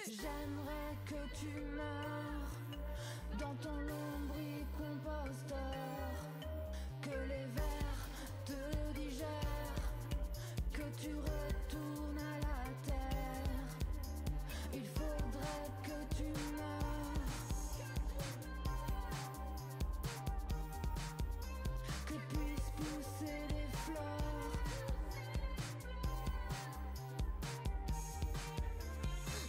J'aimerais que tu meurs dans ton lombricomposteur, que les vers te digèrent, que tu retournes à la terre. Il faudrait que tu meurs, que puissent pousser les fleurs.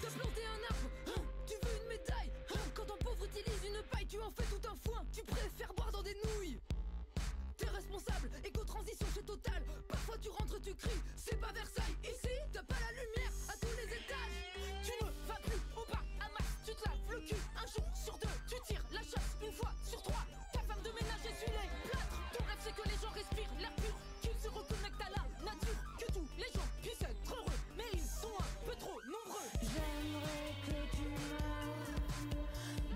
T'as planté un arbre, hein, tu veux une médaille, hein. Quand ton pauvre utilise une paille, tu en fais tout un foin. Tu préfères boire dans des nouilles. T'es responsable, éco-transition chez Total. Parfois tu rentres, tu cries, c'est pas Versailles. Ici, t'as pas la lumière à tous les étages. Tu ne vas plus au bar à masse, tu te laves le cul un jour sur deux. Tu tires la chasse une fois sur trois. Ta femme de ménage essuie les plâtres. Ton rêve c'est que les gens respirent l'air pur, qu'ils se reconnectent à la nature, que tous les gens puissent être heureux. Mais ils sont un peu trop nombreux. J'aimerais que tu meurs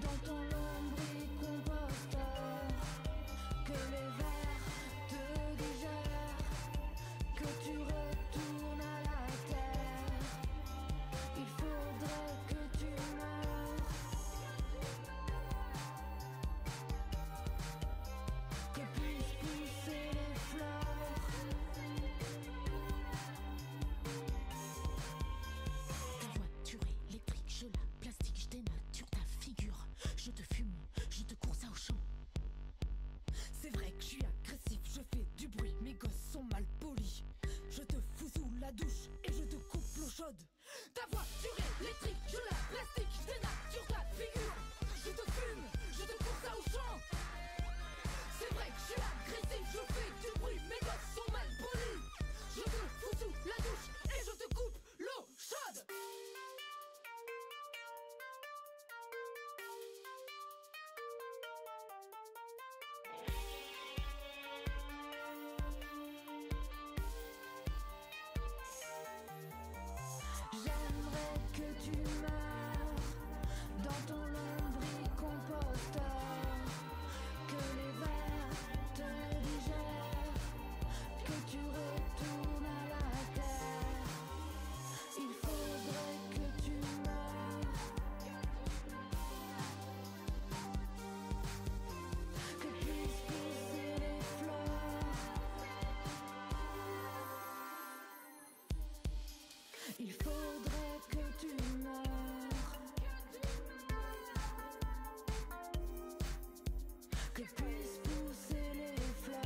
dans ton lombricomposteur, que les vers te digèrent, que tu retournes à la terre. Il faudrait que tu meurs, que puissent pousser les fleurs. Ta voiture électrique, je la plastique, je dénature ta figure. Je te fume, je te course au champ. C'est vrai que je suis agressif, je fais du bruit, mes gosses sont mal polis. Je te fous sous la douche et je te coupe l'eau chaude. Ta voiture électrique, je la plastique, je dénature ta figure. Je te fume, je te course au champ. C'est vrai que je suis agressif, je fais du bruit, mes gosses sont mal polis. Je te fous sous la douche et je te coupe l'eau chaude. J'aimerais que tu meurs dans ton lombricomposteur, que les vers te digèrent, que tu retournes à la terre. Il faudrait que tu meurs, que puissent pousser les fleurs. Il faudrait que tu meurs, que puissent pousser les fleurs.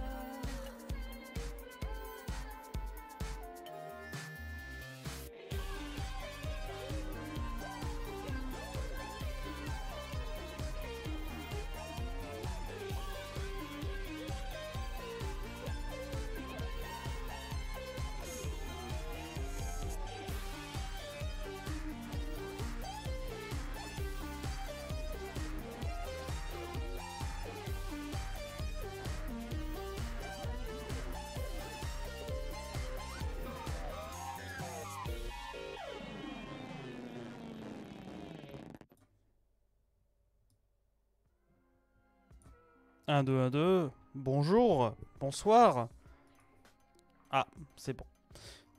Un, deux, un, deux. Bonjour, bonsoir. Ah, c'est bon.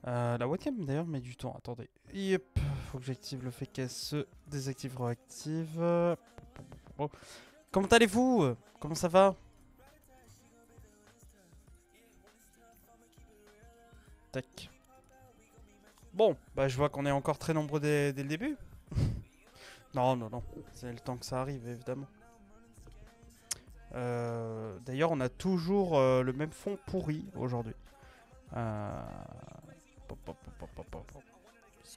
La webcam d'ailleurs met du temps. Attendez. Yep. Faut que j'active le fait qu'elle se désactive, réactive. Oh. Comment allez-vous? Comment ça va? Tac. Bon, bah je vois qu'on est encore très nombreux dès le début. Non, non, non. C'est le temps que ça arrive, évidemment. D'ailleurs, on a toujours le même fond pourri aujourd'hui. Parce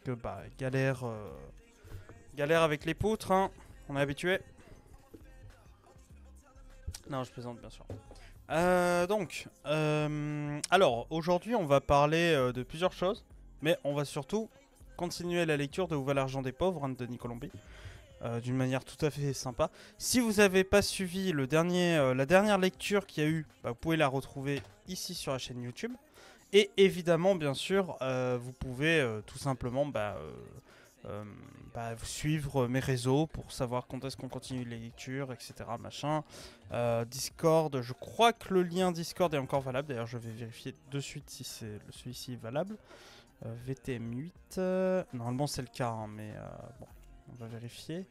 que, bah, galère avec les poutres, hein. On est habitué. Non, je plaisante, bien sûr. Alors, aujourd'hui, on va parler de plusieurs choses. Mais on va surtout continuer la lecture de Où va l'argent des pauvres, hein, de Denis Colombi. D'une manière tout à fait sympa. Si vous n'avez pas suivi la dernière lecture qu'il y a eu, bah, vous pouvez la retrouver ici sur la chaîne YouTube. Et évidemment, bien sûr, vous pouvez tout simplement suivre mes réseaux pour savoir quand est-ce qu'on continue les lectures, etc. Machin. Discord, je crois que le lien Discord est encore valable. D'ailleurs, je vais vérifier de suite si celui-ci est valable. VTM8, normalement c'est le cas, hein, mais bon. On va vérifier.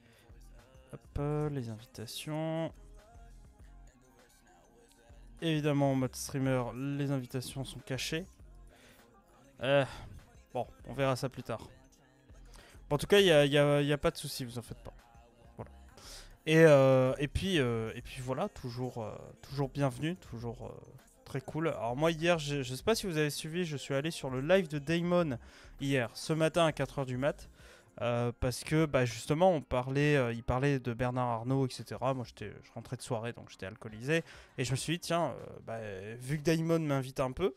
Hop, les invitations. Évidemment, en mode streamer, les invitations sont cachées. Bon, on verra ça plus tard. Bon, en tout cas, il y a pas de souci, vous en faites pas. Voilà. Et puis voilà, toujours bienvenue, toujours très cool. Alors moi hier, je sais pas si vous avez suivi, je suis allé sur le live de Damon hier, ce matin à 4h du mat. Parce que bah, justement il parlait de Bernard Arnault, etc. Moi je rentrais de soirée donc j'étais alcoolisé. Et je me suis dit tiens, vu que Damon m'invite un peu,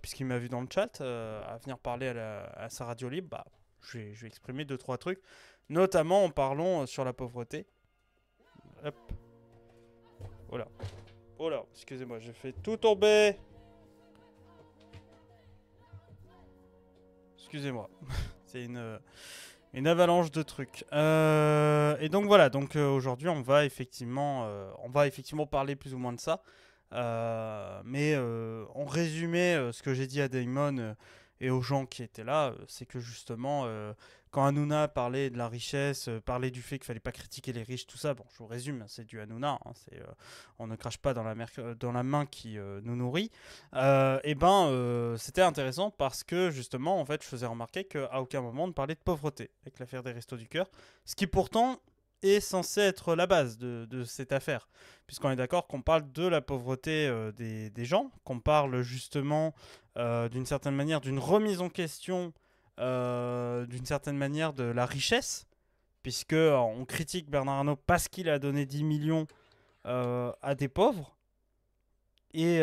puisqu'il m'a vu dans le chat, à venir parler à sa radio libre, bah, je vais exprimer 2-3 trucs. Notamment en parlant sur la pauvreté. Hop. Voilà. Oh là, excusez-moi, j'ai fait tout tomber. Excusez-moi. C'est une avalanche de trucs. Et donc voilà, donc aujourd'hui on va effectivement parler plus ou moins de ça. Mais en résumé, ce que j'ai dit à Damon et aux gens qui étaient là, c'est que justement, quand Hanouna parlait de la richesse, parlait du fait qu'il fallait pas critiquer les riches, tout ça, bon, je vous résume, c'est du Hanouna, hein, on ne crache pas dans la main qui nous nourrit. C'était intéressant parce que justement, en fait, je faisais remarquer qu'à aucun moment on ne parlait de pauvreté avec l'affaire des Restos du Cœur, ce qui pourtant est censé être la base de cette affaire, puisqu'on est d'accord qu'on parle de la pauvreté des gens, qu'on parle justement d'une certaine manière d'une remise en question, d'une certaine manière de la richesse, puisque on critique Bernard Arnault parce qu'il a donné 10 millions à des pauvres, et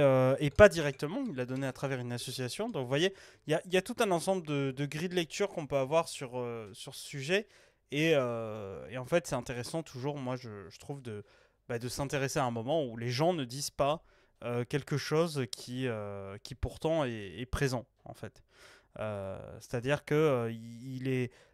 pas directement, il l'a donné à travers une association. Donc vous voyez, il y a tout un ensemble de grilles de lecture qu'on peut avoir sur ce sujet. Et en fait, c'est intéressant toujours, moi je trouve, de s'intéresser à un moment où les gens ne disent pas quelque chose qui pourtant est présent, en fait. C'est-à-dire que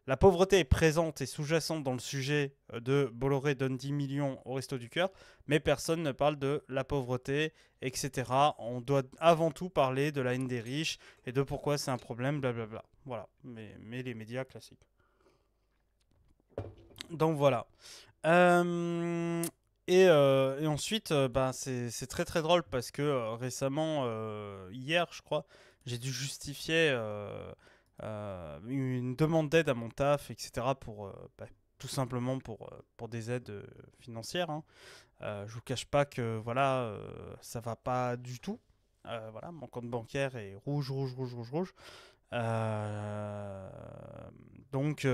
la pauvreté est présente et sous-jacente dans le sujet de Bolloré donne 10 millions au Resto du Cœur, mais personne ne parle de la pauvreté, etc. On doit avant tout parler de la haine des riches et de pourquoi c'est un problème, blablabla. Voilà, mais les médias classiques. Donc voilà. Et ensuite, c'est très très drôle parce que récemment, hier je crois, j'ai dû justifier une demande d'aide à mon taf, etc. Tout simplement pour des aides financières. Hein. Je vous cache pas que voilà, ça va pas du tout. Voilà, mon compte bancaire est rouge, rouge, rouge, rouge, rouge. Donc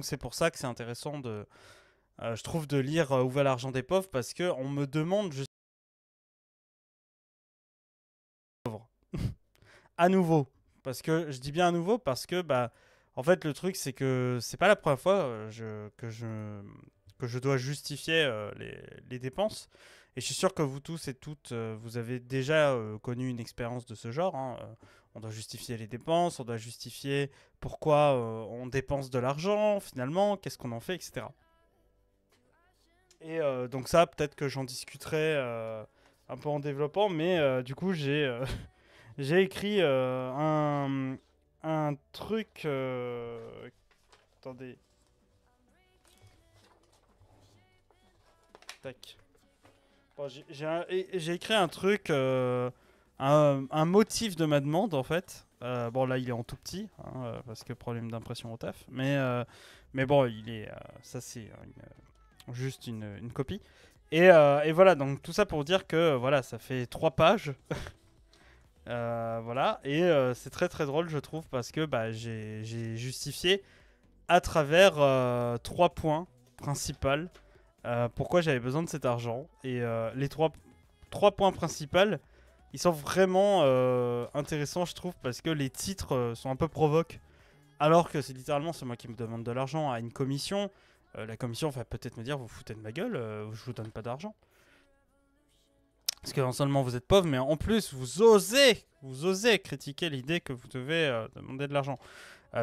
c'est pour ça que c'est intéressant je trouve, de lire Où va l'argent des pauvres, parce que on me demande juste à nouveau, parce que je dis bien à nouveau parce que en fait le truc c'est que c'est pas la première fois que je dois justifier les dépenses, et je suis sûr que vous tous et toutes vous avez déjà connu une expérience de ce genre. Hein. On doit justifier les dépenses, on doit justifier pourquoi on dépense de l'argent finalement, qu'est-ce qu'on en fait, etc. Et donc ça, peut-être que j'en discuterai un peu en développant, mais du coup j'ai écrit un truc... Attendez. Tac. Bon, j'ai écrit un truc, un motif de ma demande en fait. Bon là il est en tout petit, hein, parce que problème d'impression au taf. Mais bon, ça c'est juste une copie. Et voilà, donc tout ça pour dire que voilà, ça fait 3 pages. Voilà, et c'est très très drôle je trouve, parce que j'ai justifié à travers 3 points principaux pourquoi j'avais besoin de cet argent. Et les 3 points principaux, ils sont vraiment intéressants je trouve, parce que les titres sont un peu provoques, alors que c'est littéralement c'est moi qui me demande de l'argent à une commission. La commission va peut-être me dire vous foutez de ma gueule, je vous donne pas d'argent. Parce que non seulement vous êtes pauvre, mais en plus vous osez critiquer l'idée que vous devez demander de l'argent.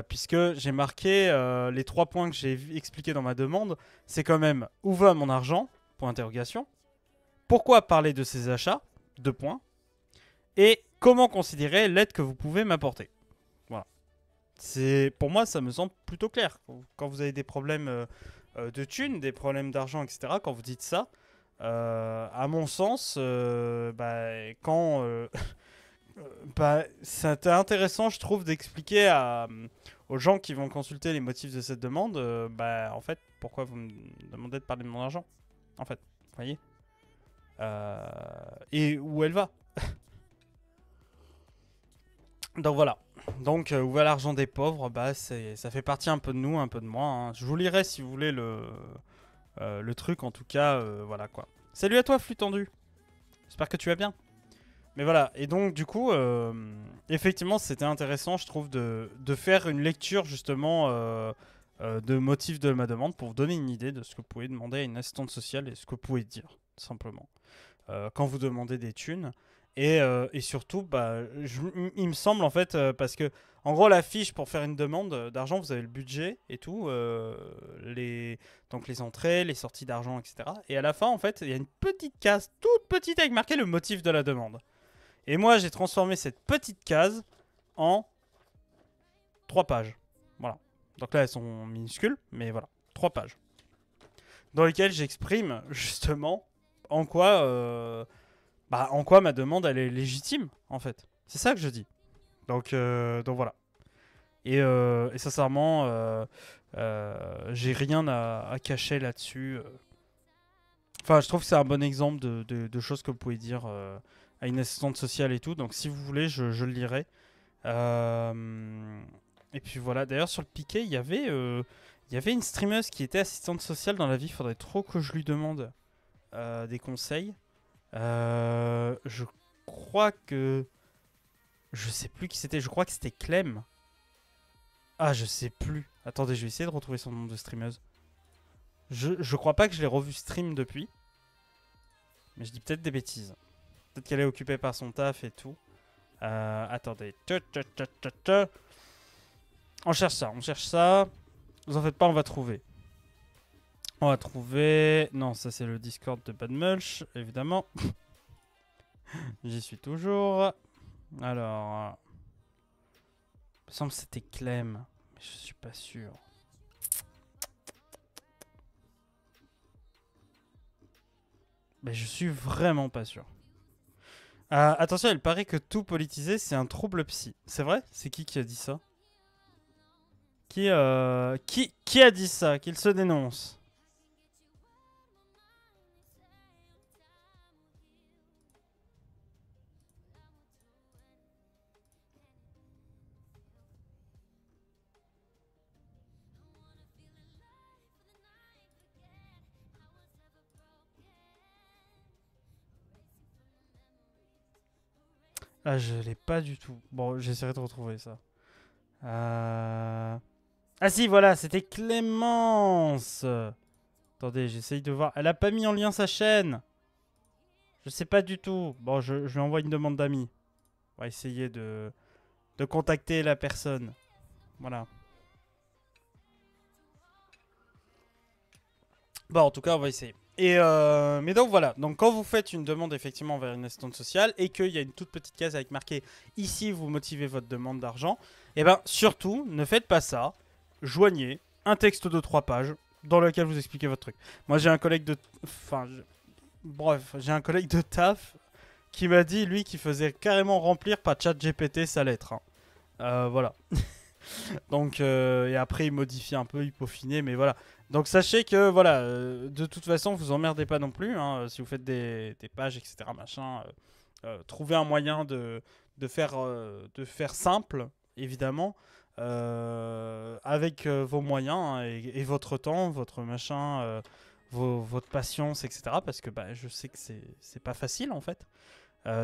Puisque j'ai marqué les 3 points que j'ai expliqués dans ma demande, c'est quand même où va mon argent, point d'interrogation, pourquoi parler de ces achats, 2 points, et comment considérer l'aide que vous pouvez m'apporter. Voilà. Pour moi ça me semble plutôt clair. Quand vous avez des problèmes de thunes, des problèmes d'argent, etc. Quand vous dites ça, à mon sens, quand c'est intéressant, je trouve, d'expliquer aux gens qui vont consulter les motifs de cette demande, en fait, pourquoi vous me demandez de parler de mon argent, en fait, vous voyez, et où elle va. Donc voilà. Donc où va l'argent des pauvres, ça fait partie un peu de nous, un peu de moi, hein. Je vous lirai si vous voulez le truc, en tout cas, voilà quoi. Salut à toi, flux tendu. J'espère que tu vas bien. Mais voilà, et donc du coup, effectivement, c'était intéressant, je trouve, de faire une lecture justement de motifs de ma demande pour vous donner une idée de ce que vous pouvez demander à une assistante sociale et ce que vous pouvez dire, tout simplement, quand vous demandez des thunes. Et surtout, il me semble en fait, parce que en gros, la fiche pour faire une demande d'argent, vous avez le budget et tout, donc les entrées, les sorties d'argent, etc. Et à la fin, en fait, il y a une petite case toute petite avec marqué le motif de la demande. Et moi, j'ai transformé cette petite case en 3 pages. Voilà. Donc là, elles sont minuscules, mais voilà, 3 pages. Dans lesquelles j'exprime justement en quoi ma demande, elle est légitime, en fait. C'est ça que je dis. Donc voilà. Et sincèrement, j'ai rien à cacher là-dessus. Enfin, je trouve que c'est un bon exemple de choses que vous pouvez dire à une assistante sociale et tout. Donc si vous voulez, je le lirai. Et puis voilà. D'ailleurs, sur le piquet, il y avait une streameuse qui était assistante sociale dans la vie. Il faudrait trop que je lui demande des conseils. Je crois que... Je sais plus qui c'était. Je crois que c'était Clem. Ah, je sais plus. Attendez, je vais essayer de retrouver son nom de streameuse. Je crois pas que je l'ai revu stream depuis. Mais je dis peut-être des bêtises. Peut-être qu'elle est occupée par son taf et tout. Attendez. On cherche ça, on cherche ça. Vous en faites pas, on va trouver. On va trouver... Non, ça c'est le Discord de Bad Mulch, évidemment. J'y suis toujours. Alors... Il me semble que c'était Clem. Mais je suis pas sûr. Mais je suis vraiment pas sûr. Attention, il paraît que tout politisé, c'est un trouble psy. C'est vrai? C'est qui a dit ça? Qui a dit ça? Qu'il se dénonce? Ah, je l'ai pas du tout. Bon, j'essaierai de retrouver ça. Ah si, voilà, c'était Clémence. Attendez, j'essaye de voir. Elle a pas mis en lien sa chaîne. Je sais pas du tout. Bon, je lui envoie une demande d'amis. On va essayer de contacter la personne. Voilà. Bon, en tout cas, on va essayer. Mais donc voilà, donc quand vous faites une demande effectivement vers une assistante sociale et qu'il y a une toute petite case avec marqué ici vous motivez votre demande d'argent, et bien surtout ne faites pas ça, joignez un texte de 3 pages dans lequel vous expliquez votre truc. Moi j'ai un collègue de... j'ai un collègue de taf qui m'a dit lui qu'il faisait carrément remplir par ChatGPT sa lettre. Hein. Voilà. Donc et après il modifiait un peu, il peaufinait, mais voilà. Donc sachez que voilà, de toute façon vous emmerdez pas non plus, hein, si vous faites des pages, etc. machin, trouvez un moyen de faire simple, évidemment, avec vos moyens hein, et votre temps, votre machin, votre patience, etc. Parce que je sais que c'est pas facile en fait.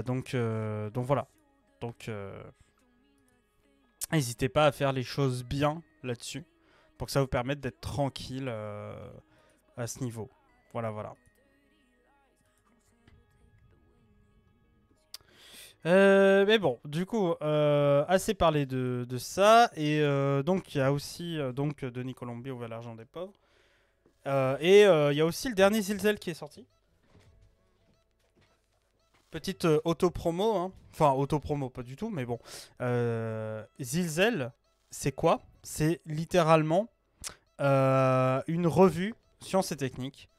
Donc voilà. Donc n'hésitez pas à faire les choses bien là-dessus. Pour que ça vous permette d'être tranquille à ce niveau. Voilà, voilà. Mais bon, du coup, assez parlé de ça. Et donc, il y a aussi Denis Colombier ou l'argent des pauvres. Et il y a aussi le dernier Zilzel qui est sorti. Petite auto-promo. Hein. Enfin, auto-promo, pas du tout, mais bon. Zilzel, c'est quoi? C'est littéralement une revue Sciences et Techniques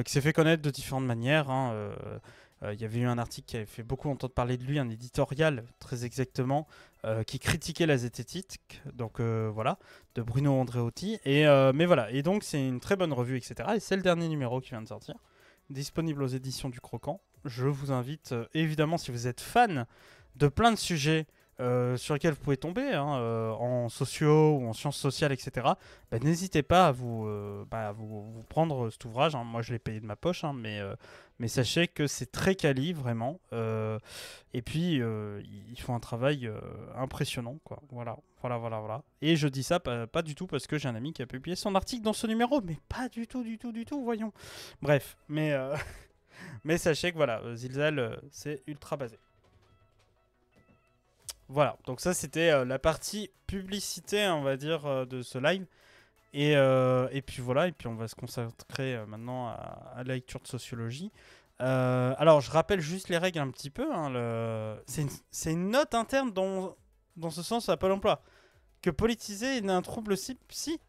qui s'est fait connaître de différentes manières. Hein, il y avait eu un article qui avait fait beaucoup entendre parler de lui, un éditorial très exactement, qui critiquait la zététique, donc voilà, de Bruno Andreotti. Mais voilà, et donc c'est une très bonne revue, etc. Et c'est le dernier numéro qui vient de sortir, disponible aux éditions du Croquant. Je vous invite, évidemment, si vous êtes fan de plein de sujets sur lesquels vous pouvez tomber, hein, en sociaux ou en sciences sociales, etc., bah, n'hésitez pas à vous prendre cet ouvrage. Hein. Moi, je l'ai payé de ma poche, hein, mais sachez que c'est très quali, vraiment. Et puis, ils font un travail impressionnant, quoi. Voilà, voilà, voilà, voilà. Et je dis ça pas du tout parce que j'ai un ami qui a publié son article dans ce numéro, mais pas du tout, du tout, du tout, voyons. Bref, mais sachez que voilà, Zilzal, c'est ultra basé. Voilà, donc ça c'était la partie publicité, on va dire, de ce live. Et puis voilà, et puis on va se consacrer maintenant à la lecture de sociologie. Alors je rappelle juste les règles un petit peu. Hein, c'est une note interne dans ce sens à Pôle emploi. Que politiser est un trouble psy.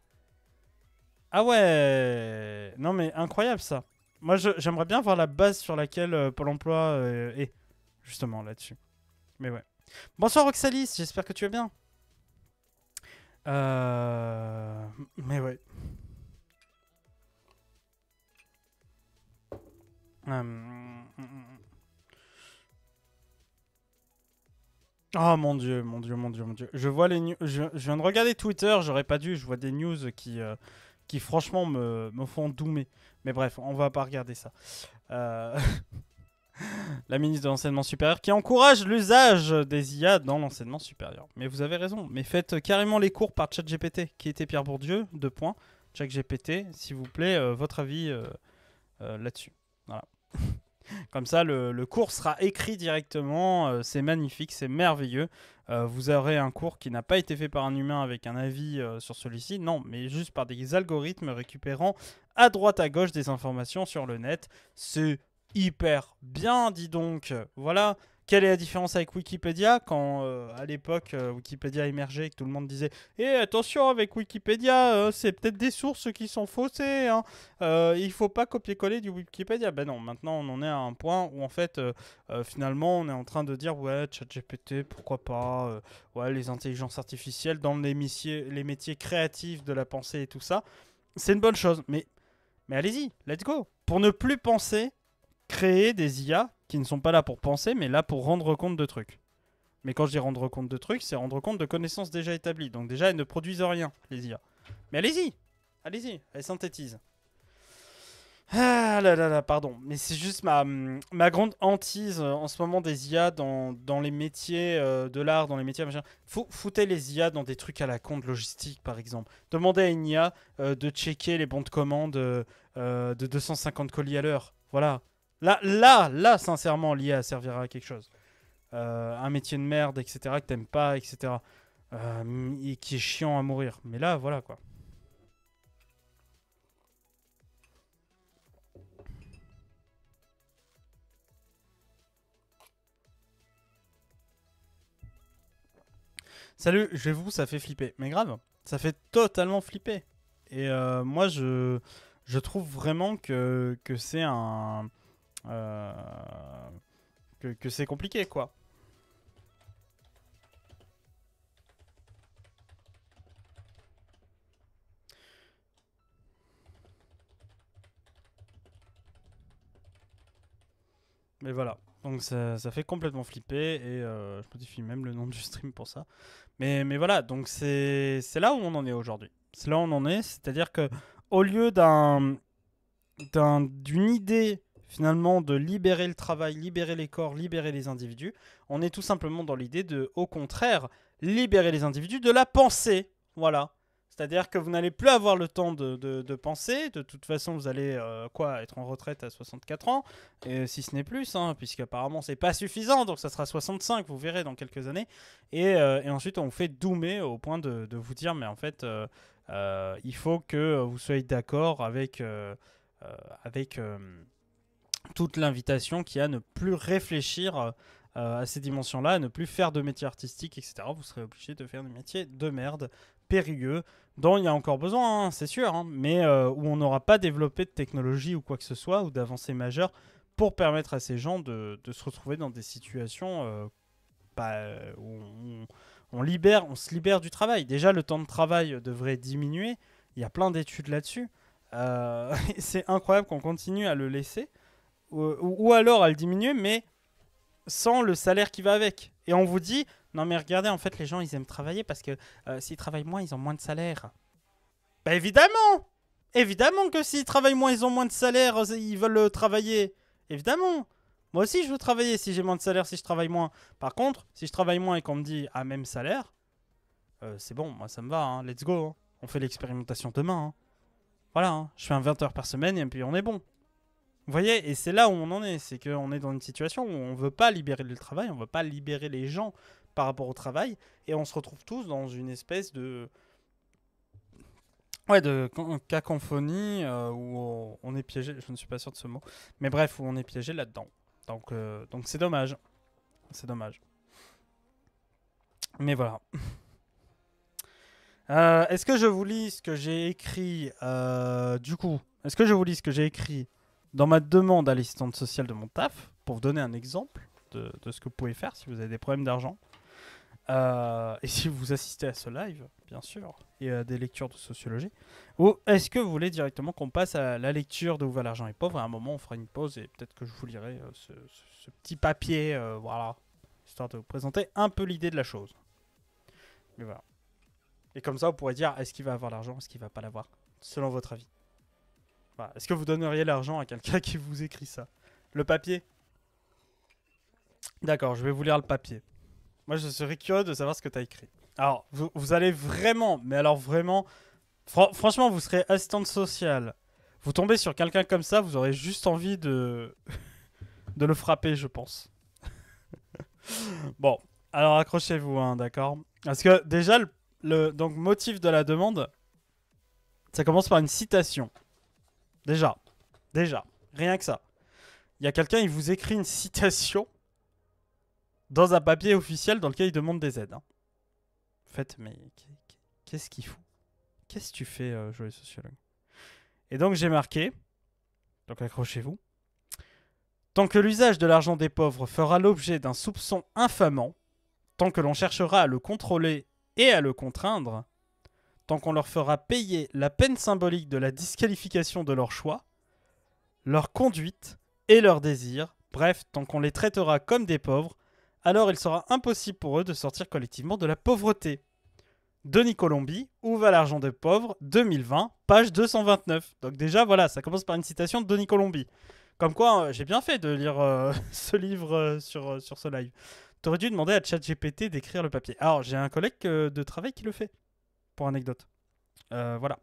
Ah ouais, non mais incroyable ça. Moi j'aimerais bien voir la base sur laquelle Pôle emploi est, justement là-dessus. Mais ouais. Bonsoir Oxalis, j'espère que tu vas bien. Mais ouais. Oh mon dieu, mon dieu, mon dieu, mon dieu. Je vois les news. Je viens de regarder Twitter, j'aurais pas dû. Je vois des news qui franchement me font doumer. Mais bref, on va pas regarder ça. La ministre de l'enseignement supérieur qui encourage l'usage des IA dans l'enseignement supérieur. Mais vous avez raison. Mais faites carrément les cours par ChatGPT. Qui était Pierre Bourdieu, 2 points. ChatGPT, s'il vous plaît, votre avis là-dessus. Voilà. Comme ça, le cours sera écrit directement. C'est magnifique, c'est merveilleux. Vous aurez un cours qui n'a pas été fait par un humain avec un avis sur celui-ci. Non, mais juste par des algorithmes récupérant à droite à gauche des informations sur le net. C'est hyper bien, dis donc. Voilà. Quelle est la différence avec Wikipédia quand à l'époque Wikipédia émergeait et que tout le monde disait attention avec Wikipédia, c'est peut-être des sources qui sont faussées, hein. Il faut pas copier-coller du Wikipédia. Ben non, maintenant on en est à un point où en fait finalement on est en train de dire ouais ChatGPT pourquoi pas, ouais les intelligences artificielles dans les métiers créatifs de la pensée et tout ça, c'est une bonne chose. Mais allez-y, let's go. Pour ne plus penser, créer des IA qui ne sont pas là pour penser, mais là pour rendre compte de trucs. Mais quand je dis rendre compte de trucs, c'est rendre compte de connaissances déjà établies. Donc déjà, elles ne produisent rien, les IA. Mais allez-y, elles synthétisent. Ah là là là, pardon. Mais c'est juste ma grande hantise en ce moment des IA dans les métiers de l'art, dans les métiers machin. Foutez les IA dans des trucs à la con de logistique, par exemple. Demandez à une IA de checker les bons de commande de 250 colis à l'heure. Voilà. Là, sincèrement, l'IA servira à quelque chose. Un métier de merde, etc., que t'aimes pas, etc., et qui est chiant à mourir. Mais là, voilà, quoi. Salut, je vais vous, ça fait flipper. Mais grave, ça fait totalement flipper. Et moi, je trouve vraiment que c'est un... que c'est compliqué, quoi. Mais voilà. Donc ça fait complètement flipper et je modifie même le nom du stream pour ça. Mais voilà, donc c'est là où on en est aujourd'hui. C'est là où on en est, c'est-à-dire que au lieu d'une idée finalement de libérer le travail, libérer les corps, libérer les individus, on est tout simplement dans l'idée de, au contraire, libérer les individus de la pensée. Voilà. C'est-à-dire que vous n'allez plus avoir le temps de penser. De toute façon, vous allez être en retraite à 64 ans, et si ce n'est plus, hein, puisqu'apparemment c'est pas suffisant, donc ça sera 65, vous verrez dans quelques années. Et ensuite, on vous fait doomer au point de vous dire, mais en fait, il faut que vous soyez d'accord avec toute l'invitation qui a à ne plus réfléchir à ces dimensions-là, à ne plus faire de métier artistique, etc. Vous serez obligé de faire des métiers de merde. périlleux, dont il y a encore besoin, hein, c'est sûr, hein, mais où on n'aura pas développé de technologie ou quoi que ce soit, ou d'avancées majeures pour permettre à ces gens de se retrouver dans des situations où on se libère du travail. Déjà, le temps de travail devrait diminuer. Il y a plein d'études là-dessus. C'est incroyable qu'on continue à le laisser, ou alors à le diminuer, mais sans le salaire qui va avec. Et on vous dit, non mais regardez, en fait, les gens, ils aiment travailler parce que s'ils travaillent moins, ils ont moins de salaire. Bah évidemment. Évidemment que s'ils travaillent moins, ils ont moins de salaire, ils veulent travailler. Évidemment. Moi aussi, je veux travailler si j'ai moins de salaire, si je travaille moins. Par contre, si je travaille moins et qu'on me dit à même salaire, c'est bon, moi ça me va, hein, let's go. Hein. On fait l'expérimentation demain. Hein. Voilà, hein, je fais un 20 heures par semaine et puis on est bon. Vous voyez, et c'est là où on en est, c'est qu'on est dans une situation où on ne veut pas libérer le travail, on ne veut pas libérer les gens par rapport au travail, et on se retrouve tous dans une espèce de... Ouais, de cacophonie où on est piégé, je ne suis pas sûr de ce mot, mais bref, où on est piégé là-dedans. Donc c'est dommage. C'est dommage. Mais voilà. Est-ce que je vous lis ce que j'ai écrit du coup, est-ce que je vous lis ce que j'ai écrit dans ma demande à l'assistante sociale de mon taf, pour vous donner un exemple de ce que vous pouvez faire si vous avez des problèmes d'argent. Et si vous assistez à ce live, bien sûr, et à des lectures de sociologie. Ou est-ce que vous voulez directement qu'on passe à la lecture de Où va l'argent est pauvre? À un moment, on fera une pause et peut-être que je vous lirai ce petit papier, voilà, histoire de vous présenter un peu l'idée de la chose. Mais voilà. Et comme ça, vous pourrez dire, est-ce qu'il va avoir l'argent, est-ce qu'il va pas l'avoir, selon votre avis. Voilà. Est-ce que vous donneriez l'argent à quelqu'un qui vous écrit ça? Le papier? D'accord, je vais vous lire le papier. Moi, je serais curieux de savoir ce que tu as écrit. Alors, vous allez vraiment, mais alors vraiment... franchement, vous serez assistante sociale. Vous tombez sur quelqu'un comme ça, vous aurez juste envie de... de le frapper, je pense. Bon, alors accrochez-vous, hein, d'accord? Parce que déjà, donc, motif de la demande, ça commence par une citation. Déjà, rien que ça. Il y a quelqu'un, il vous écrit une citation dans un papier officiel dans lequel il demande des aides. Hein. En fait, mais qu'est-ce qu'il fout? Qu'est-ce que tu fais, joyeux sociologue? Et donc j'ai marqué, donc accrochez-vous, tant que l'usage de l'argent des pauvres fera l'objet d'un soupçon infamant, tant que l'on cherchera à le contrôler et à le contraindre, tant qu'on leur fera payer la peine symbolique de la disqualification de leur choix, leur conduite et leurs désirs, bref, tant qu'on les traitera comme des pauvres, alors il sera impossible pour eux de sortir collectivement de la pauvreté. Denis Colombi, Où va l'argent des pauvres, 2020, page 229. Donc déjà, voilà, ça commence par une citation de Denis Colombi. Comme quoi, j'ai bien fait de lire ce livre sur ce live. T'aurais dû demander à ChatGPT d'écrire le papier. Alors, j'ai un collègue de travail qui le fait, pour anecdote. Voilà.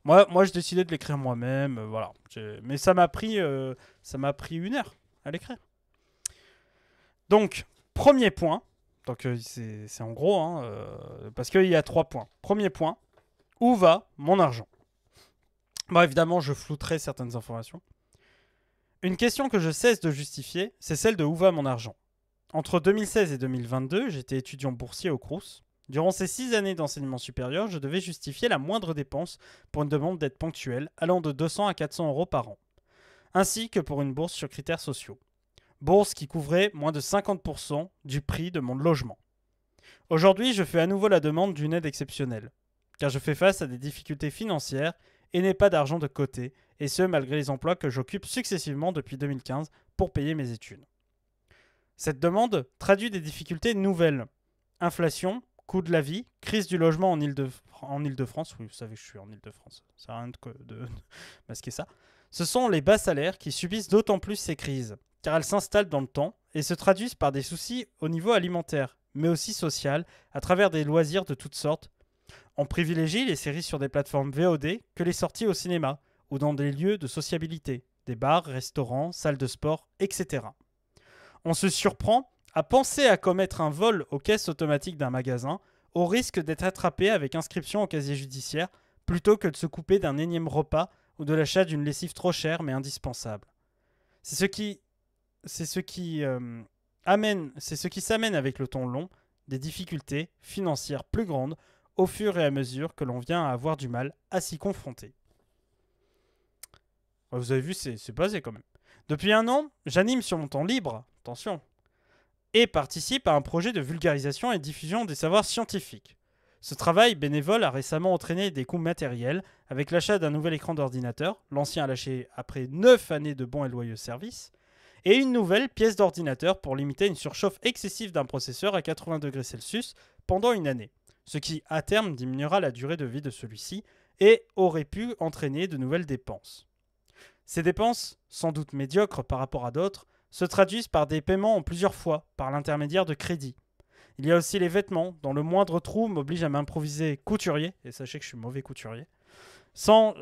Moi, j'ai décidé de l'écrire moi-même, voilà. Mais ça m'a pris 1 heure à l'écrire. Donc, premier point. Donc, c'est en gros, hein, parce qu'il y a 3 points. Premier point, où va mon argent? Bon, évidemment, je flouterai certaines informations. Une question que je cesse de justifier, c'est celle de où va mon argent. Entre 2016 et 2022, j'étais étudiant boursier au Crous. Durant ces 6 années d'enseignement supérieur, je devais justifier la moindre dépense pour une demande d'aide ponctuelle allant de 200 à 400 euros par an, ainsi que pour une bourse sur critères sociaux. Bourse qui couvrait moins de 50% du prix de mon logement. Aujourd'hui, je fais à nouveau la demande d'une aide exceptionnelle, car je fais face à des difficultés financières et n'ai pas d'argent de côté, et ce malgré les emplois que j'occupe successivement depuis 2015 pour payer mes études. Cette demande traduit des difficultés nouvelles. Inflation, coût de la vie, crise du logement en Île-de-France. Oui, vous savez que je suis en Île-de-France. Ça sert à rien de masquer ça. Ce sont les bas salaires qui subissent d'autant plus ces crises, car elles s'installent dans le temps et se traduisent par des soucis au niveau alimentaire, mais aussi social, à travers des loisirs de toutes sortes. On privilégie les séries sur des plateformes VOD que les sorties au cinéma, ou dans des lieux de sociabilité, des bars, restaurants, salles de sport, etc. On se surprend à penser à commettre un vol aux caisses automatiques d'un magasin au risque d'être attrapé avec inscription au casier judiciaire plutôt que de se couper d'un énième repas ou de l'achat d'une lessive trop chère mais indispensable. C'est ce qui s'amène avec le temps long, des difficultés financières plus grandes au fur et à mesure que l'on vient à avoir du mal à s'y confronter. Vous avez vu, c'est basé quand même. Depuis 1 an, j'anime sur mon temps libre, attention, et participe à un projet de vulgarisation et diffusion des savoirs scientifiques. Ce travail bénévole a récemment entraîné des coûts matériels avec l'achat d'un nouvel écran d'ordinateur, l'ancien a lâché après 9 années de bons et loyaux services, et une nouvelle pièce d'ordinateur pour limiter une surchauffe excessive d'un processeur à 80 degrés Celsius pendant 1 année, ce qui à terme diminuera la durée de vie de celui-ci et aurait pu entraîner de nouvelles dépenses. Ces dépenses, sans doute médiocres par rapport à d'autres, se traduisent par des paiements en plusieurs fois par l'intermédiaire de crédits. Il y a aussi les vêtements, dont le moindre trou m'oblige à m'improviser couturier, et sachez que je suis mauvais couturier, sans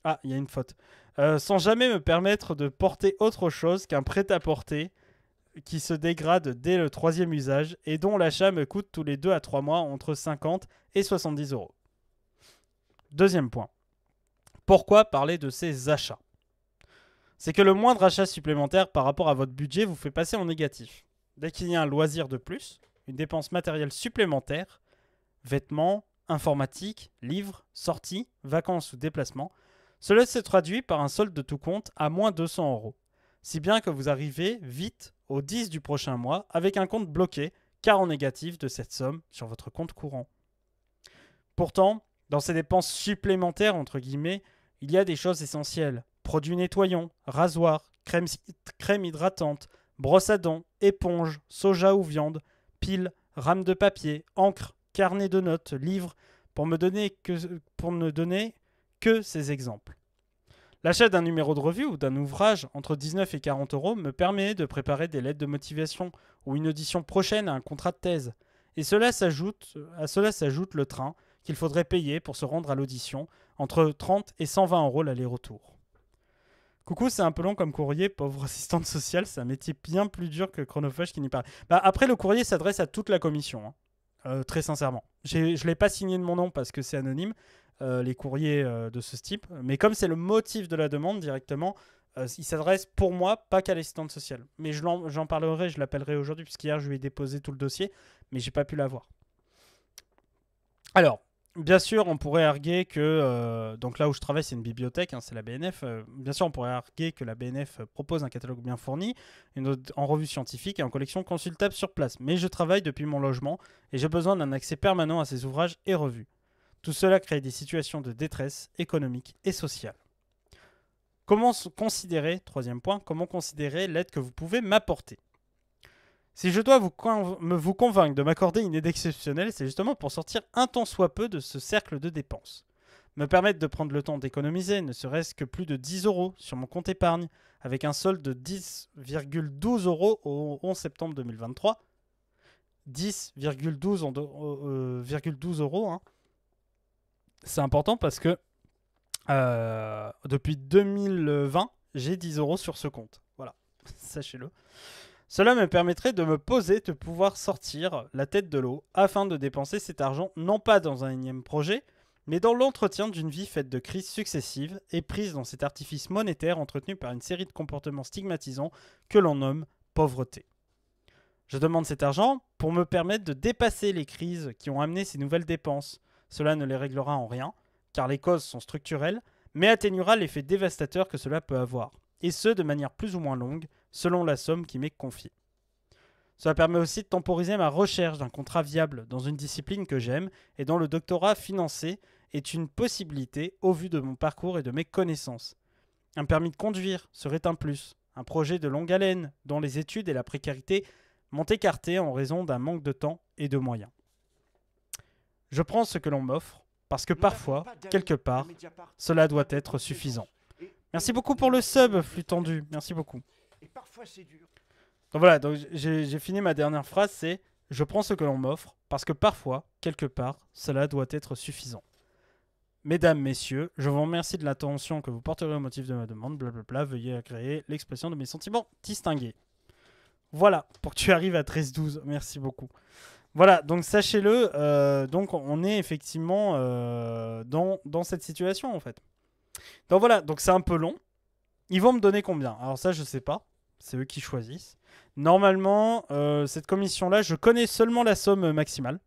ah, il y a une faute. Sans jamais me permettre de porter autre chose qu'un prêt-à-porter qui se dégrade dès le 3e usage et dont l'achat me coûte tous les 2 à 3 mois entre 50 et 70 euros. Deuxième point. Pourquoi parler de ces achats? C'est que le moindre achat supplémentaire par rapport à votre budget vous fait passer en négatif. Dès qu'il y a un loisir de plus, une dépense matérielle supplémentaire, vêtements, informatique, livres, sorties, vacances ou déplacements, cela se traduit par un solde de tout compte à moins 200 euros. Si bien que vous arrivez vite au 10 du prochain mois avec un compte bloqué, car en négatif de cette somme sur votre compte courant. Pourtant, dans ces dépenses supplémentaires, entre guillemets, il y a des choses essentielles. Produits nettoyants, rasoirs, crème hydratante, brosse à dents, éponge, soja ou viande, piles, rames de papier, encre, carnet de notes, livres, pour ne donner que ces exemples. L'achat d'un numéro de revue ou d'un ouvrage entre 19 et 40 euros me permet de préparer des lettres de motivation ou une audition prochaine à un contrat de thèse. Et à cela s'ajoute le train qu'il faudrait payer pour se rendre à l'audition, entre 30 et 120 euros l'aller-retour. Coucou, c'est un peu long comme courrier, pauvre assistante sociale, c'est un métier bien plus dur que chronophage qui n'y parle. Après, le courrier s'adresse à toute la commission, hein. Très sincèrement. Je ne l'ai pas signé de mon nom parce que c'est anonyme, les courriers de ce type, mais comme c'est le motif de la demande directement, il s'adresse pour moi, pas qu'à l'assistante sociale. Mais j'en parlerai, je l'appellerai aujourd'hui, puisqu'hier je lui ai déposé tout le dossier, mais j'ai pas pu l'avoir. Alors, bien sûr, on pourrait arguer que, donc là où je travaille, c'est une bibliothèque, hein, c'est la BNF. Bien sûr, on pourrait arguer que la BNF propose un catalogue bien fourni, en revue scientifique et en collection consultable sur place. Mais je travaille depuis mon logement et j'ai besoin d'un accès permanent à ces ouvrages et revues. Tout cela crée des situations de détresse économique et sociale. Comment considérer, troisième point, comment considérer l'aide que vous pouvez m'apporter? Si je dois vous convaincre de m'accorder une aide exceptionnelle, c'est justement pour sortir un tant soit peu de ce cercle de dépenses. Me permettre de prendre le temps d'économiser, ne serait-ce que plus de 10 euros sur mon compte épargne, avec un solde de 10,12 euros au 11 septembre 2023. 10,12 euros, hein. C'est important parce que depuis 2020, j'ai 10 euros sur ce compte. Voilà, sachez-le. Cela me permettrait de me poser, de pouvoir sortir la tête de l'eau afin de dépenser cet argent non pas dans un énième projet, mais dans l'entretien d'une vie faite de crises successives et prise dans cet artifice monétaire entretenu par une série de comportements stigmatisants que l'on nomme pauvreté. Je demande cet argent pour me permettre de dépasser les crises qui ont amené ces nouvelles dépenses. Cela ne les réglera en rien, car les causes sont structurelles, mais atténuera l'effet dévastateur que cela peut avoir, et ce de manière plus ou moins longue, selon la somme qui m'est confiée. Cela permet aussi de temporiser ma recherche d'un contrat viable dans une discipline que j'aime et dont le doctorat financé est une possibilité au vu de mon parcours et de mes connaissances. Un permis de conduire serait un plus, un projet de longue haleine dont les études et la précarité m'ont écarté en raison d'un manque de temps et de moyens. Je prends ce que l'on m'offre parce que parfois, quelque part, cela doit être suffisant. Merci beaucoup pour le sub, flux tendu. Merci beaucoup. Donc voilà, donc j'ai fini ma dernière phrase, c'est « Je prends ce que l'on m'offre parce que parfois, quelque part, cela doit être suffisant. » Mesdames, messieurs, je vous remercie de l'attention que vous porterez au motif de ma demande. Blablabla, veuillez agréer l'expression de mes sentiments distingués. Voilà, pour que tu arrives à 13-12. Merci beaucoup. Voilà, donc sachez-le, donc on est effectivement dans cette situation en fait. Donc voilà, donc c'est un peu long. Ils vont me donner combien? Alors ça, je sais pas. C'est eux qui choisissent. Normalement, cette commission-là, je connais seulement la somme maximale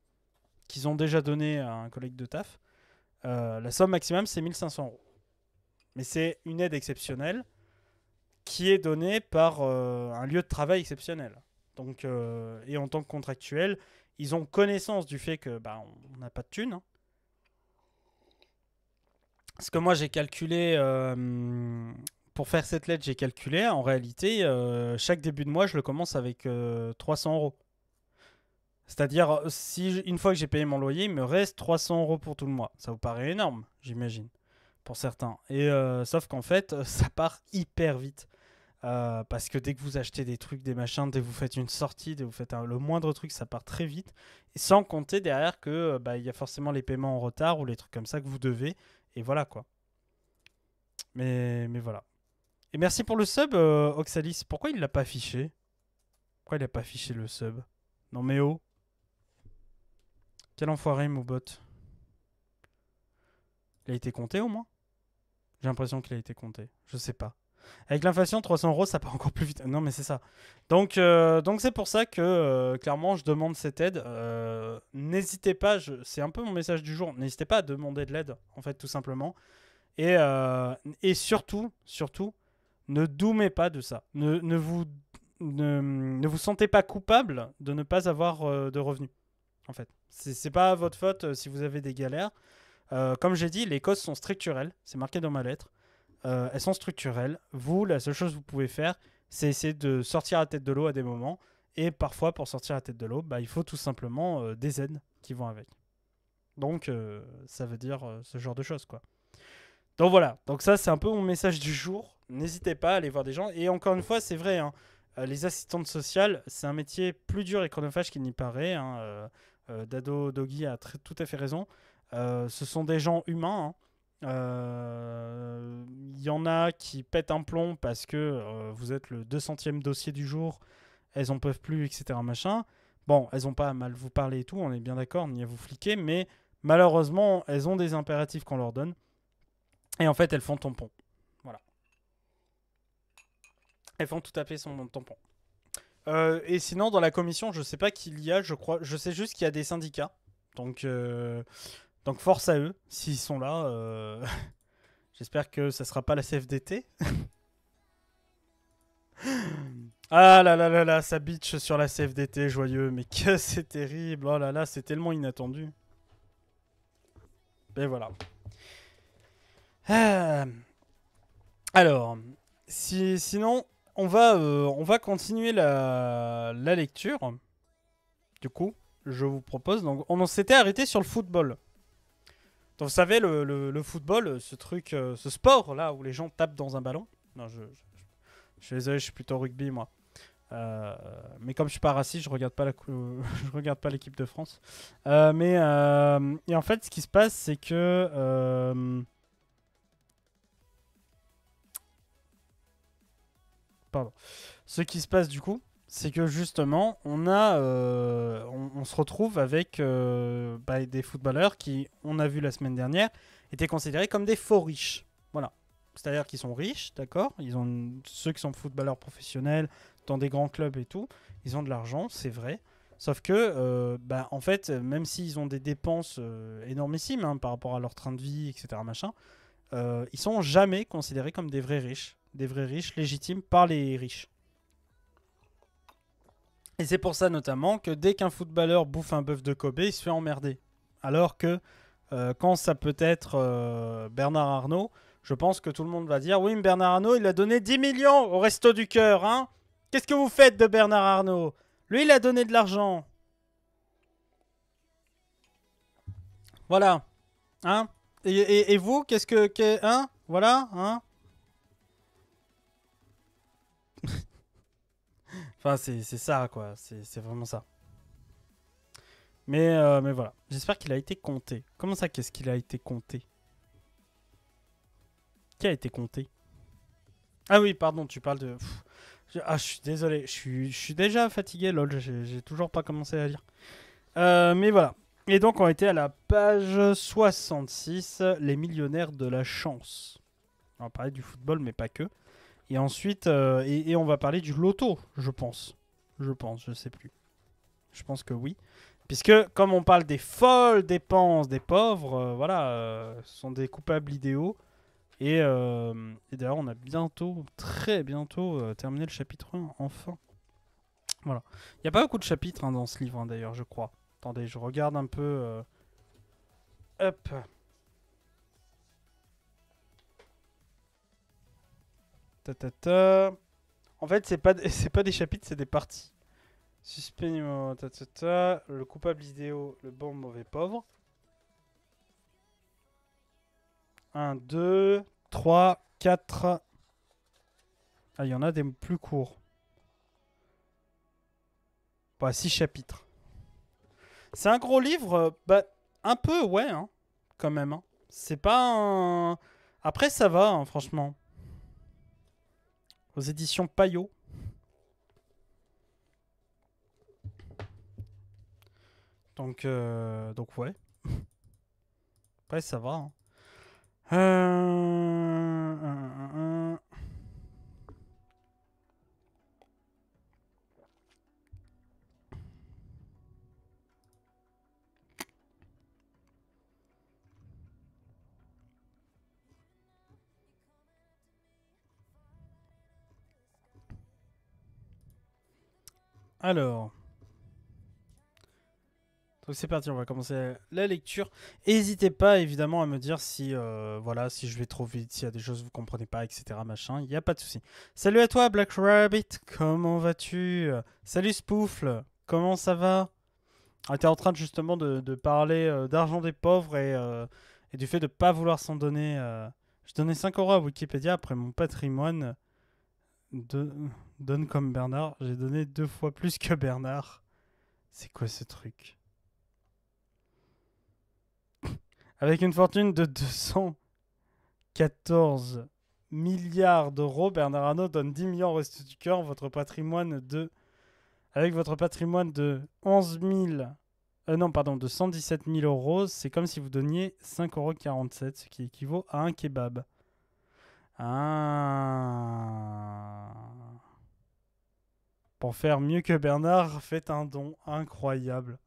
qu'ils ont déjà donné à un collègue de taf. La somme maximum, c'est 1500 euros. Mais c'est une aide exceptionnelle qui est donnée par un lieu de travail exceptionnel. Donc, et en tant que contractuel, ils ont connaissance du fait que on n'a pas de thunes. Hein. Parce que moi, j'ai calculé, pour faire cette lettre, j'ai calculé, en réalité, chaque début de mois, je le commence avec 300 euros. C'est-à-dire, si une fois que j'ai payé mon loyer, il me reste 300 euros pour tout le mois. Ça vous paraît énorme, j'imagine, pour certains. Et sauf qu'en fait, ça part hyper vite. Parce que dès que vous achetez des trucs, des machins, dès que vous faites une sortie, dès que vous faites le moindre truc, ça part très vite. Et sans compter derrière que il y a forcément les paiements en retard ou les trucs comme ça que vous devez. Et voilà quoi. Mais voilà. Et merci pour le sub, Oxalis. Pourquoi il l'a pas affiché? Pourquoi il a pas affiché le sub? Non mais oh. Quel enfoiré, Mobot. Il a été compté au moins? J'ai l'impression qu'il a été compté. Je sais pas. Avec l'inflation, 300 euros, ça part encore plus vite. Non, mais c'est ça. Donc c'est pour ça que, clairement, je demande cette aide. N'hésitez pas, c'est un peu mon message du jour, n'hésitez pas à demander de l'aide, en fait, tout simplement. Et surtout, ne doumez pas de ça. Ne vous sentez pas coupable de ne pas avoir de revenus, en fait. C'est pas votre faute si vous avez des galères. Comme j'ai dit, les causes sont structurelles. C'est marqué dans ma lettre. Elles sont structurelles. Vous, la seule chose que vous pouvez faire, c'est essayer de sortir la tête de l'eau à des moments. Et parfois, pour sortir la tête de l'eau, il faut tout simplement des aides qui vont avec. Donc, ça veut dire ce genre de choses, quoi. Donc voilà. Donc ça, c'est un peu mon message du jour. N'hésitez pas à aller voir des gens. Et encore une fois, c'est vrai, hein, les assistantes sociales, c'est un métier plus dur et chronophage qu'il n'y paraît. Hein. Dado Doggy a tout à fait raison. Ce sont des gens humains. Il y en a qui pètent un plomb parce que vous êtes le 200e dossier du jour, elles en peuvent plus, etc. Machin. Bon, elles ont pas à mal vous parler et tout, on est bien d'accord, ni à vous fliquer, mais malheureusement, elles ont des impératifs qu'on leur donne. Et en fait, elles font tampon. Voilà. Elles font tout à fait son tampon. Et sinon, dans la commission, je sais pas qu'il y a, je sais juste qu'il y a des syndicats. Donc force à eux, s'ils sont là. J'espère que ça sera pas la CFDT. Ah là là là là, ça bitch sur la CFDT, joyeux. Mais que c'est terrible. Oh là là, c'est tellement inattendu. Et voilà. Alors, sinon, on va continuer la lecture. Du coup, je vous propose. Donc, on s'était arrêté sur le football. Donc, vous savez, le football, ce truc, ce sport là où les gens tapent dans un ballon. Non, je suis désolé, je suis plutôt rugby moi. Mais comme je suis pas raciste, je regarde pas je regarde pas l'équipe de France. Et en fait, ce qui se passe, c'est que pardon. Ce qui se passe du coup, c'est que justement, on se retrouve avec des footballeurs qui, on a vu la semaine dernière, étaient considérés comme des faux riches. Voilà. C'est-à-dire qu'ils sont riches, d'accord. Ceux qui sont footballeurs professionnels dans des grands clubs et tout, ils ont de l'argent, c'est vrai. Sauf que, en fait, même s'ils ont des dépenses énormissimes hein, par rapport à leur train de vie, etc., machin, ils sont jamais considérés comme des vrais riches légitimes par les riches. Et c'est pour ça notamment que dès qu'un footballeur bouffe un bœuf de Kobe, il se fait emmerder. Alors que quand ça peut être Bernard Arnault, je pense que tout le monde va dire oui, mais Bernard Arnault, il a donné 10 millions au Resto du Cœur. Hein, qu'est-ce que vous faites de Bernard Arnault? Lui, il a donné de l'argent. Voilà. Hein, et vous, qu'est-ce que... Hein, voilà. Hein. Enfin, c'est ça, quoi. C'est vraiment ça. Mais voilà. J'espère qu'il a été compté. Comment ça, qu'est-ce qu'il a été compté? Qui a été compté? Ah oui, pardon, tu parles de... je suis désolé. Je suis déjà fatigué, lol. J'ai toujours pas commencé à lire. Mais voilà. Et donc, on était à la page 66. Les millionnaires de la chance. On va parler du football, mais pas que. Et ensuite, on va parler du loto, je pense. Je sais plus. Je pense que oui. Puisque, comme on parle des folles dépenses des pauvres, voilà, ce sont des coupables idéaux. Et d'ailleurs, on a bientôt, très bientôt, terminé le chapitre 1, enfin. Voilà. Il n'y a pas beaucoup de chapitres hein, dans ce livre, hein, d'ailleurs, je crois. Attendez, je regarde un peu. Hop. Ta, ta, ta. En fait, c'est pas, c'est pas des chapitres, c'est des parties. Suspect numéro ta, ta, ta. Le coupable idéal, le bon, mauvais, pauvre. 1, 2, 3, 4. Ah, il y en a des plus courts. Bah, 6 chapitres. C'est un gros livre, bah, un peu, ouais, hein, quand même. Hein. C'est pas un... Après, ça va, hein, franchement. Aux éditions Payot. Donc ouais. Après, ça va. Hein. Alors. Donc c'est parti, on va commencer la lecture. N'hésitez pas évidemment à me dire si voilà, si je vais trop vite, s'il y a des choses que vous comprenez pas, etc. Machin, il n'y a pas de souci. Salut à toi Black Rabbit, comment vas-tu? Salut Spoufle, comment ça va? Ah, t'es en train justement de parler d'argent des pauvres et du fait de pas vouloir s'en donner. Je donnais 5 € à Wikipédia après mon patrimoine. Donne comme Bernard, j'ai donné 2 fois plus que Bernard. C'est quoi ce truc? Avec une fortune de 214 milliards d'euros, Bernard Arnault donne 10 millions au Resto du Cœur. Avec votre patrimoine de 11 000... non, pardon, de 117 000 euros, c'est comme si vous donniez 5,47 €, ce qui équivaut à un kebab. Ah. Pour faire mieux que Bernard, faites un don incroyable.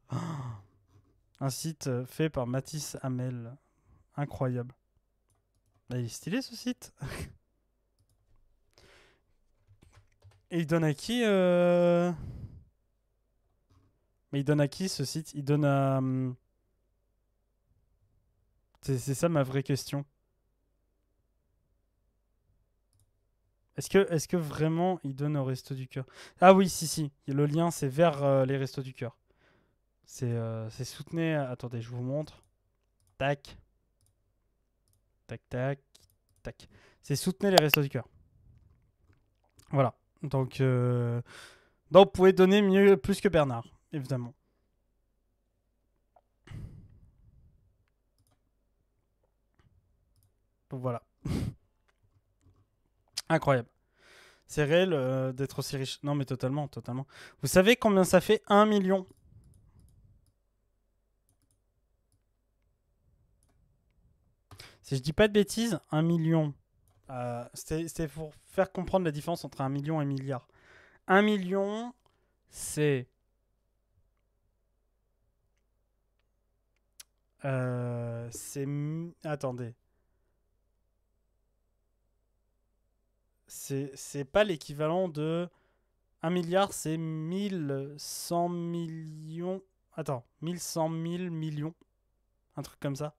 Un site fait par Mathis Hamel. Incroyable. Bah, il est stylé ce site. Et il donne à qui Mais il donne à qui ce site? Il donne à... C'est ça ma vraie question. Est-ce que vraiment il donne au Resto du Cœur? Ah oui, si. Le lien, c'est vers les Restos du Cœur. C'est soutenez... Attendez, je vous montre. Tac. Tac, tac, tac. C'est soutenez les Restos du Cœur. Voilà. Donc vous pouvez donner mieux, plus que Bernard, évidemment. Donc voilà. Incroyable. C'est réel d'être aussi riche. Non, mais totalement, totalement. Vous savez combien ça fait 1 million? Si je dis pas de bêtises, 1 million. C'était pour faire comprendre la différence entre 1 million et 1 milliard. 1 million, c'est... Attendez. C'est pas l'équivalent de... 1 milliard, c'est 1100 millions... Attends, 1100 000 millions. Un truc comme ça.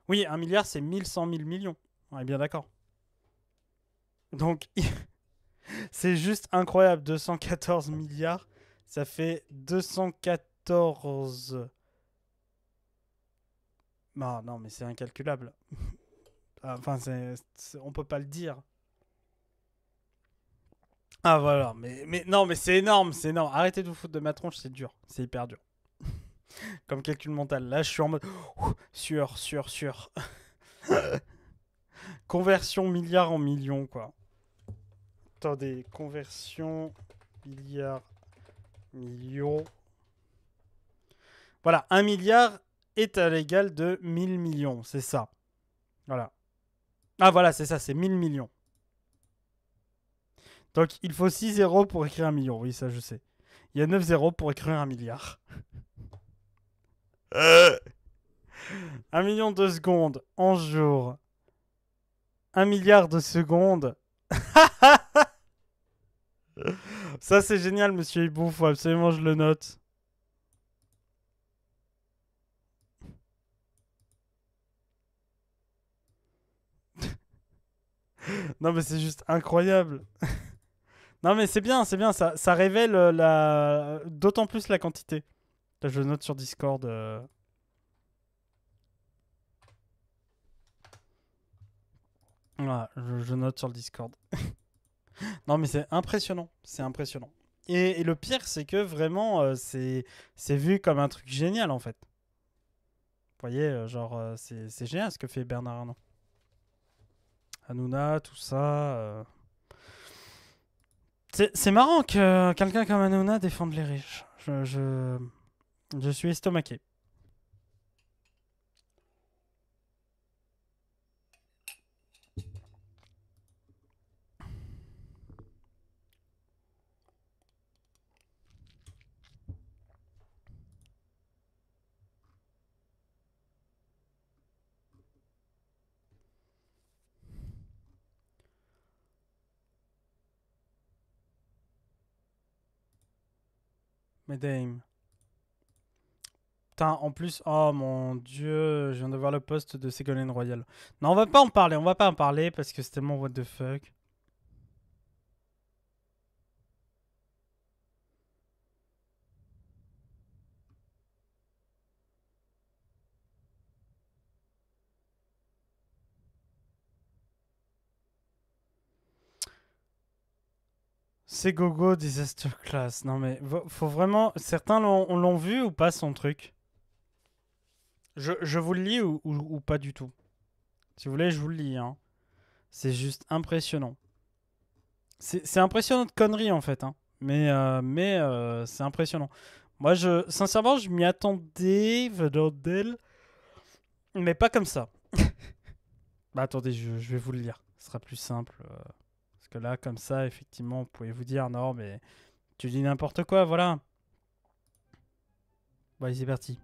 Oui, 1 milliard, c'est 1100 000 millions. On est bien d'accord. Donc, c'est juste incroyable. 214 milliards, ça fait 214... Non, mais c'est incalculable. Enfin, on peut pas le dire. Ah voilà, mais non, mais c'est énorme, c'est énorme. Arrêtez de vous foutre de ma tronche, c'est dur, c'est hyper dur. Comme calcul mental. Là, je suis en mode sueur. Conversion milliard en millions, quoi. Attendez, conversion milliard millions. Voilà, 1 milliard est à l'égal de 1000 millions, c'est ça. Voilà. Ah voilà, c'est ça, c'est 1000 millions. Donc, il faut 6 zéros pour écrire 1 million. Oui, ça, je sais. Il y a 9 zéros pour écrire 1 milliard. 1 million de secondes en jour. 1 milliard de secondes. Ça, c'est génial, monsieur Hibou. Faut absolument que je le note. Non, mais c'est juste incroyable. Non, mais c'est bien, c'est bien. Ça révèle d'autant plus la quantité. Là, je le note sur Discord. Voilà, je note sur le Discord. Non, mais c'est impressionnant. C'est impressionnant. Et le pire, c'est que vraiment, c'est vu comme un truc génial, en fait. Vous voyez, c'est génial ce que fait Bernard Arnault. Hanouna, tout ça. C'est marrant que quelqu'un comme Hanouna défende les riches. Je suis estomaqué. Mesdames. Putain, en plus, oh mon dieu, je viens de voir le post de Ségolène Royal. Non, on va pas en parler, on va pas en parler parce que c'est tellement what the fuck. C'est Gogo Disaster Class. Non mais, faut vraiment... Certains l'ont vu ou pas son truc? Je vous le lis ou pas du tout? Si vous voulez, je vous le lis. Hein. C'est juste impressionnant. C'est impressionnant de conneries en fait. Hein. Mais c'est impressionnant. Moi, sincèrement, je m'y attendais, mais pas comme ça. Bah attendez, je vais vous le lire. Ce sera plus simple. Parce que là, comme ça, effectivement, vous pouvez vous dire, non, mais tu dis n'importe quoi, voilà. Bon, allez, c'est parti.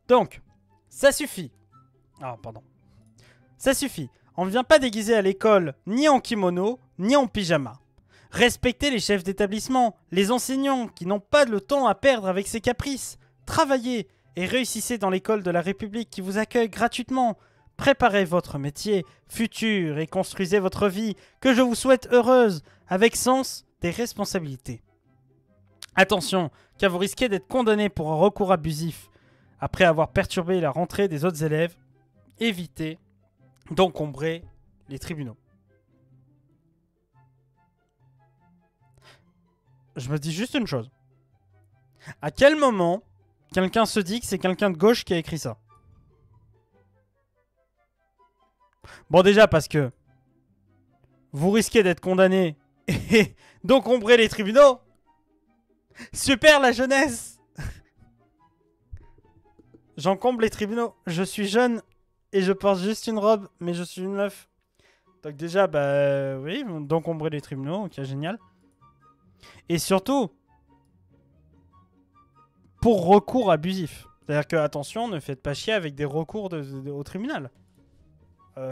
Donc, ça suffit. Ah, pardon. Ça suffit. On ne vient pas déguisé à l'école, ni en kimono, ni en pyjama. Respectez les chefs d'établissement, les enseignants qui n'ont pas le temps à perdre avec ces caprices. Travaillez et réussissez dans l'école de la République qui vous accueille gratuitement. Préparez votre métier futur et construisez votre vie que je vous souhaite heureuse, avec sens des responsabilités. Attention, car vous risquez d'être condamné pour un recours abusif. Après avoir perturbé la rentrée des autres élèves, évitez d'encombrer les tribunaux. Je me dis juste une chose. À quel moment quelqu'un se dit que c'est quelqu'un de gauche qui a écrit ça? Bon, déjà parce que vous risquez d'être condamné et d'encombrer les tribunaux. Super la jeunesse. J'encombre les tribunaux. Je suis jeune et je porte juste une robe, mais je suis une meuf. Donc déjà, bah oui, d'encombrer les tribunaux, ok, génial. Et surtout, pour recours abusif. C'est-à-dire que, attention, ne faites pas chier avec des recours au tribunal.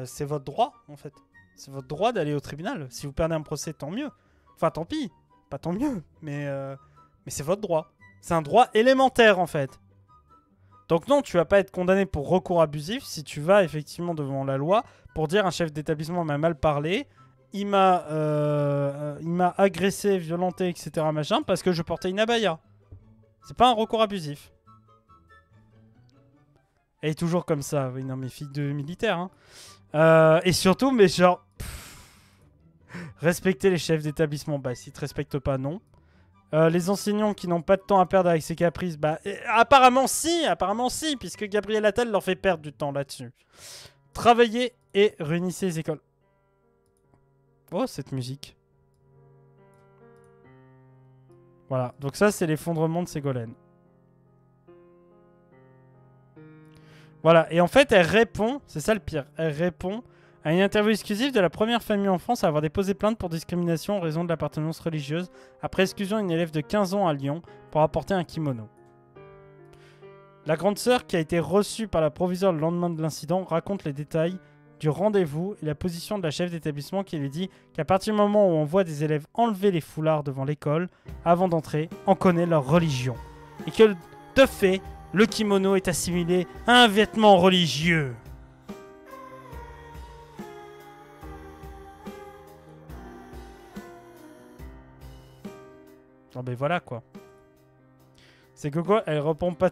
C'est votre droit, en fait. C'est votre droit d'aller au tribunal. Si vous perdez un procès, tant mieux. Enfin, tant pis. Pas tant mieux, mais c'est votre droit. C'est un droit élémentaire, en fait. Donc non, tu vas pas être condamné pour recours abusif si tu vas effectivement devant la loi pour dire un chef d'établissement m'a mal parlé, il m'a agressé, violenté, etc. machin, parce que je portais une abaya. C'est pas un recours abusif. Elle est toujours comme ça. Oui, non, mes filles de militaires. Hein. Et surtout, mais genre... respecter les chefs d'établissement. Bah, s'ils te respectent pas, non. Les enseignants qui n'ont pas de temps à perdre avec ces caprices, bah, apparemment si, puisque Gabriel Attal leur fait perdre du temps là-dessus. Travaillez et réunissez les écoles. Oh, cette musique. Voilà, donc ça, c'est l'effondrement de Ségolène. Voilà, et en fait, elle répond, c'est ça le pire, elle répond à une interview exclusive de la première famille en France à avoir déposé plainte pour discrimination en raison de l'appartenance religieuse après exclusion d'une élève de 15 ans à Lyon pour apporter un kimono. La grande sœur, qui a été reçue par la proviseure le lendemain de l'incident, raconte les détails du rendez-vous et la position de la chef d'établissement qui lui dit qu'à partir du moment où on voit des élèves enlever les foulards devant l'école, avant d'entrer, on connaît leur religion. Et que, de fait, le kimono est assimilé à un vêtement religieux. Ah ben voilà quoi. C'est que quoi, elle répond pas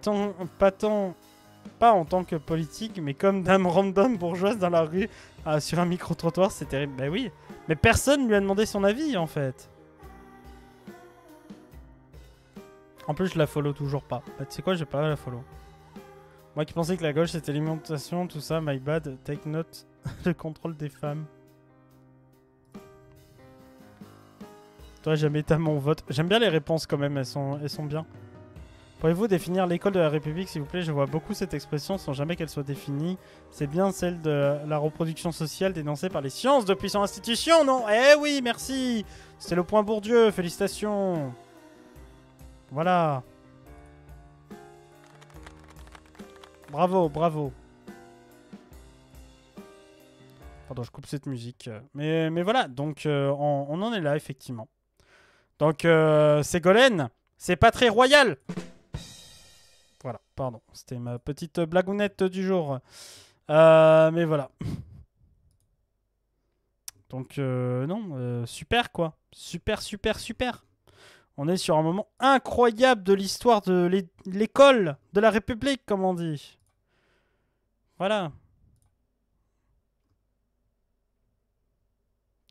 en tant que politique, mais comme dame random bourgeoise dans la rue, sur un micro-trottoir, c'est terrible. Ben oui, mais personne lui a demandé son avis en fait. En plus, je la follow toujours pas. Bah, tu sais quoi, j'ai pas la follow. Moi qui pensais que la gauche c'était l'alimentation, tout ça, my bad, take note, le contrôle des femmes. Toi, jamais t'as mon vote. J'aime bien les réponses quand même, elles sont bien. Pourriez-vous définir l'école de la République, s'il vous plaît? Je vois beaucoup cette expression sans jamais qu'elle soit définie. C'est bien celle de la reproduction sociale dénoncée par les sciences de puissantes institutions, non? Eh oui, merci. C'était le point Bourdieu, félicitations. Voilà. Bravo, bravo. Pardon, je coupe cette musique. Mais voilà, donc on en est là, effectivement. Donc, Ségolène, c'est pas très royal. Voilà, pardon. C'était ma petite blagounette du jour. Mais voilà. Donc, non, super, quoi. Super, super, super. On est sur un moment incroyable de l'histoire de l'école de la République, comme on dit. Voilà.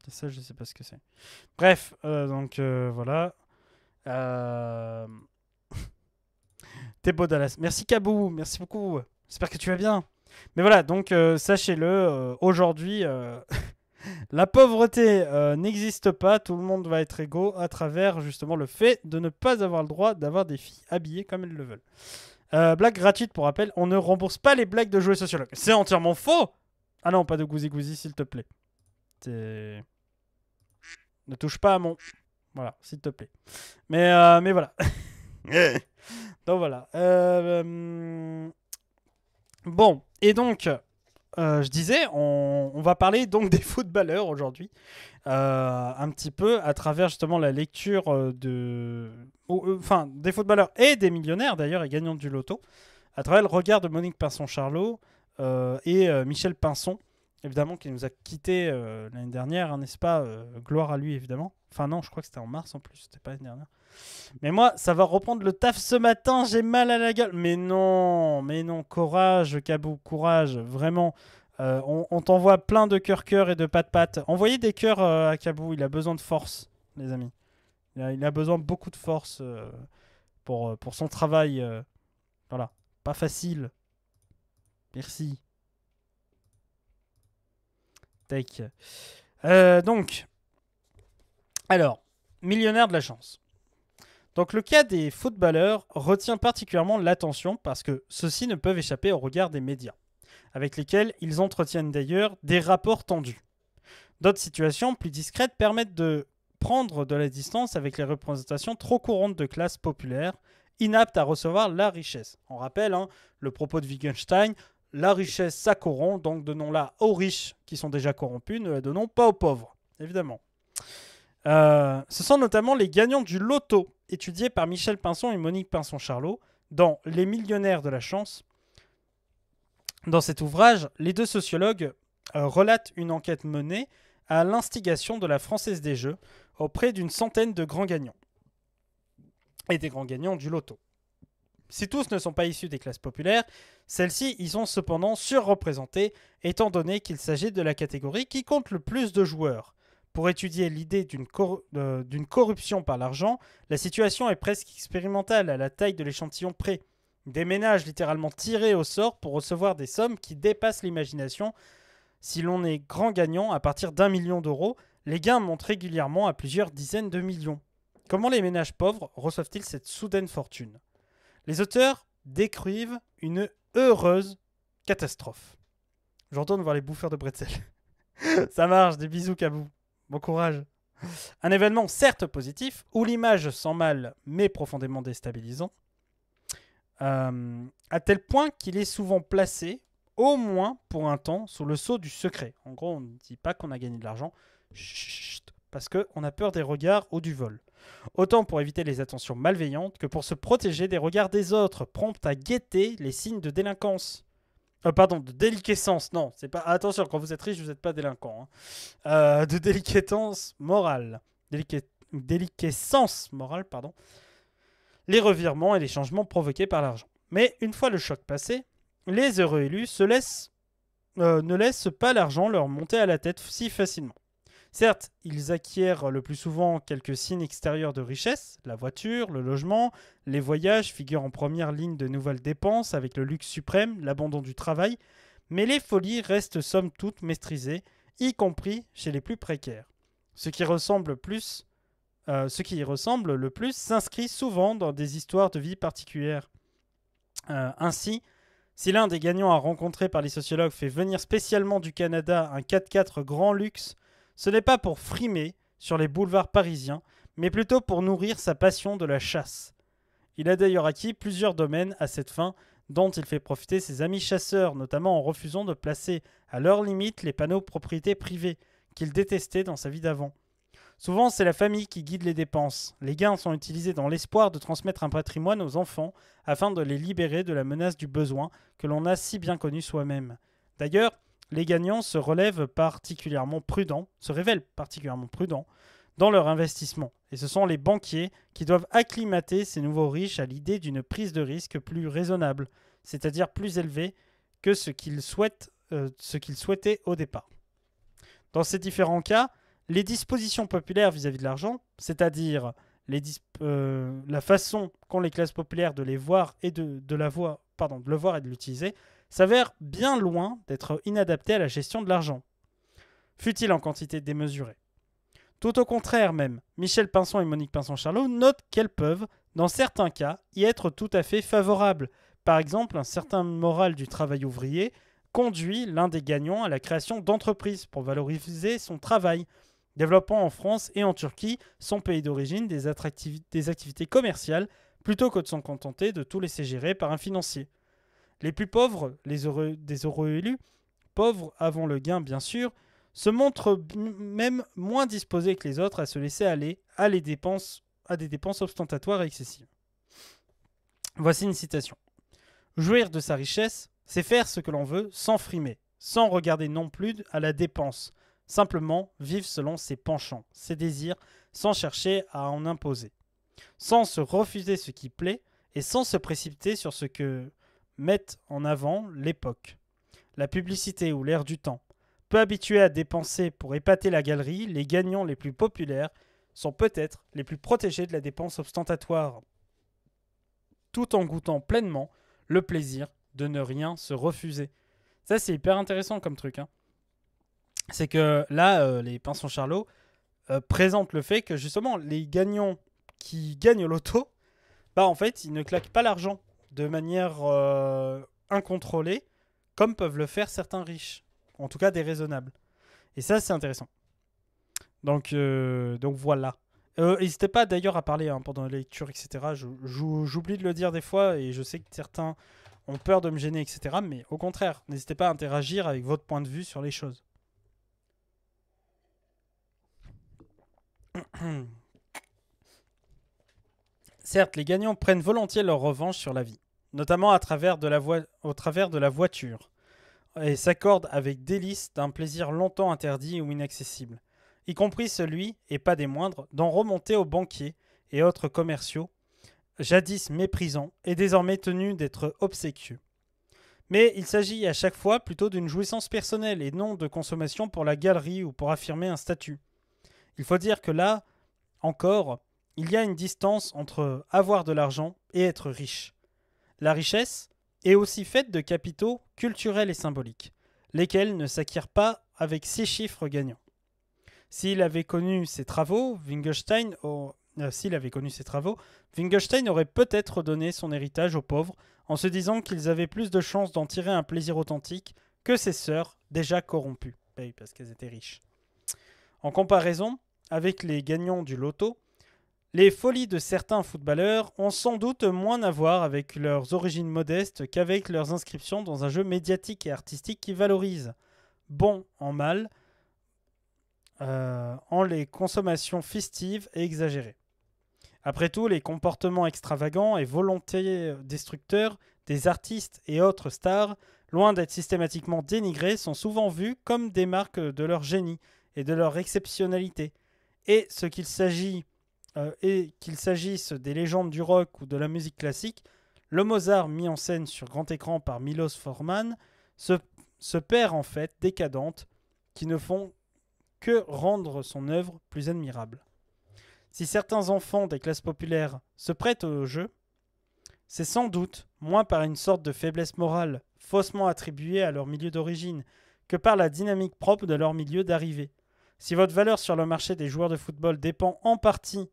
Ça, je sais pas ce que c'est. Bref, donc voilà. T'es beau, Dallas. Merci, Kabou. Merci beaucoup. J'espère que tu vas bien. Mais voilà, donc sachez-le, aujourd'hui, la pauvreté n'existe pas. Tout le monde va être égaux à travers justement le fait de ne pas avoir le droit d'avoir des filles habillées comme elles le veulent. Blague gratuite pour rappel, on ne rembourse pas les blagues de jouets sociologues. C'est entièrement faux. Ah non, pas de gousi-gousi, s'il te plaît. C'est... Ne touche pas à mon... Voilà, s'il te plaît. Mais voilà. Donc voilà. Bon, et donc, je disais, on va parler donc des footballeurs aujourd'hui. Un petit peu à travers justement la lecture des footballeurs et des millionnaires d'ailleurs, et gagnants du loto. À travers le regard de Monique Pinson-Charlot et Michel Pinson. Évidemment, qui nous a quittés l'année dernière, hein, n'est-ce pas? Gloire à lui, évidemment. Enfin non, je crois que c'était en mars en plus, c'était pas l'année dernière. Mais moi, ça va reprendre le taf ce matin, j'ai mal à la gueule. Mais non, courage, Kabou, courage, vraiment. On t'envoie plein de cœur et de pat-pat. Envoyez des cœurs à Kabou, il a besoin de force, les amis. Il a besoin de beaucoup de force pour son travail. Voilà, pas facile. Merci. Take. Donc, alors, millionnaire de la chance. Donc, le cas des footballeurs retient particulièrement l'attention parce que ceux-ci ne peuvent échapper au regard des médias, avec lesquels ils entretiennent d'ailleurs des rapports tendus. D'autres situations plus discrètes permettent de prendre de la distance avec les représentations trop courantes de classes populaires, inaptes à recevoir la richesse. On rappelle le propos de Wittgenstein. La richesse, ça corrompt, donc donnons-la aux riches qui sont déjà corrompus, ne la donnons pas aux pauvres, évidemment. Ce sont notamment les gagnants du loto, étudiés par Michel Pinson et Monique Pinson-Charlot, dans Les millionnaires de la chance. Dans cet ouvrage, les deux sociologues relatent une enquête menée à l'instigation de la Française des Jeux auprès d'une centaine de grands gagnants et des grands gagnants du loto. Si tous ne sont pas issus des classes populaires, celles-ci y sont cependant surreprésentées, étant donné qu'il s'agit de la catégorie qui compte le plus de joueurs. Pour étudier l'idée d'une corruption par l'argent, la situation est presque expérimentale à la taille de l'échantillon près. Des ménages littéralement tirés au sort pour recevoir des sommes qui dépassent l'imagination. Si l'on est grand gagnant à partir d'1 million d'euros, les gains montent régulièrement à plusieurs dizaines de millions. Comment les ménages pauvres reçoivent-ils cette soudaine fortune ? Les auteurs décrivent une heureuse catastrophe. Je retourne voir les bouffeurs de bretzel. Ça marche, des bisous, Kabou. Bon courage. Un événement certes positif, où l'image sent mal, mais profondément déstabilisant. à tel point qu'il est souvent placé, au moins pour un temps, sous le sceau du secret. En gros, on ne dit pas qu'on a gagné de l'argent, chut, parce qu'on a peur des regards ou du vol. Autant pour éviter les attentions malveillantes que pour se protéger des regards des autres, prompts à guetter les signes de délinquance. Pardon, de déliquescence, non, c'est pas. Attention, quand vous êtes riche, vous n'êtes pas délinquant. Hein. De déliquescence morale. Déliquescence morale, pardon. Les revirements et les changements provoqués par l'argent. Mais une fois le choc passé, les heureux élus ne laissent pas l'argent leur monter à la tête si facilement. Certes, ils acquièrent le plus souvent quelques signes extérieurs de richesse, la voiture, le logement, les voyages figurent en première ligne de nouvelles dépenses avec le luxe suprême, l'abandon du travail, mais les folies restent somme toute maîtrisées, y compris chez les plus précaires. Ce qui y ressemble le plus s'inscrit souvent dans des histoires de vie particulières. Ainsi, si l'un des gagnants à rencontrer par les sociologues fait venir spécialement du Canada un 4x4 grand luxe, ce n'est pas pour frimer sur les boulevards parisiens, mais plutôt pour nourrir sa passion de la chasse. Il a d'ailleurs acquis plusieurs domaines à cette fin, dont il fait profiter ses amis chasseurs, notamment en refusant de placer à leur limite les panneaux propriété privée, qu'il détestait dans sa vie d'avant. Souvent, c'est la famille qui guide les dépenses. Les gains sont utilisés dans l'espoir de transmettre un patrimoine aux enfants, afin de les libérer de la menace du besoin que l'on a si bien connu soi-même. D'ailleurs, les gagnants se révèlent particulièrement prudents dans leur investissement. Et ce sont les banquiers qui doivent acclimater ces nouveaux riches à l'idée d'une prise de risque plus raisonnable, c'est-à-dire plus élevée que ce qu'ils souhaitaient au départ. Dans ces différents cas, les dispositions populaires vis-à-vis de l'argent, c'est-à-dire la façon qu'ont les classes populaires de les voir et de le voir et de l'utiliser, s'avère bien loin d'être inadapté à la gestion de l'argent, fût-il en quantité démesurée. Tout au contraire même, Michel Pinson et Monique Pinson-Charlot notent qu'elles peuvent, dans certains cas, y être tout à fait favorables. Par exemple, un certain moral du travail ouvrier conduit l'un des gagnants à la création d'entreprises pour valoriser son travail, développant en France et en Turquie, son pays d'origine, des activités commerciales, plutôt que de s'en contenter de tout laisser gérer par un financier. Les plus pauvres, des heureux élus, pauvres avant le gain bien sûr, se montrent même moins disposés que les autres à se laisser aller à des dépenses ostentatoires et excessives. Voici une citation. « Jouir de sa richesse, c'est faire ce que l'on veut sans frimer, sans regarder non plus à la dépense, simplement vivre selon ses penchants, ses désirs, sans chercher à en imposer, sans se refuser ce qui plaît et sans se précipiter sur ce que mettent en avant l'époque, la publicité ou l'air du temps. Peu habitués à dépenser pour épater la galerie, les gagnants les plus populaires sont peut-être les plus protégés de la dépense ostentatoire, tout en goûtant pleinement le plaisir de ne rien se refuser. » Ça, c'est hyper intéressant comme truc. Hein. C'est que là, les Pinson-Charlot présentent le fait que justement, les gagnants qui gagnent au loto, en fait, ils ne claquent pas l'argent de manière incontrôlée, comme peuvent le faire certains riches. En tout cas, des raisonnables. Et ça, c'est intéressant. Donc voilà. N'hésitez pas d'ailleurs à parler pendant la lecture, etc. J'oublie de le dire des fois, et je sais que certains ont peur de me gêner, etc. Mais au contraire, n'hésitez pas à interagir avec votre point de vue sur les choses. Certes, les gagnants prennent volontiers leur revanche sur la vie, notamment au travers de la voiture, et s'accordent avec délice d'un plaisir longtemps interdit ou inaccessible, y compris celui, et pas des moindres, d'en remonter aux banquiers et autres commerciaux, jadis méprisants et désormais tenus d'être obséquieux. Mais il s'agit à chaque fois plutôt d'une jouissance personnelle et non de consommation pour la galerie ou pour affirmer un statut. Il faut dire que là, encore, il y a une distance entre avoir de l'argent et être riche. La richesse est aussi faite de capitaux culturels et symboliques, lesquels ne s'acquièrent pas avec 6 chiffres gagnants. S'il avait connu ses travaux, Wittgenstein aurait peut-être donné son héritage aux pauvres en se disant qu'ils avaient plus de chances d'en tirer un plaisir authentique que ses sœurs déjà corrompues. Oui, parce qu'elles étaient riches. En comparaison avec les gagnants du loto, Les folies de certains footballeurs ont sans doute moins à voir avec leurs origines modestes qu'avec leurs inscriptions dans un jeu médiatique et artistique qui valorise, bon en mal, en les consommations festives et exagérées. Après tout, les comportements extravagants et volontés destructeurs des artistes et autres stars, loin d'être systématiquement dénigrés, sont souvent vus comme des marques de leur génie et de leur exceptionnalité. Et qu'il s'agisse des légendes du rock ou de la musique classique, le Mozart mis en scène sur grand écran par Milos Forman se perd en fait décadente qui ne font que rendre son œuvre plus admirable. Si certains enfants des classes populaires se prêtent au jeu, c'est sans doute moins par une sorte de faiblesse morale faussement attribuée à leur milieu d'origine que par la dynamique propre de leur milieu d'arrivée. Si votre valeur sur le marché des joueurs de football dépend en partie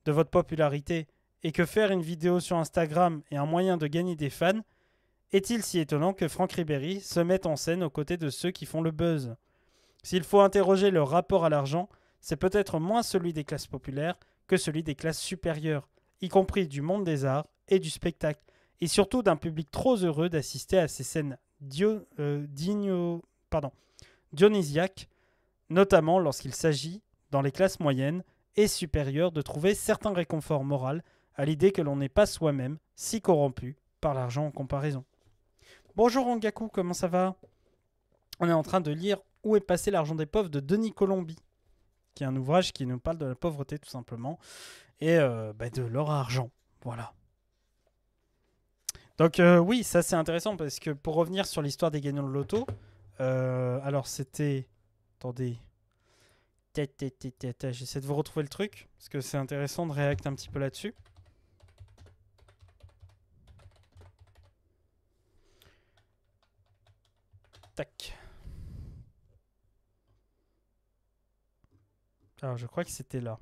de votre popularité et que faire une vidéo sur Instagram est un moyen de gagner des fans, est-il si étonnant que Franck Ribéry se mette en scène aux côtés de ceux qui font le buzz ? S'il faut interroger leur rapport à l'argent, c'est peut-être moins celui des classes populaires que celui des classes supérieures, y compris du monde des arts et du spectacle, et surtout d'un public trop heureux d'assister à ces scènes dionysiaques, notamment lorsqu'il s'agit, dans les classes moyennes et supérieures, de trouver certains réconforts moraux à l'idée que l'on n'est pas soi-même si corrompu par l'argent en comparaison. Bonjour Ongaku, comment ça va ? On est en train de lire « Où est passé l'argent des pauvres » de Denis Colombi, qui est un ouvrage qui nous parle de la pauvreté tout simplement, et de leur argent. Voilà. Donc oui, ça c'est intéressant, parce que pour revenir sur l'histoire des gagnants de loto, alors c'était... Attendez. J'essaie de vous retrouver le truc, parce que c'est intéressant de réacter un petit peu là-dessus. Tac. Alors, je crois que c'était là.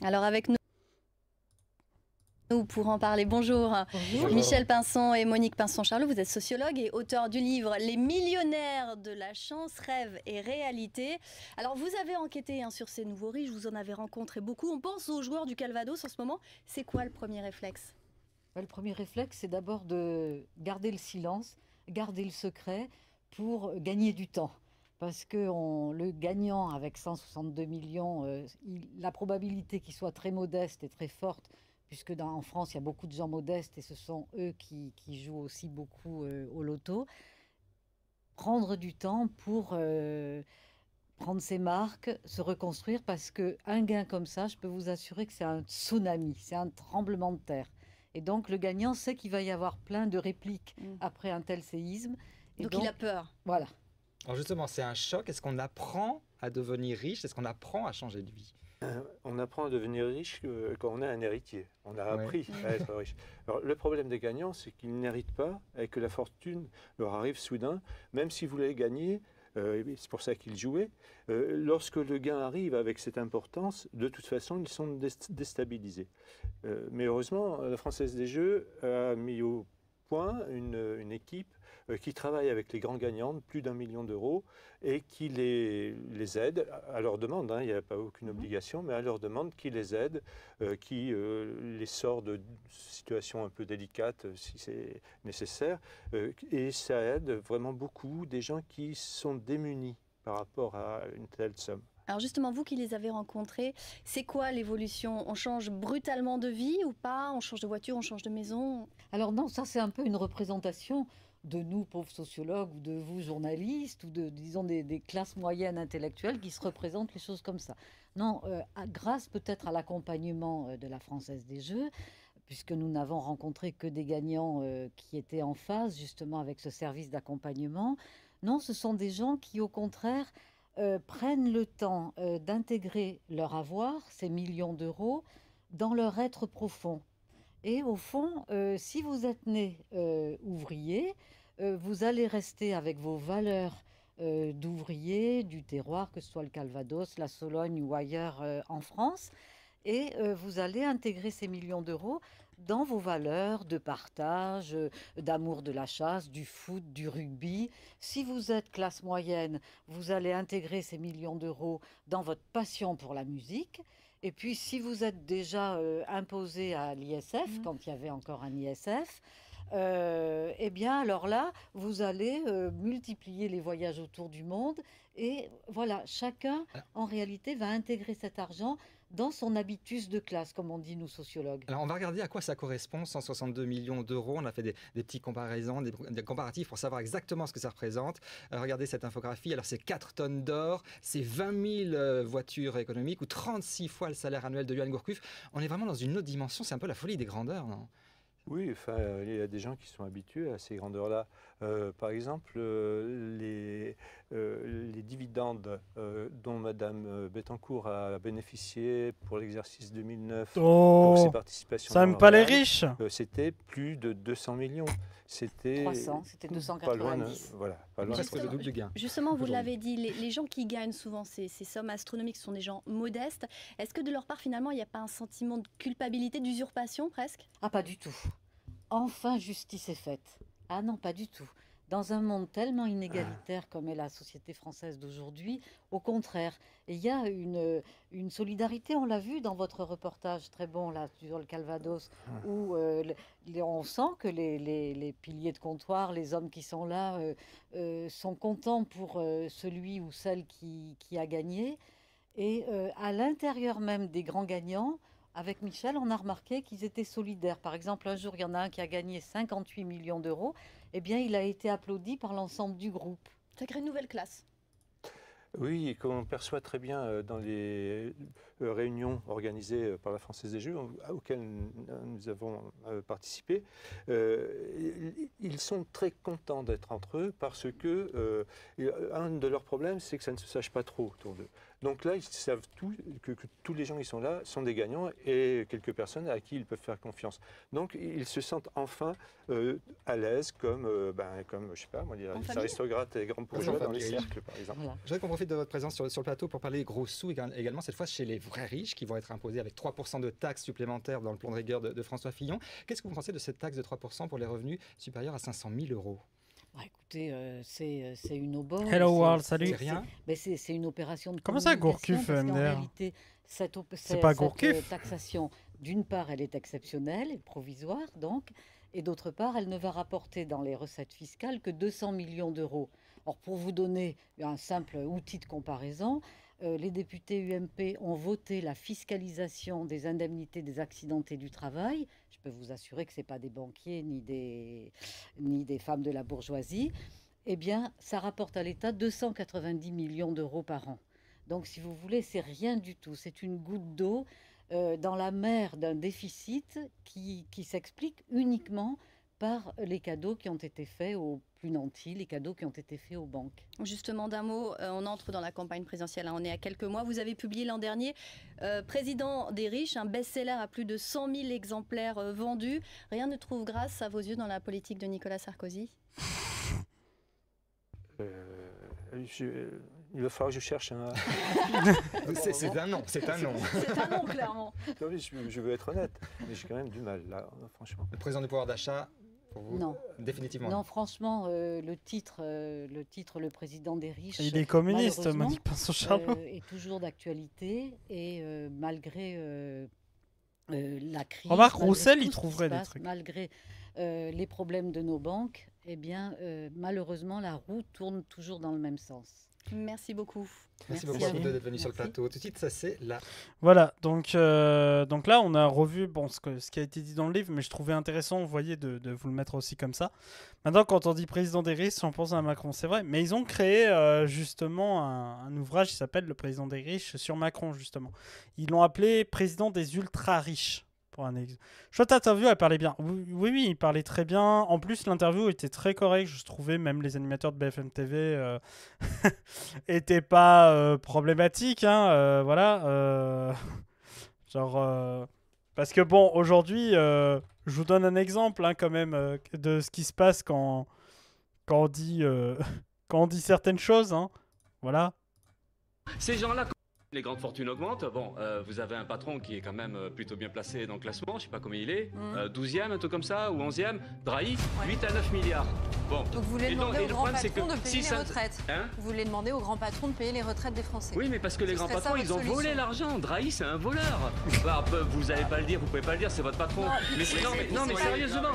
Alors avec nous pour en parler, bonjour. Bonjour. Michel Pinson et Monique Pinson-Charlot, vous êtes sociologue et auteur du livre Les millionnaires de la chance, rêve et réalité. Alors vous avez enquêté sur ces nouveaux riches, vous en avez rencontré beaucoup. On pense aux joueurs du Calvados en ce moment. C'est quoi le premier réflexe ? Le premier réflexe, c'est d'abord de garder le silence, garder le secret pour gagner du temps. Parce que le gagnant avec 162 millions, la probabilité qu'il soit très modeste est très forte, puisque en France, il y a beaucoup de gens modestes et ce sont eux qui jouent aussi beaucoup au loto. Prendre du temps pour prendre ses marques, se reconstruire, parce qu'un gain comme ça, je peux vous assurer que c'est un tsunami, c'est un tremblement de terre. Et donc, le gagnant sait qu'il va y avoir plein de répliques après un tel séisme. Et donc il a peur. Voilà. Alors justement, c'est un choc. Est-ce qu'on apprend à devenir riche ? Est-ce qu'on apprend à changer de vie ? On apprend à devenir riche quand on est un héritier. On a appris à être riche. Alors, le problème des gagnants, c'est qu'ils n'héritent pas et que la fortune leur arrive soudain, même si vous l'avez gagné. C'est pour ça qu'ils jouaient. Lorsque le gain arrive avec cette importance, de toute façon, ils sont déstabilisés. Mais heureusement, la Française des Jeux a mis au point une équipe qui travaille avec les grands gagnants de plus d'1 million d'euros et qui les aide à leur demande. Il n'y a pas aucune obligation, mais à leur demande, qui les aide, qui les sort de situations un peu délicates si c'est nécessaire. Et ça aide vraiment beaucoup des gens qui sont démunis par rapport à une telle somme. Alors justement, vous qui les avez rencontrés, c'est quoi l'évolution ? On change brutalement de vie ou pas ? On change de voiture, on change de maison ? Alors non, ça c'est un peu une représentation de nous, pauvres sociologues, ou de vous, journalistes, ou disons des classes moyennes intellectuelles qui se représentent les choses comme ça. Non, grâce peut-être à l'accompagnement de la Française des Jeux, puisque nous n'avons rencontré que des gagnants qui étaient en phase justement avec ce service d'accompagnement. Non, ce sont des gens qui, au contraire, prennent le temps d'intégrer leur avoir, ces millions d'euros, dans leur être profond. Et au fond, si vous êtes né ouvrier, vous allez rester avec vos valeurs d'ouvrier, du terroir, que ce soit le Calvados, la Sologne ou ailleurs en France, et vous allez intégrer ces millions d'euros dans vos valeurs de partage, d'amour de la chasse, du foot, du rugby. Si vous êtes classe moyenne, vous allez intégrer ces millions d'euros dans votre passion pour la musique. Et puis, si vous êtes déjà imposé à l'ISF, quand il y avait encore un ISF, eh bien, alors là, vous allez multiplier les voyages autour du monde. Et voilà, chacun, en réalité, va intégrer cet argent dans son habitus de classe, comme on dit nous sociologues. Alors on va regarder à quoi ça correspond, 162 millions d'euros. On a fait des petites comparaisons, des comparatifs pour savoir exactement ce que ça représente. Regardez cette infographie. Alors c'est 4 tonnes d'or, c'est 20 000 voitures économiques ou 36 fois le salaire annuel de Johan Gourcuff. On est vraiment dans une autre dimension, c'est un peu la folie des grandeurs, non ? Oui, enfin, il y a des gens qui sont habitués à ces grandeurs-là. Par exemple, les dividendes dont Madame Bettencourt a bénéficié pour l'exercice 2009 pour ses participations. Ça n'aime pas les riches. C'était plus de 200 millions. C'était 300, c'était 290. Pas loin, voilà, pas loin. Presque le double du gain. Justement, vous l'avez dit, les gens qui gagnent souvent ces sommes astronomiques sont des gens modestes. Est-ce que de leur part, finalement, il n'y a pas un sentiment de culpabilité, d'usurpation presque? Ah, pas du tout. Enfin, justice est faite. Ah non, pas du tout. Dans un monde tellement inégalitaire comme est la société française d'aujourd'hui, au contraire, il y a une solidarité, on l'a vu dans votre reportage très bon là sur le Calvados, où on sent que les piliers de comptoir, les hommes qui sont là, sont contents pour celui ou celle qui a gagné. Et à l'intérieur même des grands gagnants, avec Michel, on a remarqué qu'ils étaient solidaires. Par exemple, un jour, il y en a un qui a gagné 58 millions d'euros. Eh bien, il a été applaudi par l'ensemble du groupe. Ça crée une nouvelle classe. Oui, et comme on perçoit très bien dans les réunions organisées par la Française des Jeux, auxquelles nous avons participé, ils sont très contents d'être entre eux parce que un de leurs problèmes, c'est que ça ne se sache pas trop autour d'eux. Donc là, ils savent que tous les gens qui sont là sont des gagnants et quelques personnes à qui ils peuvent faire confiance. Donc ils se sentent enfin à l'aise comme je sais pas, moi, les aristocrates et grands bourgeois dans les cercles, par exemple. Voilà. Je voudrais qu'on profite de votre présence sur le plateau pour parler gros sous également, cette fois chez les vrais riches qui vont être imposés avec 3% de taxes supplémentaires dans le plan de rigueur de François Fillon. Qu'est-ce que vous pensez de cette taxe de 3% pour les revenus supérieurs à 500 000 euros ? Bah, écoutez, c'est une aubaine. Hello World, salut. C'est rien. C'est une opération de Comment ça, Gourcuff, parce qu'en MDR? réalité, cette taxation, d'une part, elle est exceptionnelle et provisoire, donc, et d'autre part, elle ne va rapporter dans les recettes fiscales que 200 millions d'euros. Or, pour vous donner un simple outil de comparaison, les députés UMP ont voté la fiscalisation des indemnités des accidentés du travail. Je peux vous assurer que ce n'est pas des banquiers ni des femmes de la bourgeoisie. Eh bien, ça rapporte à l'État 290 millions d'euros par an. Donc, si vous voulez, c'est rien du tout. C'est une goutte d'eau dans la mer d'un déficit qui s'explique uniquement par les cadeaux qui ont été faits aux plus nantis, les cadeaux qui ont été faits aux banques. Justement, d'un mot, on entre dans la campagne présidentielle, hein, on est à quelques mois. Vous avez publié l'an dernier Président des riches, un best-seller à plus de 100 000 exemplaires vendus. Rien ne trouve grâce à vos yeux dans la politique de Nicolas Sarkozy? Il va falloir que je cherche un... c'est un non, c'est un non. C'est un non, clairement. Non, mais je veux être honnête, mais j'ai quand même du mal, là, franchement. Le président du pouvoir d'achat, pour vous, non. Définitivement. Non, franchement, le titre, le président des riches... Il est communiste, Monique Pinson-Charlot. Est toujours d'actualité et malgré la crise... Remarque, Roussel, il trouverait des trucs. Malgré les problèmes de nos banques, eh bien, malheureusement, la roue tourne toujours dans le même sens. Merci beaucoup. Merci beaucoup à vous deux d'être venus sur le plateau. Tout de suite, ça c'est là. Voilà, donc là, on a revu ce qui a été dit dans le livre, mais je trouvais intéressant, vous voyez, de vous le mettre aussi comme ça. Maintenant, quand on dit président des riches, on pense à Macron, c'est vrai. Mais ils ont créé justement un ouvrage qui s'appelle Le président des riches sur Macron, justement. Ils l'ont appelé président des ultra-riches. Chouette interview, elle parlait bien. Oui, il parlait très bien. En plus, l'interview était très correcte. Je trouvais même les animateurs de BFM TV étaient pas problématiques. Hein, voilà. Parce que bon, aujourd'hui, je vous donne un exemple hein, quand même de ce qui se passe quand on dit certaines choses. Hein. Voilà. Ces gens-là, Les grandes fortunes augmentent. Bon, vous avez un patron qui est quand même plutôt bien placé dans le classement, je sais pas combien il est, 12e, un truc comme ça, ou 11e. Drahi, 8 à 9 milliards. Bon. Donc vous voulez Et demander donc- au et le grand problème, c'est patron que de payer si les ça- retraites. Hein Vous voulez demander au grand patron de payer les retraites des Français. Oui, mais parce que les Ce grands serait ça, patrons, ils ont votre volé solution. l'argent. Drahi, c'est un voleur. Bah, vous n'allez pas le dire, vous pouvez pas le dire, c'est votre patron. Non, mais c'est- non, mais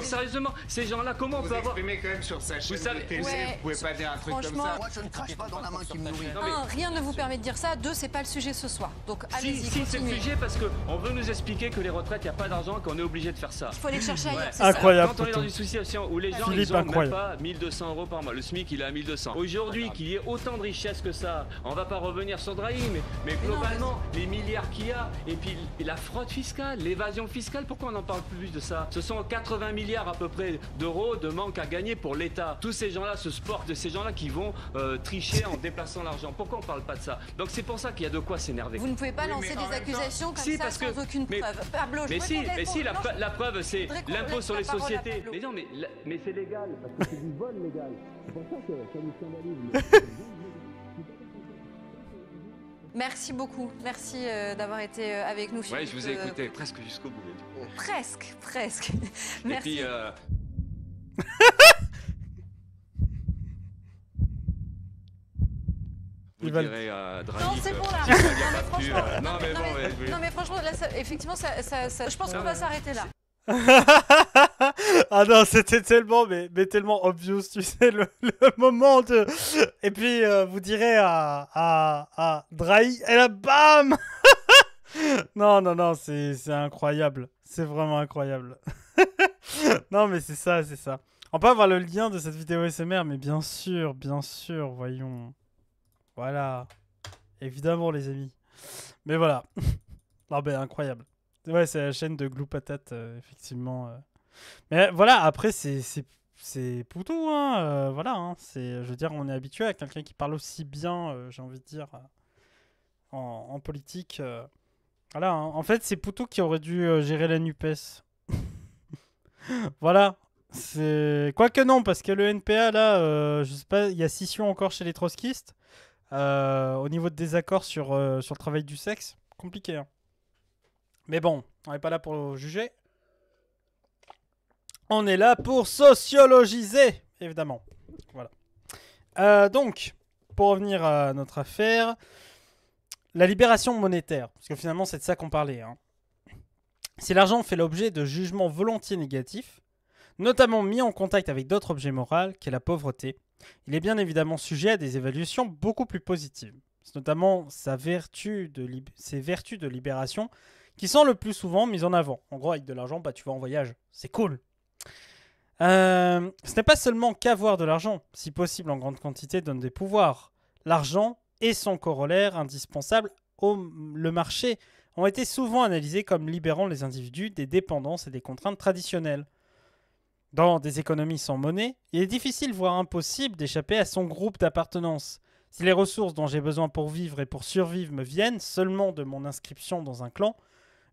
sérieusement, ces gens-là, comment on Vous peut avoir... exprimez quand même sur sa chaîne savez- de télé, Ouais, vous pouvez pas dire un truc comme franchement- ça. Moi, je ne crache pas dans la main qui me nourrit. Non, mais- Un, rien ne vous permet de dire ça. Deux, c'est pas le sujet ce soir. Donc allez-y, Si, c'est le continuez. sujet parce qu'on veut nous expliquer que les retraites, il n'y a pas d'argent, qu'on est obligé de faire ça. Il faut aller le chercher ailleurs. Ouais. c'est ça. Incroyable. Quand on est dans Poto. une situation où les gens Philippe, ils ont même incroyable. pas 1200 euros par mois, le SMIC il est à 1200. Aujourd'hui, qu'il y ait autant de richesse que ça, on va pas revenir sur Drahi, mais non, globalement, les milliards qu'il y a, et puis la fraude fiscale, l'évasion fiscale, pourquoi on n'en parle plus de ça? Ce sont 80 milliards à peu près d'euros de manque à gagner pour l'État. Tous ces gens-là se sportent de ces gens-là qui vont tricher en déplaçant l'argent. Pourquoi on parle pas de ça? Donc c'est pour ça qu'il y a de quoi s'énerver. Vous ne pouvez pas Oui, lancer mais en des même temps- accusations comme Si, ça parce sans que- aucune mais- preuve. Pablo, je Mais si, voudrais qu'on mais si, laisse- la preuve c'est voudrais qu'on l'impôt laisse sur la les parole à sociétés. Pablo. Mais non, mais c'est légal, parce que c'est du vol légal. C'est pour ça que ça nous scandalise. Merci beaucoup. Merci d'avoir été avec nous. Ouais, je vous ai Philippe. écouté presque jusqu'au bout. Presque. Et Merci. puis, vous Il va le- direz à Drahi Non, c'est que- bon là. qu'il y a Non, mais pas pu, franchement, non, mais bon, ouais, non, mais franchement, là, effectivement, je pense qu'on va s'arrêter là. Ah non, c'était tellement, mais tellement obvious, tu sais, le moment de... Et puis, vous direz à Drahi, et là, bam. Non, c'est incroyable. C'est vraiment incroyable. Non, mais c'est ça. On peut avoir le lien de cette vidéo SMR, mais bien sûr, voyons. Voilà. Évidemment, les amis. Mais voilà. Non, ben, incroyable. Ouais, c'est la chaîne de Glou Patate, effectivement. Mais voilà, après, c'est Poutou, hein. Voilà, hein. Je veux dire, on est habitué à quelqu'un qui parle aussi bien, j'ai envie de dire, en politique. Voilà, hein. En fait, c'est Poutou qui aurait dû gérer la NUPES. Voilà. Quoique non, parce que le NPA, là, je sais pas, il y a scission encore chez les trotskistes. Au niveau de désaccord sur le travail du sexe, compliqué, hein. Mais bon, on n'est pas là pour juger. On est là pour sociologiser, évidemment. Voilà. Donc, pour revenir à notre affaire, la libération monétaire, parce que finalement c'est de ça qu'on parlait, hein. Si l'argent fait l'objet de jugements volontiers négatifs, notamment mis en contact avec d'autres objets moraux qu'est la pauvreté, il est bien évidemment sujet à des évaluations beaucoup plus positives. C'est notamment ses vertus de libération qui sont le plus souvent mises en avant. En gros, avec de l'argent, bah, tu vas en voyage. C'est cool. Ce n'est pas seulement qu'avoir de l'argent, si possible en grande quantité, donne des pouvoirs. L'argent et son corollaire indispensable, le marché, ont été souvent analysés comme libérant les individus des dépendances et des contraintes traditionnelles. Dans des économies sans monnaie, il est difficile, voire impossible, d'échapper à son groupe d'appartenance. Si les ressources dont j'ai besoin pour vivre et pour survivre me viennent seulement de mon inscription dans un clan,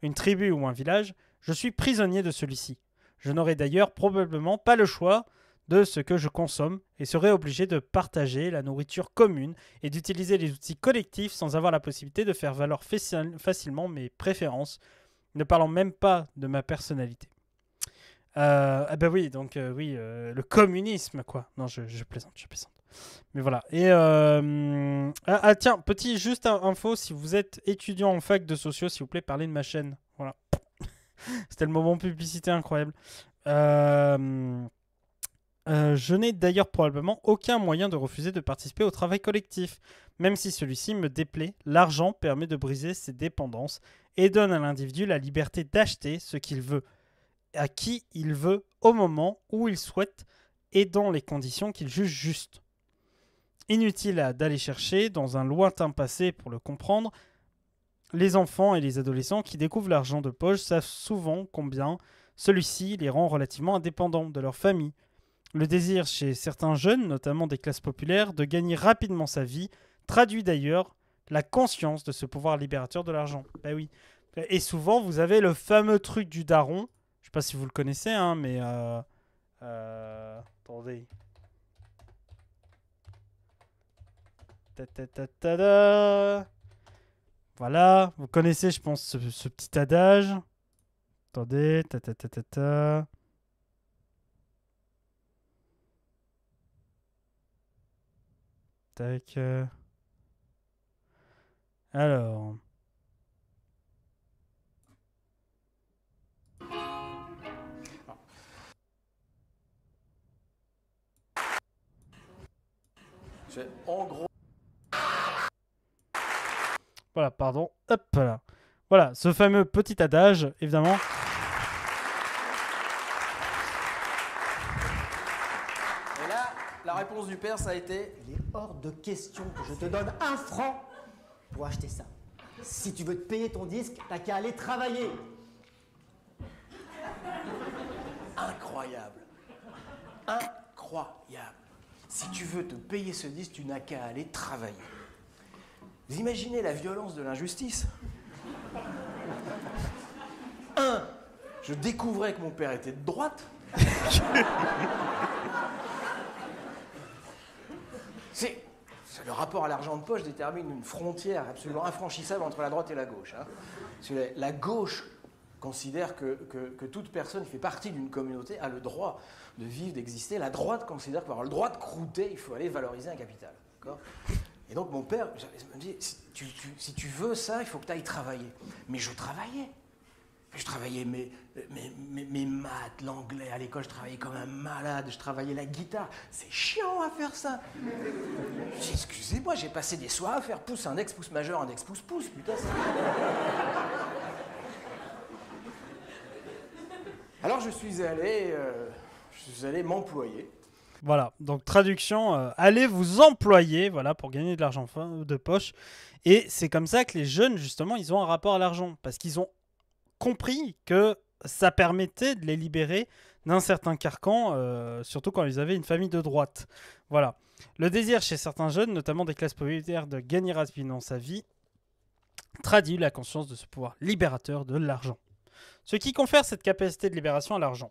une tribu ou un village, je suis prisonnier de celui-ci. Je n'aurai d'ailleurs probablement pas le choix de ce que je consomme et serai obligé de partager la nourriture commune et d'utiliser les outils collectifs sans avoir la possibilité de faire valoir facilement mes préférences, ne parlant même pas de ma personnalité. Ah bah oui, donc oui, le communisme, quoi. Non, je plaisante. Mais voilà. Et tiens, petit juste info, si vous êtes étudiant en fac de sociaux, s'il vous plaît, parlez de ma chaîne. Voilà. C'était le moment publicité incroyable. Je n'ai d'ailleurs probablement aucun moyen de refuser de participer au travail collectif. Même si celui-ci me déplaît, l'argent permet de briser ses dépendances et donne à l'individu la liberté d'acheter ce qu'il veut, à qui il veut, au moment où il souhaite et dans les conditions qu'il juge justes. Inutile d'aller chercher dans un lointain passé pour le comprendre, les enfants et les adolescents qui découvrent l'argent de poche savent souvent combien celui-ci les rend relativement indépendants de leur famille. Le désir chez certains jeunes, notamment des classes populaires, de gagner rapidement sa vie, traduit d'ailleurs la conscience de ce pouvoir libérateur de l'argent. Ben oui. Et souvent, vous avez le fameux truc du daron. Je sais pas si vous le connaissez, hein, mais... Attendez. Ta-ta-ta-ta-da. Voilà, vous connaissez, je pense, ce petit adage. Attendez, ta ta ta ta ta. Tac. Alors. En gros. Voilà, pardon. Hop là. Voilà, ce fameux petit adage, évidemment. Et là, la réponse du père, ça a été: il est hors de question que je te donne 1 franc pour acheter ça. Si tu veux te payer ton disque, t'as qu'à aller travailler. Incroyable. Incroyable. Si tu veux te payer ce disque, tu n'as qu'à aller travailler. Vous imaginez la violence de l'injustice? Je découvrais que mon père était de droite. C'est le rapport à l'argent de poche détermine une frontière absolument infranchissable entre la droite et la gauche. Hein. La gauche considère que toute personne qui fait partie d'une communauté a le droit de vivre, d'exister. La droite considère que pour avoir le droit de croûter, il faut aller valoriser un capital. Et donc mon père me dit, si tu veux ça, il faut que tu ailles travailler. Mais je travaillais. Je travaillais mes maths, l'anglais, à l'école, je travaillais comme un malade, je travaillais la guitare. C'est chiant à faire ça. Excusez-moi, j'ai passé des soirs à faire pouce index, pouce majeur, index, pouce, pouce, putain. Alors je suis allé m'employer. Voilà, donc traduction, allez vous employer, voilà, pour gagner de l'argent de poche. Et c'est comme ça que les jeunes, justement, ils ont un rapport à l'argent, parce qu'ils ont compris que ça permettait de les libérer d'un certain carcan, surtout quand ils avaient une famille de droite. Voilà. Le désir chez certains jeunes, notamment des classes populaires, de gagner rapidement sa vie, traduit la conscience de ce pouvoir libérateur de l'argent. Ce qui confère cette capacité de libération à l'argent.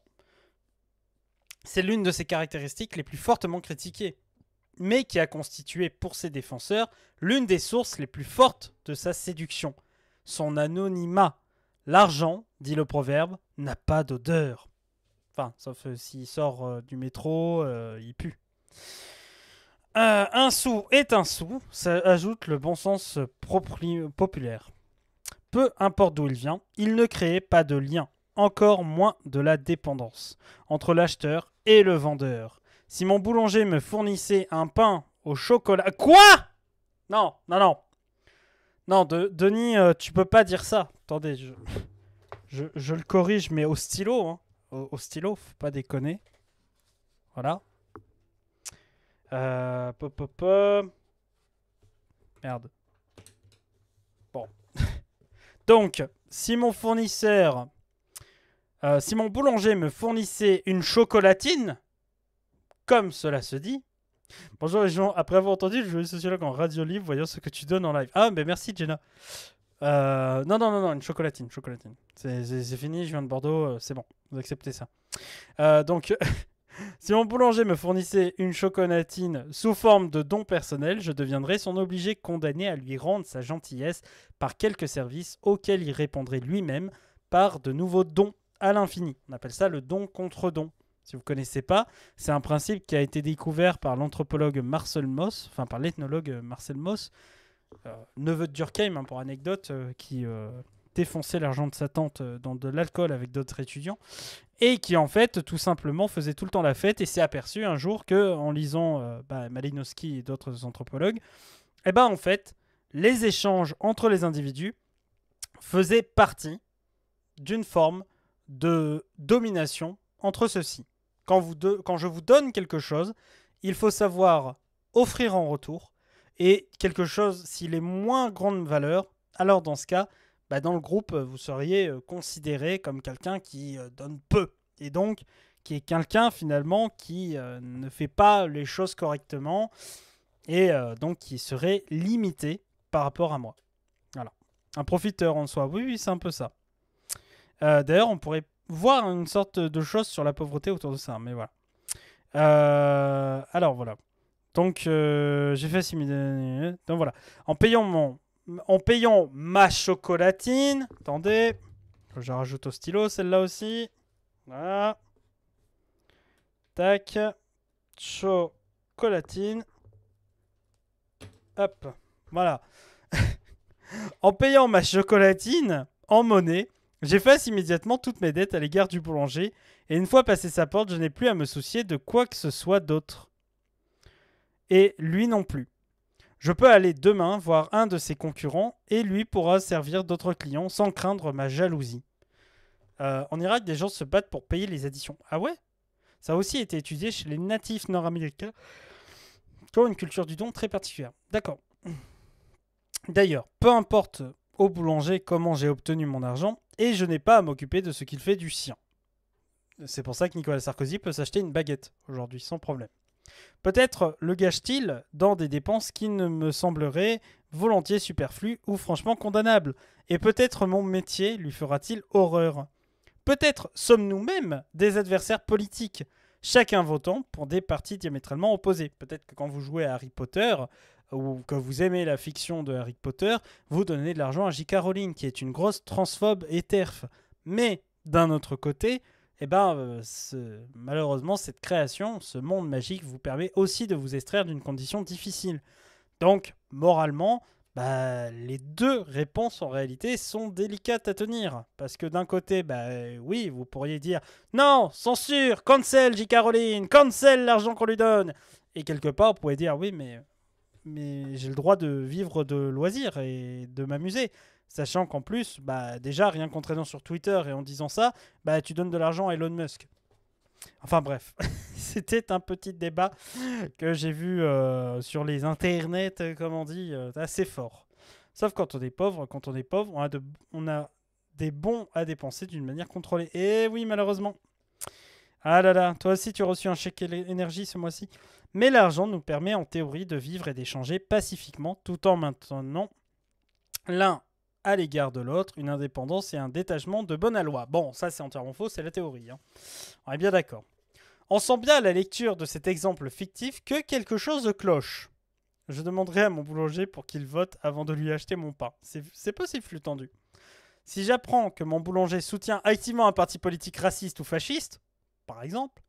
C'est l'une de ses caractéristiques les plus fortement critiquées, mais qui a constitué pour ses défenseurs l'une des sources les plus fortes de sa séduction. Son anonymat. L'argent, dit le proverbe, n'a pas d'odeur. Enfin, sauf s'il sort du métro, il pue. Un sou est un sou, ça ajoute le bon sens populaire. Peu importe d'où il vient, il ne crée pas de lien, encore moins de la dépendance, entre l'acheteur et le vendeur. Si mon boulanger me fournissait un pain au chocolat... Quoi? Non. Non, Denis, tu peux pas dire ça. Attendez, je le corrige, mais au stylo. Hein. Au stylo, faut pas déconner. Voilà. Merde. Bon. Donc, si mon fournisseur... si mon boulanger me fournissait une chocolatine, comme cela se dit... Bonjour les gens, après avoir entendu, je suis sociologue en radio libre, voyons ce que tu donnes en live. Ah, mais merci Jenna. Non, une chocolatine. C'est fini, je viens de Bordeaux, c'est bon, vous acceptez ça. Donc, si mon boulanger me fournissait une chocolatine sous forme de don personnel, je deviendrais son obligé condamné à lui rendre sa gentillesse par quelques services auxquels il répondrait lui-même par de nouveaux dons à l'infini. On appelle ça le don contre don. Si vous ne connaissez pas, c'est un principe qui a été découvert par l'anthropologue Marcel Mauss, enfin par l'ethnologue Marcel Mauss, neveu de Durkheim, hein, pour anecdote, qui défonçait l'argent de sa tante dans de l'alcool avec d'autres étudiants, et qui en fait tout simplement faisait tout le temps la fête et s'est aperçu un jour que en lisant Malinowski et d'autres anthropologues, en fait les échanges entre les individus faisaient partie d'une forme de domination entre ceux-ci. Quand je vous donne quelque chose, il faut savoir offrir en retour, et quelque chose, s'il est moins grande valeur, alors dans ce cas, dans le groupe, vous seriez considéré comme quelqu'un qui donne peu, et donc qui est quelqu'un finalement qui ne fait pas les choses correctement, et donc qui serait limité par rapport à moi. Voilà. Un profiteur en soi, oui, c'est un peu ça. D'ailleurs, on pourrait voir une sorte de chose sur la pauvreté autour de ça, mais voilà. Alors voilà. Donc j'ai fait assimiler. Donc voilà. En payant en payant ma chocolatine. Attendez, je rajoute au stylo celle-là aussi. Voilà. Tac. Chocolatine. Hop. Voilà. En payant ma chocolatine en monnaie, j'efface immédiatement toutes mes dettes à l'égard du boulanger. Et une fois passé sa porte, je n'ai plus à me soucier de quoi que ce soit d'autre. Et lui non plus. Je peux aller demain voir un de ses concurrents et lui pourra servir d'autres clients sans craindre ma jalousie. En Irak, des gens se battent pour payer les additions. Ah ouais? Ça a aussi été étudié chez les natifs nord-américains qui ont une culture du don très particulière. D'accord. D'ailleurs, peu importe au boulanger comment j'ai obtenu mon argent et je n'ai pas à m'occuper de ce qu'il fait du sien. C'est pour ça que Nicolas Sarkozy peut s'acheter une baguette aujourd'hui sans problème. Peut-être le gâche-t-il dans des dépenses qui ne me sembleraient volontiers superflues ou franchement condamnables. Et peut-être mon métier lui fera-t-il horreur. Peut-être sommes-nous même des adversaires politiques, chacun votant pour des partis diamétralement opposés. Peut-être que quand vous jouez à Harry Potter ou que vous aimez la fiction de Harry Potter, vous donnez de l'argent à J.K. Rowling, qui est une grosse transphobe et TERF. Mais d'un autre côté, malheureusement, cette création, ce monde magique vous permet aussi de vous extraire d'une condition difficile. Donc, moralement, les deux réponses en réalité sont délicates à tenir. Parce que d'un côté, oui, vous pourriez dire « Non, censure, cancel J.K. Rowling, cancel l'argent qu'on lui donne !» Et quelque part, vous pouvez dire « Oui, mais j'ai le droit de vivre de loisirs et de m'amuser. » Sachant qu'en plus, déjà, rien qu'en traînant sur Twitter et en disant ça, tu donnes de l'argent à Elon Musk. Enfin bref, c'était un petit débat que j'ai vu sur les internets, comme on dit, assez fort. Sauf quand on est pauvre, on a des bons à dépenser d'une manière contrôlée. Et oui, malheureusement. Ah là là, toi aussi tu as reçu un chèque énergie ce mois-ci. Mais l'argent nous permet en théorie de vivre et d'échanger pacifiquement tout en maintenant l'un à l'égard de l'autre, une indépendance et un détachement de bonne loi. Bon, ça c'est entièrement faux, c'est la théorie. Hein. On est bien d'accord. On sent bien à la lecture de cet exemple fictif que quelque chose cloche. Je demanderai à mon boulanger pour qu'il vote avant de lui acheter mon pain. C'est possible, flux tendu. Si j'apprends que mon boulanger soutient activement un parti politique raciste ou fasciste, par exemple,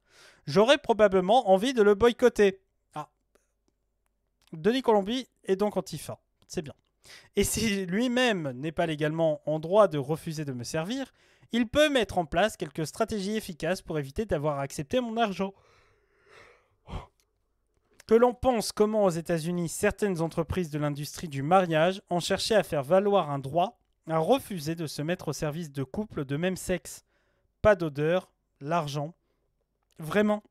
j'aurais probablement envie de le boycotter. Ah. Denis Colombi est donc Antifa. C'est bien. Et si lui-même n'est pas légalement en droit de refuser de me servir, il peut mettre en place quelques stratégies efficaces pour éviter d'avoir à accepter mon argent. Que l'on pense comment aux États-Unis certaines entreprises de l'industrie du mariage ont cherché à faire valoir un droit à refuser de se mettre au service de couples de même sexe. Pas d'odeur, l'argent. Vraiment.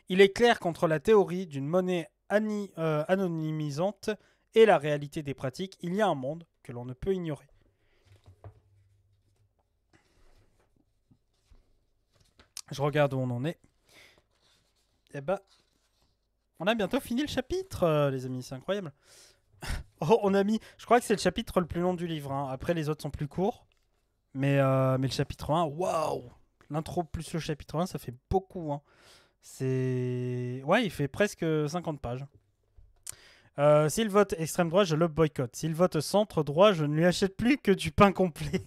Il est clair qu'entre la théorie d'une monnaie anonymisante et la réalité des pratiques, il y a un monde que l'on ne peut ignorer. Je regarde où on en est. On a bientôt fini le chapitre, les amis, c'est incroyable. Oh, on a mis... Je crois que c'est le chapitre le plus long du livre. Hein. Après, les autres sont plus courts. Mais le chapitre 1, waouh! L'intro plus le chapitre 1, ça fait beaucoup. Hein. Ouais, il fait presque 50 pages. S'il vote extrême droite, je le boycotte. S'il vote centre droit, je ne lui achète plus que du pain complet.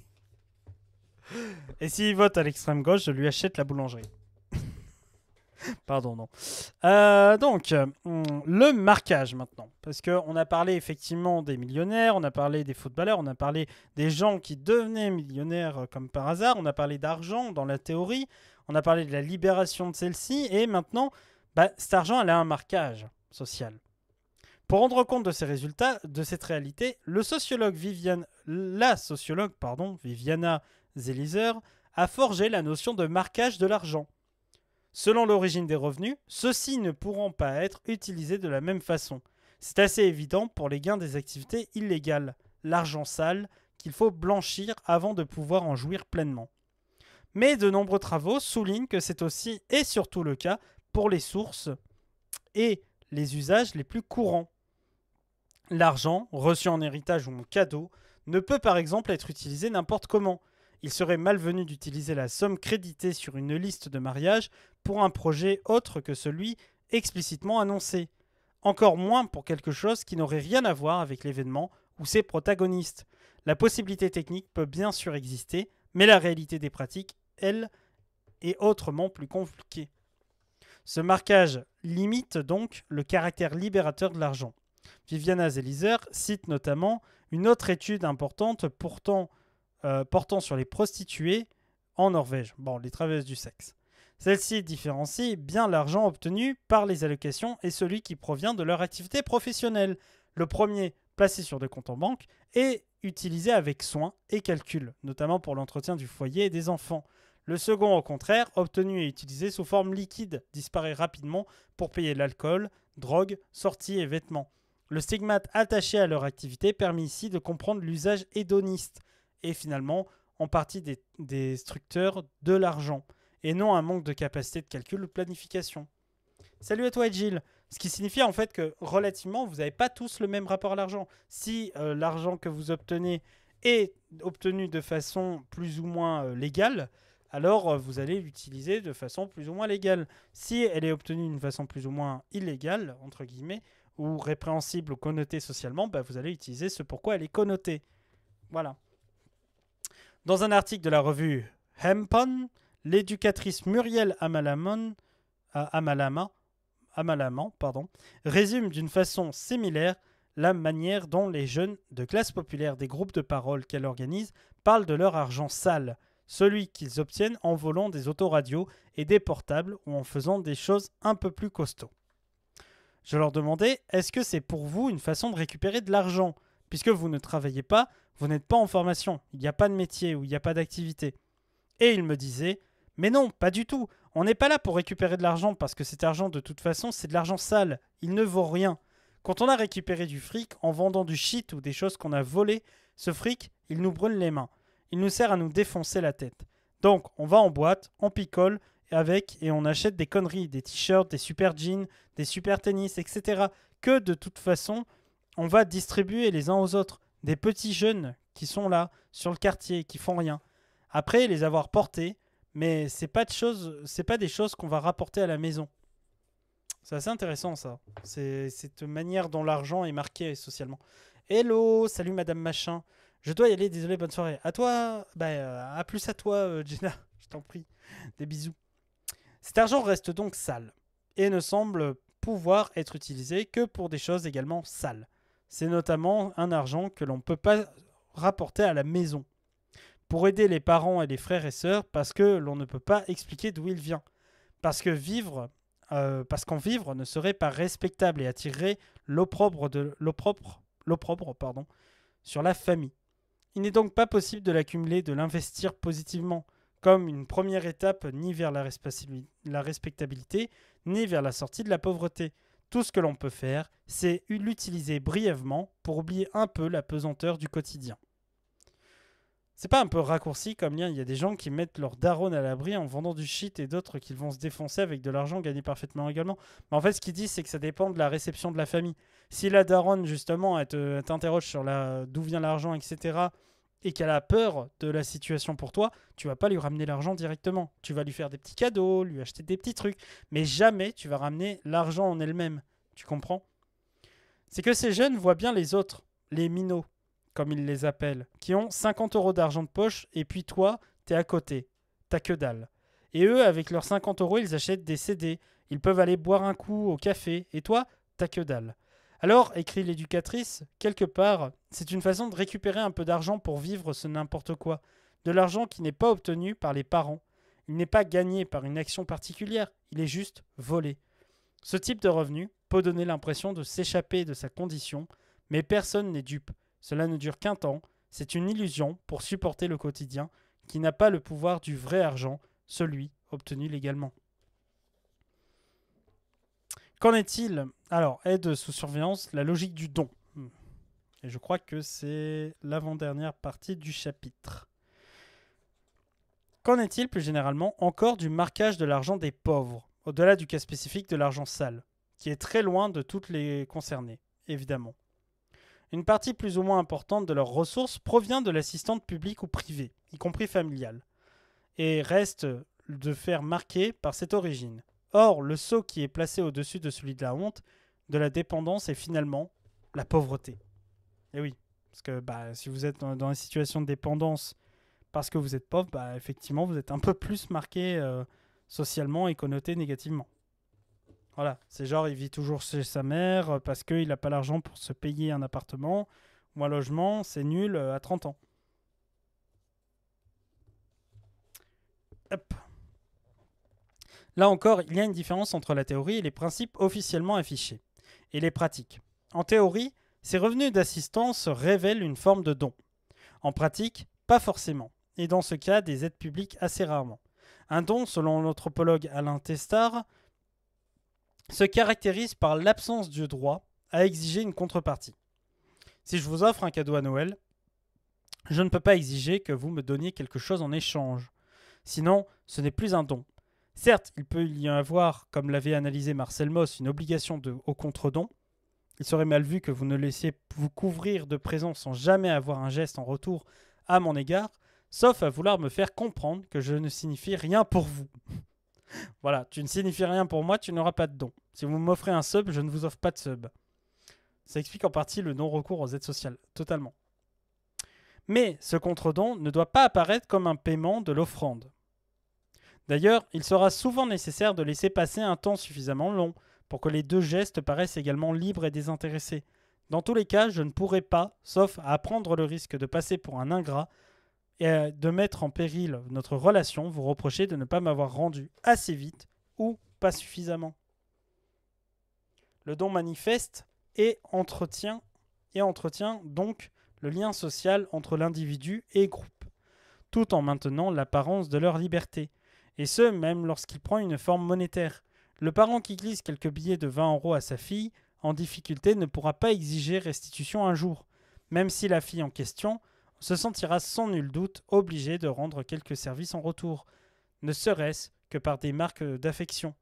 Et s'il vote à l'extrême gauche, je lui achète la boulangerie. Pardon, non. Donc, le marquage maintenant. Parce qu'on a parlé effectivement des millionnaires, on a parlé des footballeurs, on a parlé des gens qui devenaient millionnaires comme par hasard, on a parlé d'argent dans la théorie, on a parlé de la libération de celle-ci, et maintenant, cet argent, elle a un marquage social. Pour rendre compte de ces résultats, de cette réalité, la sociologue Viviana Zelizer a forgé la notion de marquage de l'argent. Selon l'origine des revenus, ceux-ci ne pourront pas être utilisés de la même façon. C'est assez évident pour les gains des activités illégales, l'argent sale, qu'il faut blanchir avant de pouvoir en jouir pleinement. Mais de nombreux travaux soulignent que c'est aussi et surtout le cas pour les sources et les usages les plus courants. L'argent, reçu en héritage ou en cadeau, ne peut par exemple être utilisé n'importe comment. Il serait malvenu d'utiliser la somme créditée sur une liste de mariage pour un projet autre que celui explicitement annoncé. Encore moins pour quelque chose qui n'aurait rien à voir avec l'événement ou ses protagonistes. La possibilité technique peut bien sûr exister, mais la réalité des pratiques, elle, est autrement plus compliquée. Ce marquage limite donc le caractère libérateur de l'argent. Viviana Zelizer cite notamment une autre étude importante portant sur les prostituées en Norvège, les travailleuses du sexe. Celle-ci différencie bien l'argent obtenu par les allocations et celui qui provient de leur activité professionnelle. Le premier, placé sur des comptes en banque, est utilisé avec soin et calcul, notamment pour l'entretien du foyer et des enfants. Le second, au contraire, obtenu et utilisé sous forme liquide, disparaît rapidement pour payer l'alcool, drogue, sorties et vêtements. Le stigmate attaché à leur activité permet ici de comprendre l'usage hédoniste et finalement en partie des structeurs de l'argent et non un manque de capacité de calcul ou de planification. Salut à toi Gilles. Ce qui signifie en fait que relativement vous n'avez pas tous le même rapport à l'argent. Si l'argent que vous obtenez est obtenu de façon plus ou moins légale, alors vous allez l'utiliser de façon plus ou moins légale. Si elle est obtenue d'une façon plus ou moins illégale, entre guillemets, ou répréhensible ou connotée socialement, vous allez utiliser ce pourquoi elle est connotée. Voilà. Dans un article de la revue Hempon, l'éducatrice Muriel Amalaman résume d'une façon similaire la manière dont les jeunes de classe populaire des groupes de parole qu'elle organise parlent de leur argent sale, celui qu'ils obtiennent en volant des autoradios et des portables ou en faisant des choses un peu plus costauds. Je leur demandais, est-ce que c'est pour vous une façon de récupérer de l'argent? Puisque vous ne travaillez pas, vous n'êtes pas en formation, il n'y a pas de métier ou il n'y a pas d'activité. Et ils me disaient, mais non, pas du tout, on n'est pas là pour récupérer de l'argent parce que cet argent de toute façon c'est de l'argent sale, il ne vaut rien. Quand on a récupéré du fric en vendant du shit ou des choses qu'on a volées, ce fric, il nous brûle les mains. Il nous sert à nous défoncer la tête. Donc, on va en boîte, on picole avec et on achète des conneries, des t-shirts, des super jeans, des super tennis, etc. que de toute façon, on va distribuer les uns aux autres. Des petits jeunes qui sont là, sur le quartier, qui font rien. Après, les avoir portés, mais c'est pas des choses qu'on va rapporter à la maison. C'est assez intéressant, ça. C'est cette manière dont l'argent est marqué socialement. Hello, salut Madame Machin. Je dois y aller, désolé, bonne soirée. À toi, à plus à toi, Jenna. Je t'en prie. Des bisous. Cet argent reste donc sale et ne semble pouvoir être utilisé que pour des choses également sales. C'est notamment un argent que l'on ne peut pas rapporter à la maison. Pour aider les parents et les frères et sœurs, parce que l'on ne peut pas expliquer d'où il vient. Parce qu'en vivre ne serait pas respectable et attirerait l'opprobre sur la famille. Il n'est donc pas possible de l'accumuler, de l'investir positivement, comme une première étape ni vers la respectabilité, ni vers la sortie de la pauvreté. Tout ce que l'on peut faire, c'est l'utiliser brièvement pour oublier un peu la pesanteur du quotidien. C'est pas un peu raccourci comme lien? Il y a des gens qui mettent leur daronne à l'abri en vendant du shit et d'autres qui vont se défoncer avec de l'argent gagné parfaitement également. Mais en fait, ce qu'ils disent, c'est que ça dépend de la réception de la famille. Si la daronne, justement, elle t'interroge sur d'où vient l'argent, etc., et qu'elle a peur de la situation pour toi, tu vas pas lui ramener l'argent directement. Tu vas lui faire des petits cadeaux, lui acheter des petits trucs, mais jamais tu vas ramener l'argent en elle-même. Tu comprends? C'est que ces jeunes voient bien les autres, les minots, comme ils les appellent, qui ont 50 € d'argent de poche, et puis toi, t'es à côté. T'as que dalle. Et eux, avec leurs 50 €, ils achètent des CD. Ils peuvent aller boire un coup au café, et toi, t'as que dalle. Alors, écrit l'éducatrice, quelque part, c'est une façon de récupérer un peu d'argent pour vivre ce n'importe quoi. De l'argent qui n'est pas obtenu par les parents. Il n'est pas gagné par une action particulière, il est juste volé. Ce type de revenu peut donner l'impression de s'échapper de sa condition, mais personne n'est dupe. Cela ne dure qu'un temps, c'est une illusion pour supporter le quotidien qui n'a pas le pouvoir du vrai argent, celui obtenu légalement. Qu'en est-il? Alors, aide sous surveillance, la logique du don. Et je crois que c'est l'avant-dernière partie du chapitre. Qu'en est-il plus généralement encore du marquage de l'argent des pauvres, au-delà du cas spécifique de l'argent sale, qui est très loin de toutes les concernées, évidemment. Une partie plus ou moins importante de leurs ressources provient de l'assistante publique ou privée, y compris familiale, et reste de faire marquer par cette origine. Or, le sceau qui est placé au-dessus de celui de la honte, de la dépendance, est finalement la pauvreté. Et oui, Parce que si vous êtes dans une situation de dépendance parce que vous êtes pauvre, effectivement, vous êtes un peu plus marqué socialement et connoté négativement. Voilà, c'est genre, il vit toujours chez sa mère parce qu'il n'a pas l'argent pour se payer un appartement ou un logement, c'est nul à 30 ans. Hop. Là encore, il y a une différence entre la théorie et les principes officiellement affichés, et les pratiques. En théorie, ces revenus d'assistance révèlent une forme de don. En pratique, pas forcément, et dans ce cas, des aides publiques assez rarement. Un don, selon l'anthropologue Alain Testard, se caractérise par l'absence du droit à exiger une contrepartie. Si je vous offre un cadeau à Noël, je ne peux pas exiger que vous me donniez quelque chose en échange. Sinon, ce n'est plus un don. Certes, il peut y avoir, comme l'avait analysé Marcel Mauss, une obligation au contre-don. Il serait mal vu que vous ne laissiez vous couvrir de présents sans jamais avoir un geste en retour à mon égard, sauf à vouloir me faire comprendre que je ne signifie rien pour vous. Voilà, tu ne signifies rien pour moi, tu n'auras pas de don. Si vous m'offrez un sub, je ne vous offre pas de sub. Ça explique en partie le non-recours aux aides sociales, totalement. Mais ce contre-don ne doit pas apparaître comme un paiement de l'offrande. D'ailleurs, il sera souvent nécessaire de laisser passer un temps suffisamment long pour que les deux gestes paraissent également libres et désintéressés. Dans tous les cas, je ne pourrai pas, sauf à prendre le risque de passer pour un ingrat et de mettre en péril notre relation, vous reprocher de ne pas m'avoir rendu assez vite ou pas suffisamment. Le don manifeste et entretient donc le lien social entre l'individu et groupe, tout en maintenant l'apparence de leur liberté, et ce même lorsqu'il prend une forme monétaire. Le parent qui glisse quelques billets de 20 € à sa fille en difficulté ne pourra pas exiger restitution un jour, même si la fille en question se sentira sans nul doute obligée de rendre quelques services en retour, ne serait-ce que par des marques d'affection.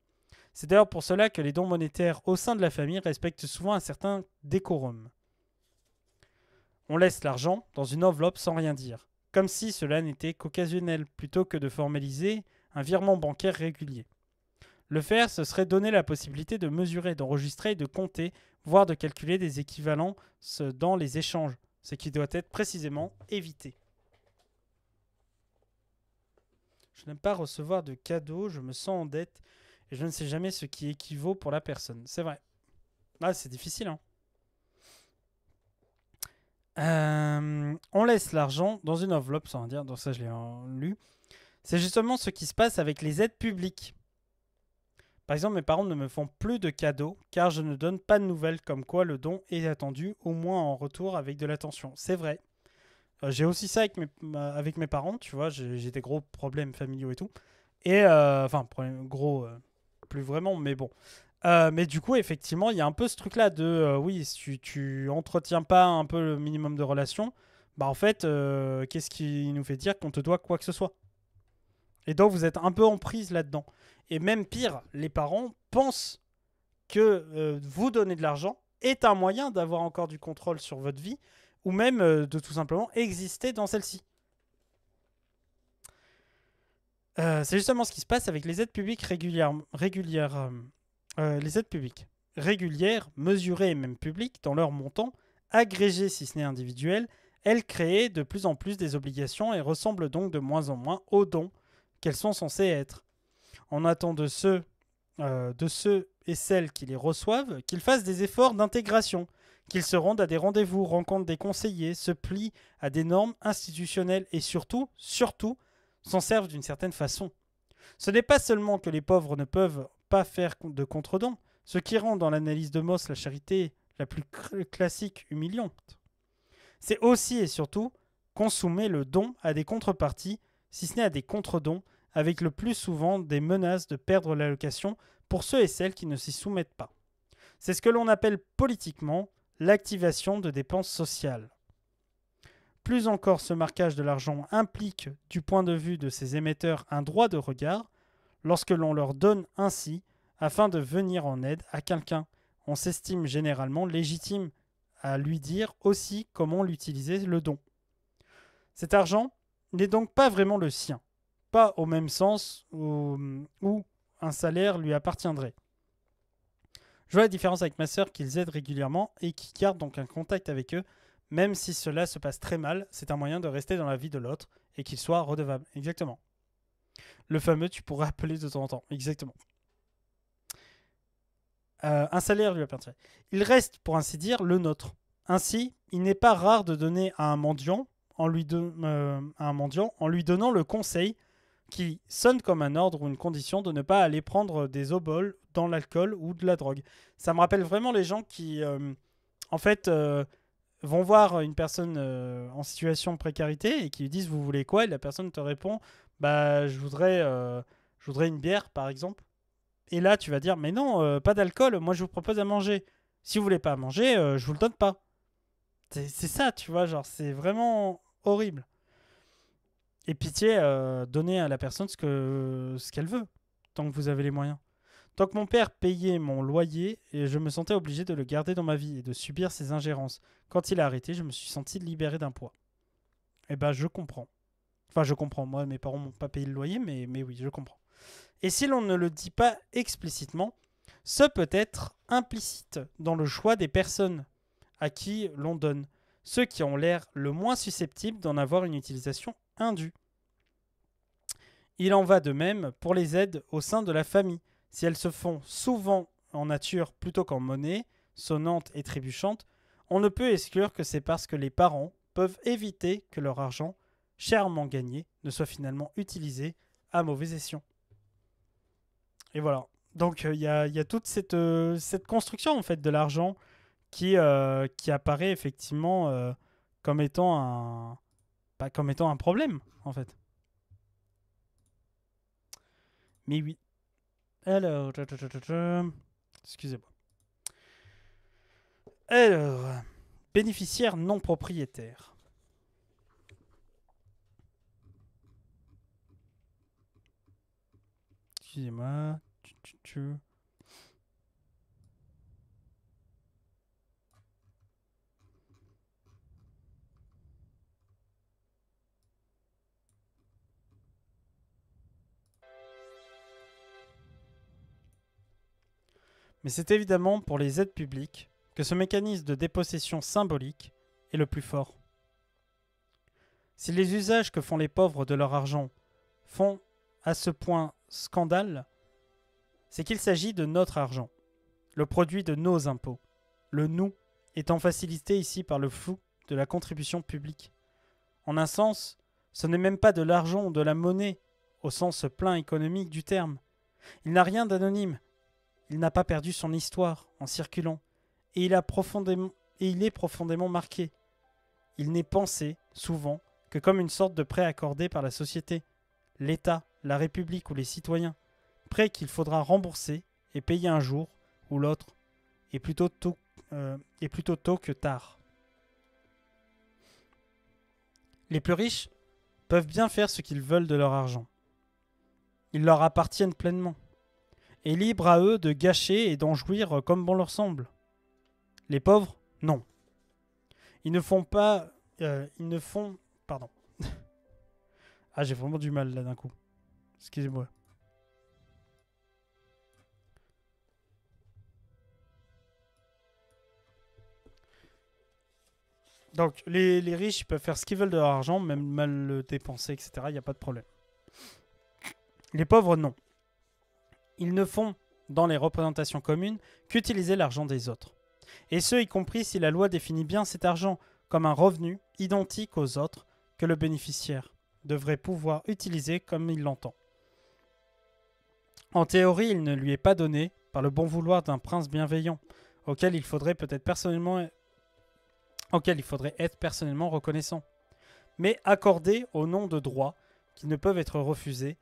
C'est d'ailleurs pour cela que les dons monétaires au sein de la famille respectent souvent un certain décorum. On laisse l'argent dans une enveloppe sans rien dire, comme si cela n'était qu'occasionnel, plutôt que de formaliser un virement bancaire régulier. Le faire, ce serait donner la possibilité de mesurer, d'enregistrer, de compter, voire de calculer des équivalences dans les échanges, ce qui doit être précisément évité. Je n'aime pas recevoir de cadeaux, je me sens en dette et je ne sais jamais ce qui équivaut pour la personne. C'est vrai. Ah, c'est difficile, hein. On laisse l'argent dans une enveloppe sans rien dire, donc ça je l'ai lu. C'est justement ce qui se passe avec les aides publiques. Par exemple, mes parents ne me font plus de cadeaux car je ne donne pas de nouvelles comme quoi le don est attendu, au moins en retour avec de l'attention. C'est vrai. J'ai aussi ça avec mes parents, tu vois, j'ai des gros problèmes familiaux et tout. Et, gros, plus vraiment, mais bon. Mais du coup, effectivement, il y a un peu ce truc-là de, oui, si tu entretiens pas un peu le minimum de relations, en fait, qu'est-ce qui nous fait dire qu'on te doit quoi que ce soit? Et donc, vous êtes un peu en prise là-dedans. Et même pire, les parents pensent que vous donner de l'argent est un moyen d'avoir encore du contrôle sur votre vie, ou même de tout simplement exister dans celle-ci. C'est justement ce qui se passe avec les aides publiques régulières, mesurées et même publiques dans leur montant, agrégées si ce n'est individuelles, elles créent de plus en plus des obligations et ressemblent donc de moins en moins aux dons qu'elles sont censées être. On attend de ceux et celles qui les reçoivent qu'ils fassent des efforts d'intégration, qu'ils se rendent à des rendez-vous, rencontrent des conseillers, se plient à des normes institutionnelles et surtout, s'en servent d'une certaine façon. Ce n'est pas seulement que les pauvres ne peuvent pas faire de contre-dons, ce qui rend dans l'analyse de Mauss la charité la plus classique humiliante. C'est aussi et surtout qu'on soumet le don à des contreparties, si ce n'est à des contre-dons, avec le plus souvent des menaces de perdre l'allocation pour ceux et celles qui ne s'y soumettent pas. C'est ce que l'on appelle politiquement l'activation de dépenses sociales. Plus encore, ce marquage de l'argent implique, du point de vue de ses émetteurs, un droit de regard, lorsque l'on leur donne ainsi, afin de venir en aide à quelqu'un. On s'estime généralement légitime à lui dire aussi comment l'utiliser le don. Cet argent n'est donc pas vraiment le sien, pas au même sens où un salaire lui appartiendrait. Je vois la différence avec ma sœur qu'ils aident régulièrement et qui garde donc un contact avec eux, Même si cela se passe très mal, c'est un moyen de rester dans la vie de l'autre et qu'il soit redevable. Exactement. Le fameux tu pourrais appeler de temps en temps. Exactement. Un salaire lui appartient. Il reste, pour ainsi dire, le nôtre. Ainsi, il n'est pas rare de donner à un mendiant en lui donnant le conseil qui sonne comme un ordre ou une condition de ne pas aller prendre des oboles dans l'alcool ou de la drogue. Ça me rappelle vraiment les gens qui, vont voir une personne en situation de précarité et qui lui disent « Vous voulez quoi ?» Et la personne te répond « Bah, je voudrais une bière, par exemple. » Et là, tu vas dire « Mais non, pas d'alcool, moi je vous propose à manger. Si vous voulez pas à manger, je vous le donne pas. » C'est ça, tu vois, genre, c'est vraiment horrible. Et pitié, donnez à la personne ce qu'elle veut, tant que vous avez les moyens. Tant que mon père payait mon loyer, et je me sentais obligé de le garder dans ma vie et de subir ses ingérences. Quand il a arrêté, je me suis senti libéré d'un poids. Eh ben, je comprends. Enfin, je comprends. Moi, mes parents m'ont pas payé le loyer, mais oui, je comprends. Et si l'on ne le dit pas explicitement, ce peut être implicite dans le choix des personnes à qui l'on donne, ceux qui ont l'air le moins susceptibles d'en avoir une utilisation indue. Il en va de même pour les aides au sein de la famille. Si elles se font souvent en nature plutôt qu'en monnaie, sonnante et trébuchante, on ne peut exclure que c'est parce que les parents peuvent éviter que leur argent, chèrement gagné, ne soit finalement utilisé à mauvais escient. Et voilà. Donc il y a toute cette construction en fait de l'argent qui apparaît effectivement comme étant un problème en fait. Mais oui. Alors, excusez-moi. Alors, bénéficiaire non propriétaire. Excusez-moi. Mais c'est évidemment pour les aides publiques que ce mécanisme de dépossession symbolique est le plus fort. Si les usages que font les pauvres de leur argent font à ce point scandale, c'est qu'il s'agit de notre argent, le produit de nos impôts, le nous étant facilité ici par le flou de la contribution publique. En un sens, ce n'est même pas de l'argent ou de la monnaie au sens plein économique du terme. Il n'a rien d'anonyme. Il n'a pas perdu son histoire en circulant, et il est profondément marqué. Il n'est pensé, souvent, que comme une sorte de prêt accordé par la société, l'État, la République ou les citoyens, prêt qu'il faudra rembourser et payer un jour ou l'autre, et plutôt tôt que tard. Les plus riches peuvent bien faire ce qu'ils veulent de leur argent. Ils leur appartiennent pleinement. Et libre à eux de gâcher et d'en jouir comme bon leur semble. Les pauvres, non. Ils ne font... Pardon. Ah, j'ai vraiment du mal là d'un coup. Excusez-moi. Donc, les riches peuvent faire ce qu'ils veulent de leur argent, même mal le dépenser, etc. Il n'y a pas de problème. Les pauvres, non. Ils ne font, dans les représentations communes, qu'utiliser l'argent des autres. Et ce, y compris si la loi définit bien cet argent comme un revenu identique aux autres que le bénéficiaire devrait pouvoir utiliser comme il l'entend. En théorie, il ne lui est pas donné par le bon vouloir d'un prince bienveillant, auquel il faudrait être personnellement reconnaissant, mais accordé au nom de droits qui ne peuvent être refusés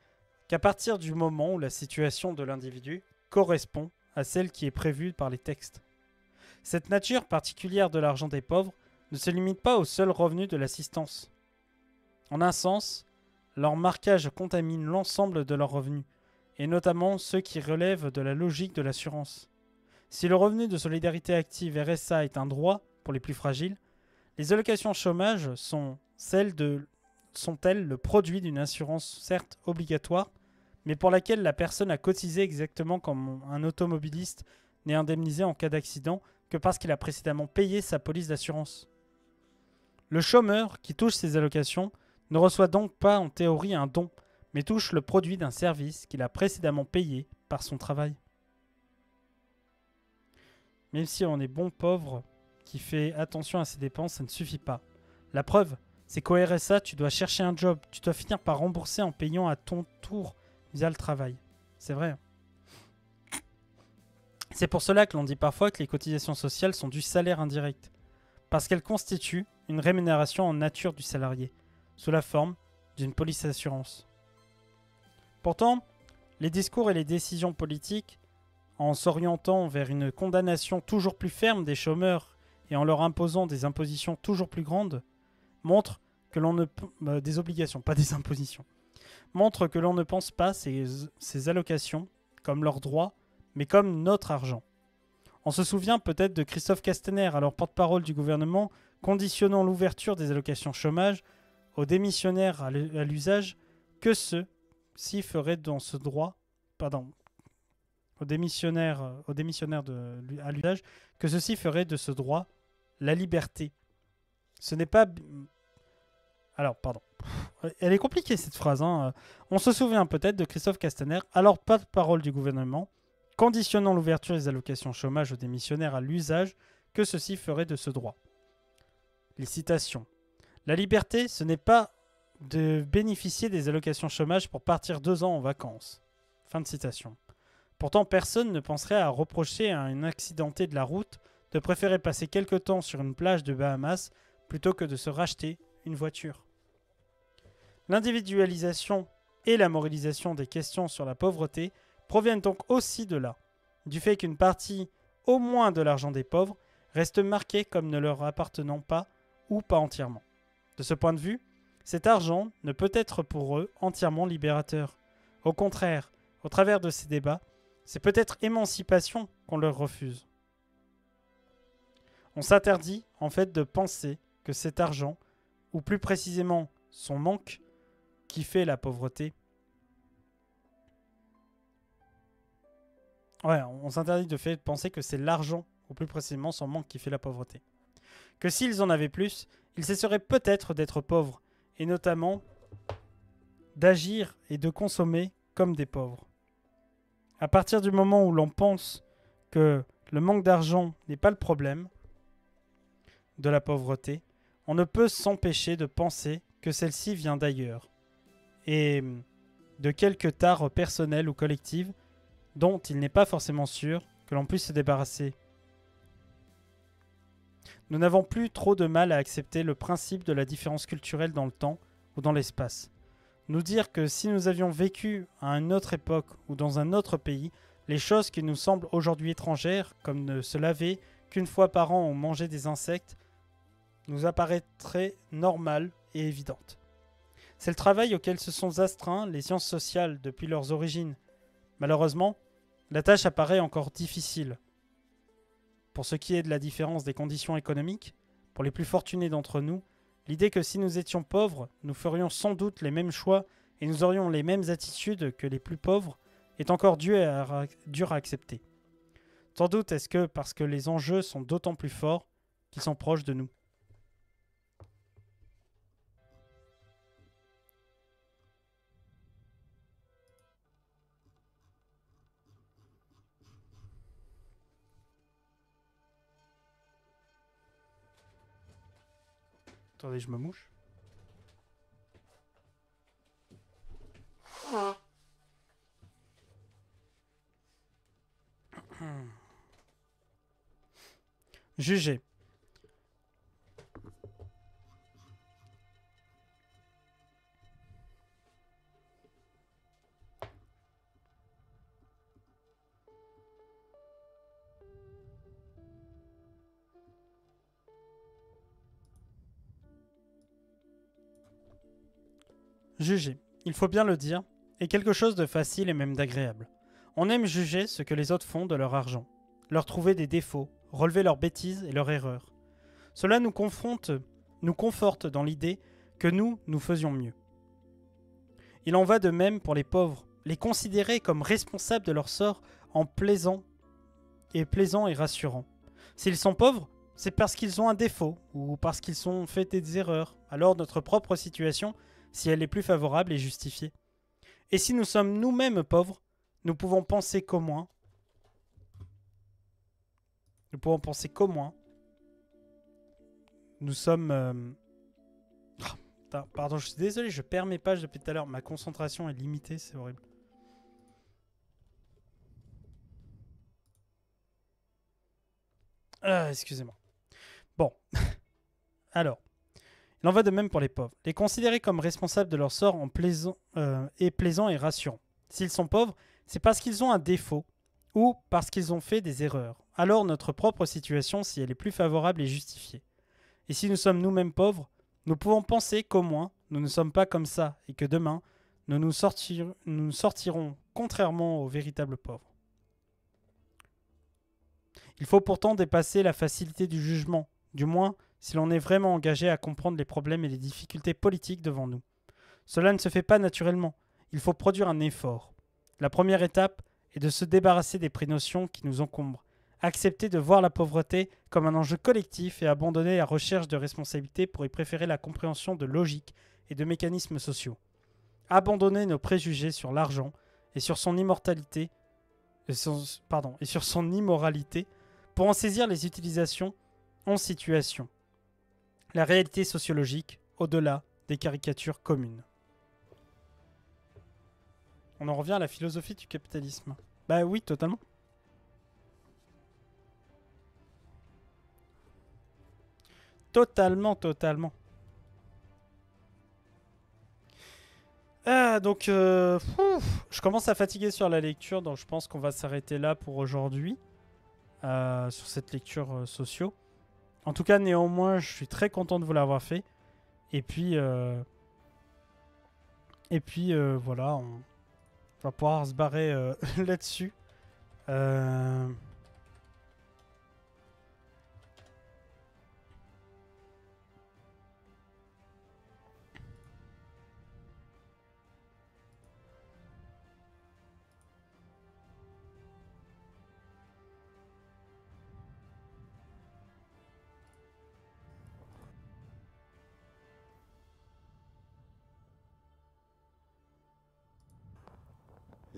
qu'à partir du moment où la situation de l'individu correspond à celle qui est prévue par les textes. Cette nature particulière de l'argent des pauvres ne se limite pas au seul revenu de l'assistance. En un sens, leur marquage contamine l'ensemble de leurs revenus, et notamment ceux qui relèvent de la logique de l'assurance. Si le revenu de solidarité active RSA est un droit pour les plus fragiles, les allocations chômage sont-elles le produit d'une assurance certes obligatoire, mais pour laquelle la personne a cotisé exactement comme un automobiliste n'est indemnisé en cas d'accident que parce qu'il a précédemment payé sa police d'assurance. Le chômeur qui touche ces allocations ne reçoit donc pas en théorie un don, mais touche le produit d'un service qu'il a précédemment payé par son travail. Même si on est bon pauvre qui fait attention à ses dépenses, ça ne suffit pas. La preuve, c'est qu'au RSA, tu dois chercher un job, tu dois finir par rembourser en payant à ton tour via le travail. C'est vrai. C'est pour cela que l'on dit parfois que les cotisations sociales sont du salaire indirect, parce qu'elles constituent une rémunération en nature du salarié, sous la forme d'une police d'assurance. Pourtant, les discours et les décisions politiques, en s'orientant vers une condamnation toujours plus ferme des chômeurs et en leur imposant des impositions toujours plus grandes, montrent que l'on ne... des obligations, pas des impositions. Montrent que l'on ne pense pas ces allocations comme leurs droits, mais comme notre argent. On se souvient peut-être de Christophe Castaner, alors porte-parole du gouvernement, conditionnant l'ouverture des allocations chômage aux démissionnaires à l'usage que ceux-ci feraient dans ce droit... Pardon. Aux démissionnaires à l'usage que ceux-ci feraient de ce droit la liberté. Ce n'est pas... Alors, pardon. Elle est compliquée cette phrase. Hein. On se souvient peut-être de Christophe Castaner, alors porte-parole du gouvernement, conditionnant l'ouverture des allocations chômage aux démissionnaires à l'usage que ceux-ci feraient de ce droit. Les citations. La liberté, ce n'est pas de bénéficier des allocations chômage pour partir 2 ans en vacances. Fin de citation. Pourtant, personne ne penserait à reprocher à un accidenté de la route de préférer passer quelque temps sur une plage de Bahamas plutôt que de se racheter une voiture. L'individualisation et la moralisation des questions sur la pauvreté proviennent donc aussi de là, du fait qu'une partie, au moins de l'argent des pauvres, reste marquée comme ne leur appartenant pas ou pas entièrement. De ce point de vue, cet argent ne peut être pour eux entièrement libérateur. Au contraire, au travers de ces débats, c'est peut-être émancipation qu'on leur refuse. On s'interdit en fait de penser que cet argent, ou plus précisément son manque, qui fait la pauvreté. Ouais, on s'interdit de penser que c'est l'argent, ou plus précisément son manque, qui fait la pauvreté. Que s'ils en avaient plus, ils cesseraient peut-être d'être pauvres, et notamment d'agir et de consommer comme des pauvres. À partir du moment où l'on pense que le manque d'argent n'est pas le problème de la pauvreté, on ne peut s'empêcher de penser que celle-ci vient d'ailleurs et de quelque tare personnelle ou collective dont il n'est pas forcément sûr que l'on puisse se débarrasser. Nous n'avons plus trop de mal à accepter le principe de la différence culturelle dans le temps ou dans l'espace. Nous dire que si nous avions vécu à une autre époque ou dans un autre pays, les choses qui nous semblent aujourd'hui étrangères, comme ne se laver qu'une fois par an ou manger des insectes, nous apparaîtraient normales et évidentes. C'est le travail auquel se sont astreints les sciences sociales depuis leurs origines. Malheureusement, la tâche apparaît encore difficile. Pour ce qui est de la différence des conditions économiques, pour les plus fortunés d'entre nous, l'idée que si nous étions pauvres, nous ferions sans doute les mêmes choix et nous aurions les mêmes attitudes que les plus pauvres est encore dure à accepter. Sans doute est-ce que parce que les enjeux sont d'autant plus forts qu'ils sont proches de nous. Attendez, je me mouche. Juger. Juger, il faut bien le dire, est quelque chose de facile et même d'agréable. On aime juger ce que les autres font de leur argent, leur trouver des défauts, relever leurs bêtises et leurs erreurs. Cela nous confronte, nous conforte dans l'idée que nous faisions mieux. Il en va de même pour les pauvres, les considérer comme responsables de leur sort en plaisant et rassurant. S'ils sont pauvres, c'est parce qu'ils ont un défaut ou parce qu'ils ont fait des erreurs. Alors notre propre situation, si elle est plus favorable, est justifiée. Et si nous sommes nous-mêmes pauvres, nous pouvons penser qu'au moins... Nous pouvons penser qu'au moins... Nous sommes... Putain, pardon, je suis désolé, je perds mes pages depuis tout à l'heure. Ma concentration est limitée, c'est horrible. Excusez-moi. Bon. Alors. Il en va de même pour les pauvres. Les considérer comme responsables de leur sort en est plaisant et rassurant. S'ils sont pauvres, c'est parce qu'ils ont un défaut ou parce qu'ils ont fait des erreurs. Alors notre propre situation, si elle est plus favorable, est justifiée. Et si nous sommes nous-mêmes pauvres, nous pouvons penser qu'au moins, nous ne sommes pas comme ça et que demain, nous sortirons contrairement aux véritables pauvres. Il faut pourtant dépasser la facilité du jugement, du moins si l'on est vraiment engagé à comprendre les problèmes et les difficultés politiques devant nous. Cela ne se fait pas naturellement, il faut produire un effort. La première étape est de se débarrasser des prénotions qui nous encombrent, accepter de voir la pauvreté comme un enjeu collectif et abandonner la recherche de responsabilité pour y préférer la compréhension de logique et de mécanismes sociaux. Abandonner nos préjugés sur l'argent et sur son immortalité, et sur son immoralité pour en saisir les utilisations en situation. La réalité sociologique au-delà des caricatures communes. On en revient à la philosophie du capitalisme. Bah oui, totalement. Totalement. Je commence à fatiguer sur la lecture, donc je pense qu'on va s'arrêter là pour aujourd'hui. Sur cette lecture socio. En tout cas, néanmoins, je suis très content de vous l'avoir fait. Et puis voilà, on va pouvoir se barrer là-dessus.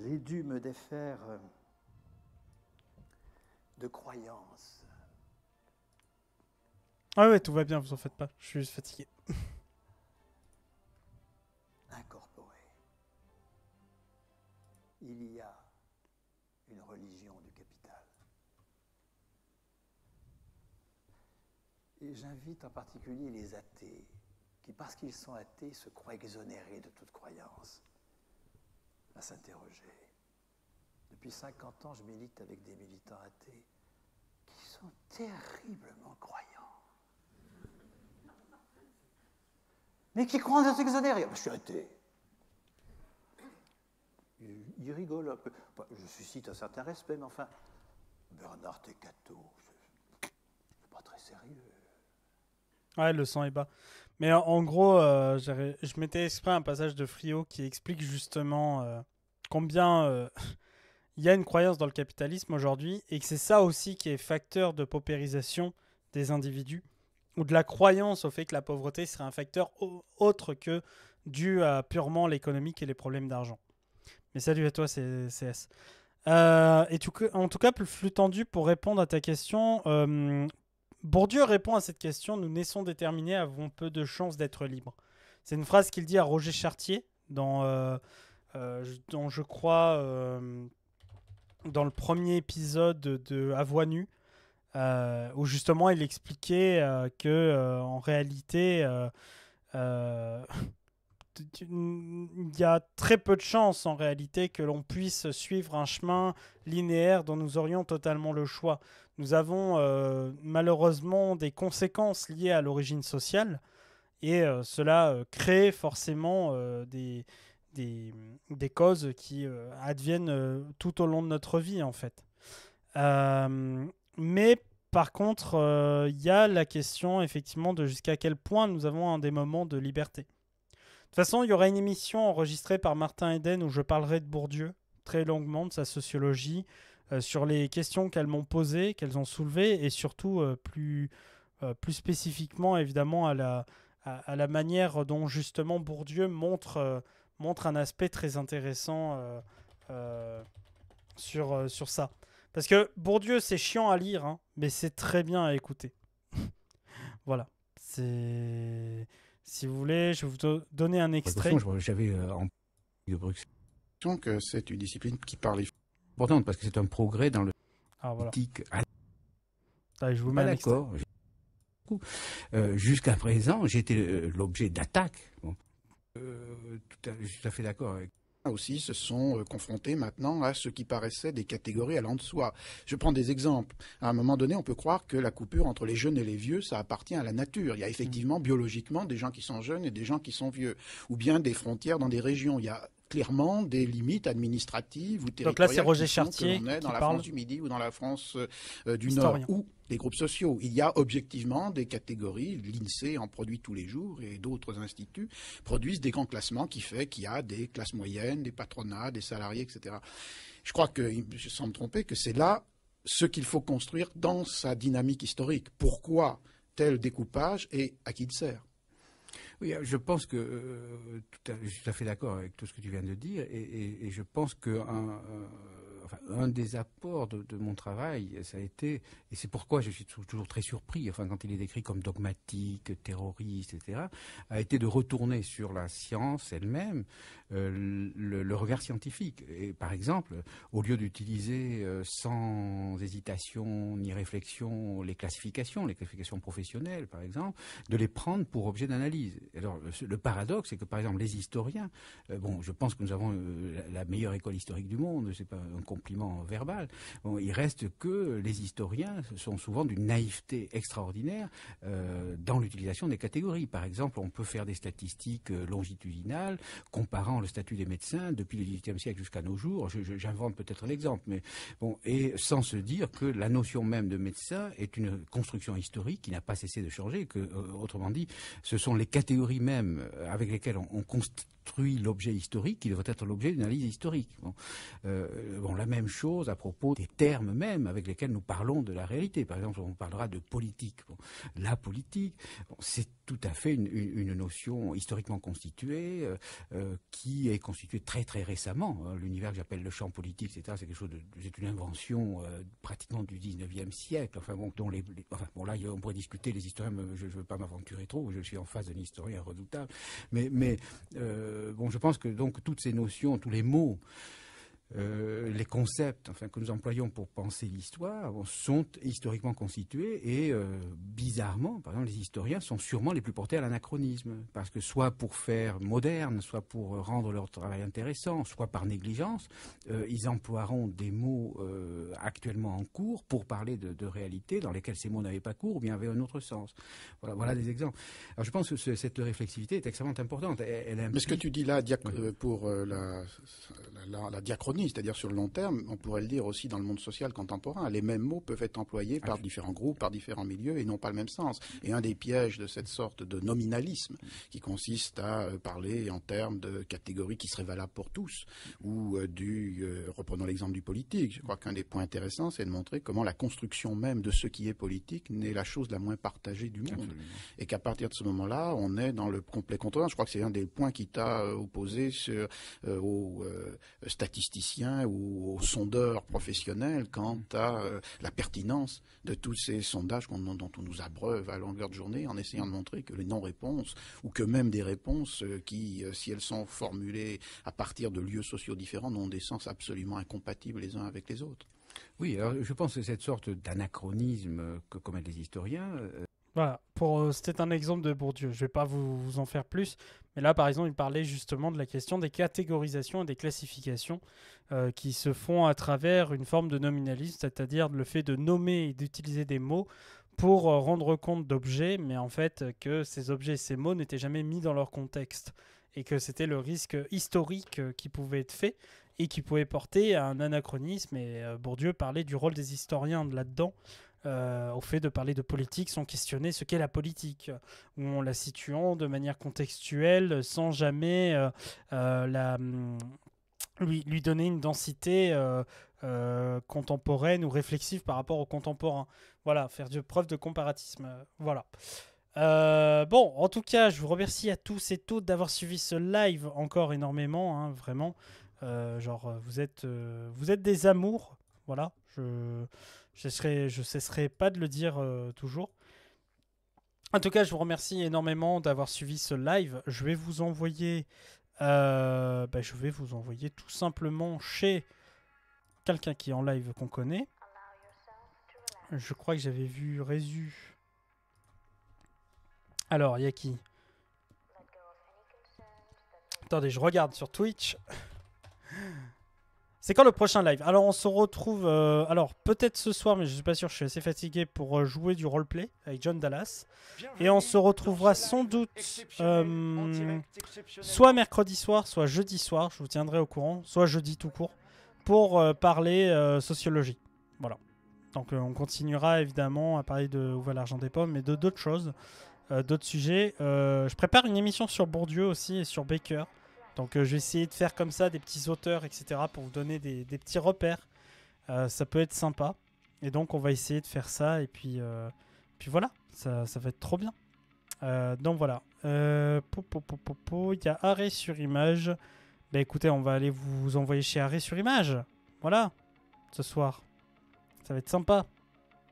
J'ai dû me défaire de croyances. Ah ouais, tout va bien, vous en faites pas. Je suis juste fatigué. Incorporées. Il y a une religion du capital. Et j'invite en particulier les athées, qui parce qu'ils sont athées se croient exonérés de toute croyance, à s'interroger. Depuis 50 ans, je milite avec des militants athées qui sont terriblement croyants. Mais qui croient en être exonérés. Je suis athée. Il rigole un peu. Je suscite un certain respect, mais enfin, Bernard Técato, c'est pas très sérieux. Ouais, le sang est bas. Mais en gros, je mettais exprès un passage de Friot qui explique justement combien il y a une croyance dans le capitalisme aujourd'hui et que c'est ça aussi qui est facteur de paupérisation des individus ou de la croyance au fait que la pauvreté serait un facteur autre que dû à purement l'économique et les problèmes d'argent. Mais salut à toi, c'est CS. En tout cas, plus flux tendu pour répondre à ta question... Bourdieu répond à cette question: nous naissons déterminés, avons peu de chances d'être libres. C'est une phrase qu'il dit à Roger Chartier dans je crois dans le premier épisode de À voix nue, où justement il expliquait que en réalité il y a très peu de chances en réalité que l'on puisse suivre un chemin linéaire dont nous aurions totalement le choix. Nous avons malheureusement des conséquences liées à l'origine sociale et cela crée forcément des causes qui adviennent tout au long de notre vie en fait. Mais par contre, il y a la question effectivement de jusqu'à quel point nous avons des moments de liberté. De toute façon, il y aura une émission enregistrée par Martin Eden où je parlerai de Bourdieu très longuement, de sa sociologie, sur les questions qu'elles m'ont posées, qu'elles ont soulevées, et surtout plus spécifiquement, évidemment, à la manière dont, justement, Bourdieu montre un aspect très intéressant sur ça. Parce que Bourdieu, c'est chiant à lire, hein, mais c'est très bien à écouter. Voilà. Si vous voulez, je vais vous donner un extrait. J'avais en de Bruxelles que c'est une discipline qui parle importante parce que c'est un progrès dans le politique. Allez, je vous mets un extrait. Jusqu'à présent, j'étais l'objet d'attaques. Bon. Tout à fait d'accord avec. Aussi se sont confrontés maintenant à ce qui paraissait des catégories allant de soi. Je prends des exemples. À un moment donné, on peut croire que la coupure entre les jeunes et les vieux, ça appartient à la nature. Il y a effectivement biologiquement des gens qui sont jeunes et des gens qui sont vieux. Ou bien des frontières dans des régions. Il y a clairement des limites administratives ou territoriales. Donc là, c'est Roger Chartier qui est dans la France du Midi ou dans la France du Historien. Nord. Ou des groupes sociaux. Il y a objectivement des catégories, l'INSEE en produit tous les jours et d'autres instituts produisent des grands classements qui fait qu'il y a des classes moyennes, des patronats, des salariés, etc. Je crois que, sans me tromper, que c'est là ce qu'il faut construire dans sa dynamique historique. Pourquoi tel découpage et à qui il sert? Oui, je pense que je suis tout à fait d'accord avec tout ce que tu viens de dire et je pense que un des apports de mon travail, ça a été, et c'est pourquoi je suis toujours très surpris, quand il est décrit comme dogmatique, terroriste, etc., a été de retourner sur la science elle-même le regard scientifique. Et par exemple, au lieu d'utiliser sans hésitation ni réflexion les classifications professionnelles, par exemple, de les prendre pour objet d'analyse. Alors, le paradoxe, c'est que, par exemple, les historiens, je pense que nous avons la meilleure école historique du monde, c'est pas un compliment verbal. Bon, il reste que les historiens sont souvent d'une naïveté extraordinaire dans l'utilisation des catégories. Par exemple, on peut faire des statistiques longitudinales comparant le statut des médecins depuis le XVIIIe siècle jusqu'à nos jours. J'invente peut-être l'exemple, mais bon, et sans se dire que la notion même de médecin est une construction historique qui n'a pas cessé de changer, que, autrement dit, ce sont les catégories même avec lesquelles on construit l'objet historique qui devrait être l'objet d'une analyse historique. La même chose à propos des termes même avec lesquels nous parlons de la réalité. Par exemple, on parlera de politique. La politique, c'est tout à fait une notion historiquement constituée qui est constituée très très récemment. L'univers que j'appelle le champ politique, etc., c'est une invention pratiquement du 19e siècle. Là, on pourrait discuter, les historiens, je ne veux pas m'aventurer trop, je suis en face d'un historien redoutable, mais je pense que donc toutes ces notions, tous les mots, les concepts que nous employons pour penser l'histoire sont historiquement constitués et bizarrement, par exemple, les historiens sont sûrement les plus portés à l'anachronisme parce que soit pour faire moderne, soit pour rendre leur travail intéressant, soit par négligence, ils emploieront des mots actuellement en cours pour parler de réalités dans lesquelles ces mots n'avaient pas cours ou bien avaient un autre sens. Voilà des exemples. Alors je pense que cette réflexivité est extrêmement importante. Mais ce que tu dis là pour la diachronie, c'est-à-dire sur le long terme, on pourrait le dire aussi dans le monde social contemporain. Les mêmes mots peuvent être employés par différents groupes, par différents milieux et n'ont pas le même sens. Et un des pièges de cette sorte de nominalisme qui consiste à parler en termes de catégories qui seraient valables pour tous ou reprenons l'exemple du politique. Je crois qu'un des points intéressants, c'est de montrer comment la construction même de ce qui est politique n'est la chose la moins partagée du monde. Absolument. Et qu'à partir de ce moment-là, on est dans le complet contretemps. Je crois que c'est un des points qui t'a opposé aux statisticiens ou aux sondeurs professionnels quant à la pertinence de tous ces sondages dont on nous abreuve à longueur de journée en essayant de montrer que les non-réponses ou que même des réponses qui, si elles sont formulées à partir de lieux sociaux différents, n'ont des sens absolument incompatibles les uns avec les autres. Oui, alors je pense que cette sorte d'anachronisme que commettent les historiens... Voilà, c'était un exemple de Bourdieu. Je ne vais pas vous en faire plus, mais là, par exemple, il parlait justement de la question des catégorisations et des classifications qui se font à travers une forme de nominalisme, c'est-à-dire le fait de nommer et d'utiliser des mots pour rendre compte d'objets, mais en fait que ces objets et ces mots n'étaient jamais mis dans leur contexte et que c'était le risque historique qui pouvait être fait et qui pouvait porter à un anachronisme. Et Bourdieu parlait du rôle des historiens là-dedans, au fait de parler de politique sans questionner ce qu'est la politique, où on la situant de manière contextuelle sans jamais lui donner une densité contemporaine ou réflexive par rapport aux contemporains. Voilà, faire preuve de comparatisme. Voilà. Bon, en tout cas, je vous remercie à tous et toutes d'avoir suivi ce live encore énormément, hein, vraiment. Vous êtes des amours, voilà. Je cesserai pas de le dire toujours. En tout cas, je vous remercie énormément d'avoir suivi ce live. Je vais vous envoyer tout simplement chez quelqu'un qui est en live qu'on connaît. Je crois que j'avais vu Résu. Alors, il y a qui? Attendez, je regarde sur Twitch. C'est quand le prochain live? Alors, on se retrouve... alors, peut-être ce soir, mais je suis pas sûr, je suis assez fatigué pour jouer du roleplay avec John Dallas. Et on se retrouvera sans doute soit mercredi soir, soit jeudi soir, je vous tiendrai au courant, soit jeudi tout court, pour parler sociologie. Voilà. Donc, on continuera évidemment à parler de Où va l'argent des pommes, mais de d'autres choses, d'autres sujets. Je prépare une émission sur Bourdieu aussi et sur Baker. Donc je vais essayer de faire comme ça des petits auteurs, etc. pour vous donner des petits repères. Ça peut être sympa. Et donc on va essayer de faire ça. Et puis voilà, ça va être trop bien. Donc voilà. Il y a Arrêt sur Image. Bah écoutez, on va aller vous envoyer chez Arrêt sur Image. Voilà, ce soir. Ça va être sympa.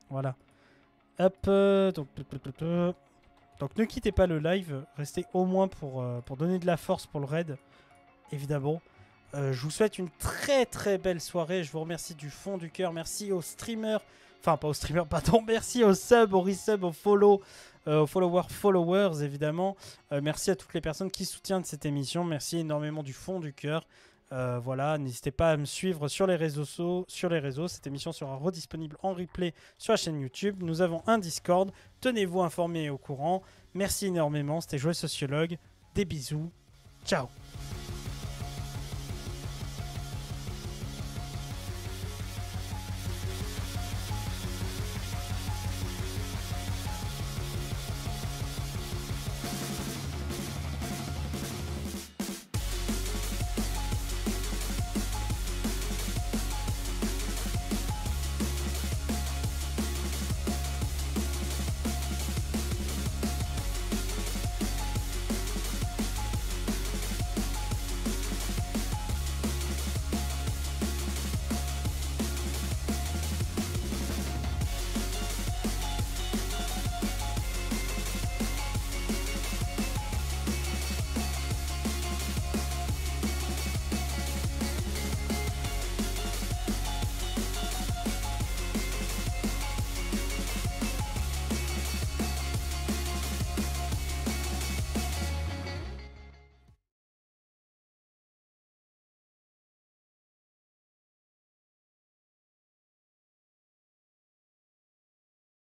Voilà. Hop. Donc ne quittez pas le live. Restez au moins pour donner de la force pour le raid. Évidemment. Je vous souhaite une très très belle soirée. Je vous remercie du fond du cœur. Merci aux streamers. Enfin, pas aux streamers, pardon. Merci aux subs, aux resubs, aux follow, aux followers, évidemment. Merci à toutes les personnes qui soutiennent cette émission. Merci énormément du fond du cœur. Voilà, n'hésitez pas à me suivre sur les réseaux. Cette émission sera redisponible en replay sur la chaîne YouTube. Nous avons un Discord. Tenez-vous informés et au courant. Merci énormément. C'était Joël Sociologue. Des bisous. Ciao.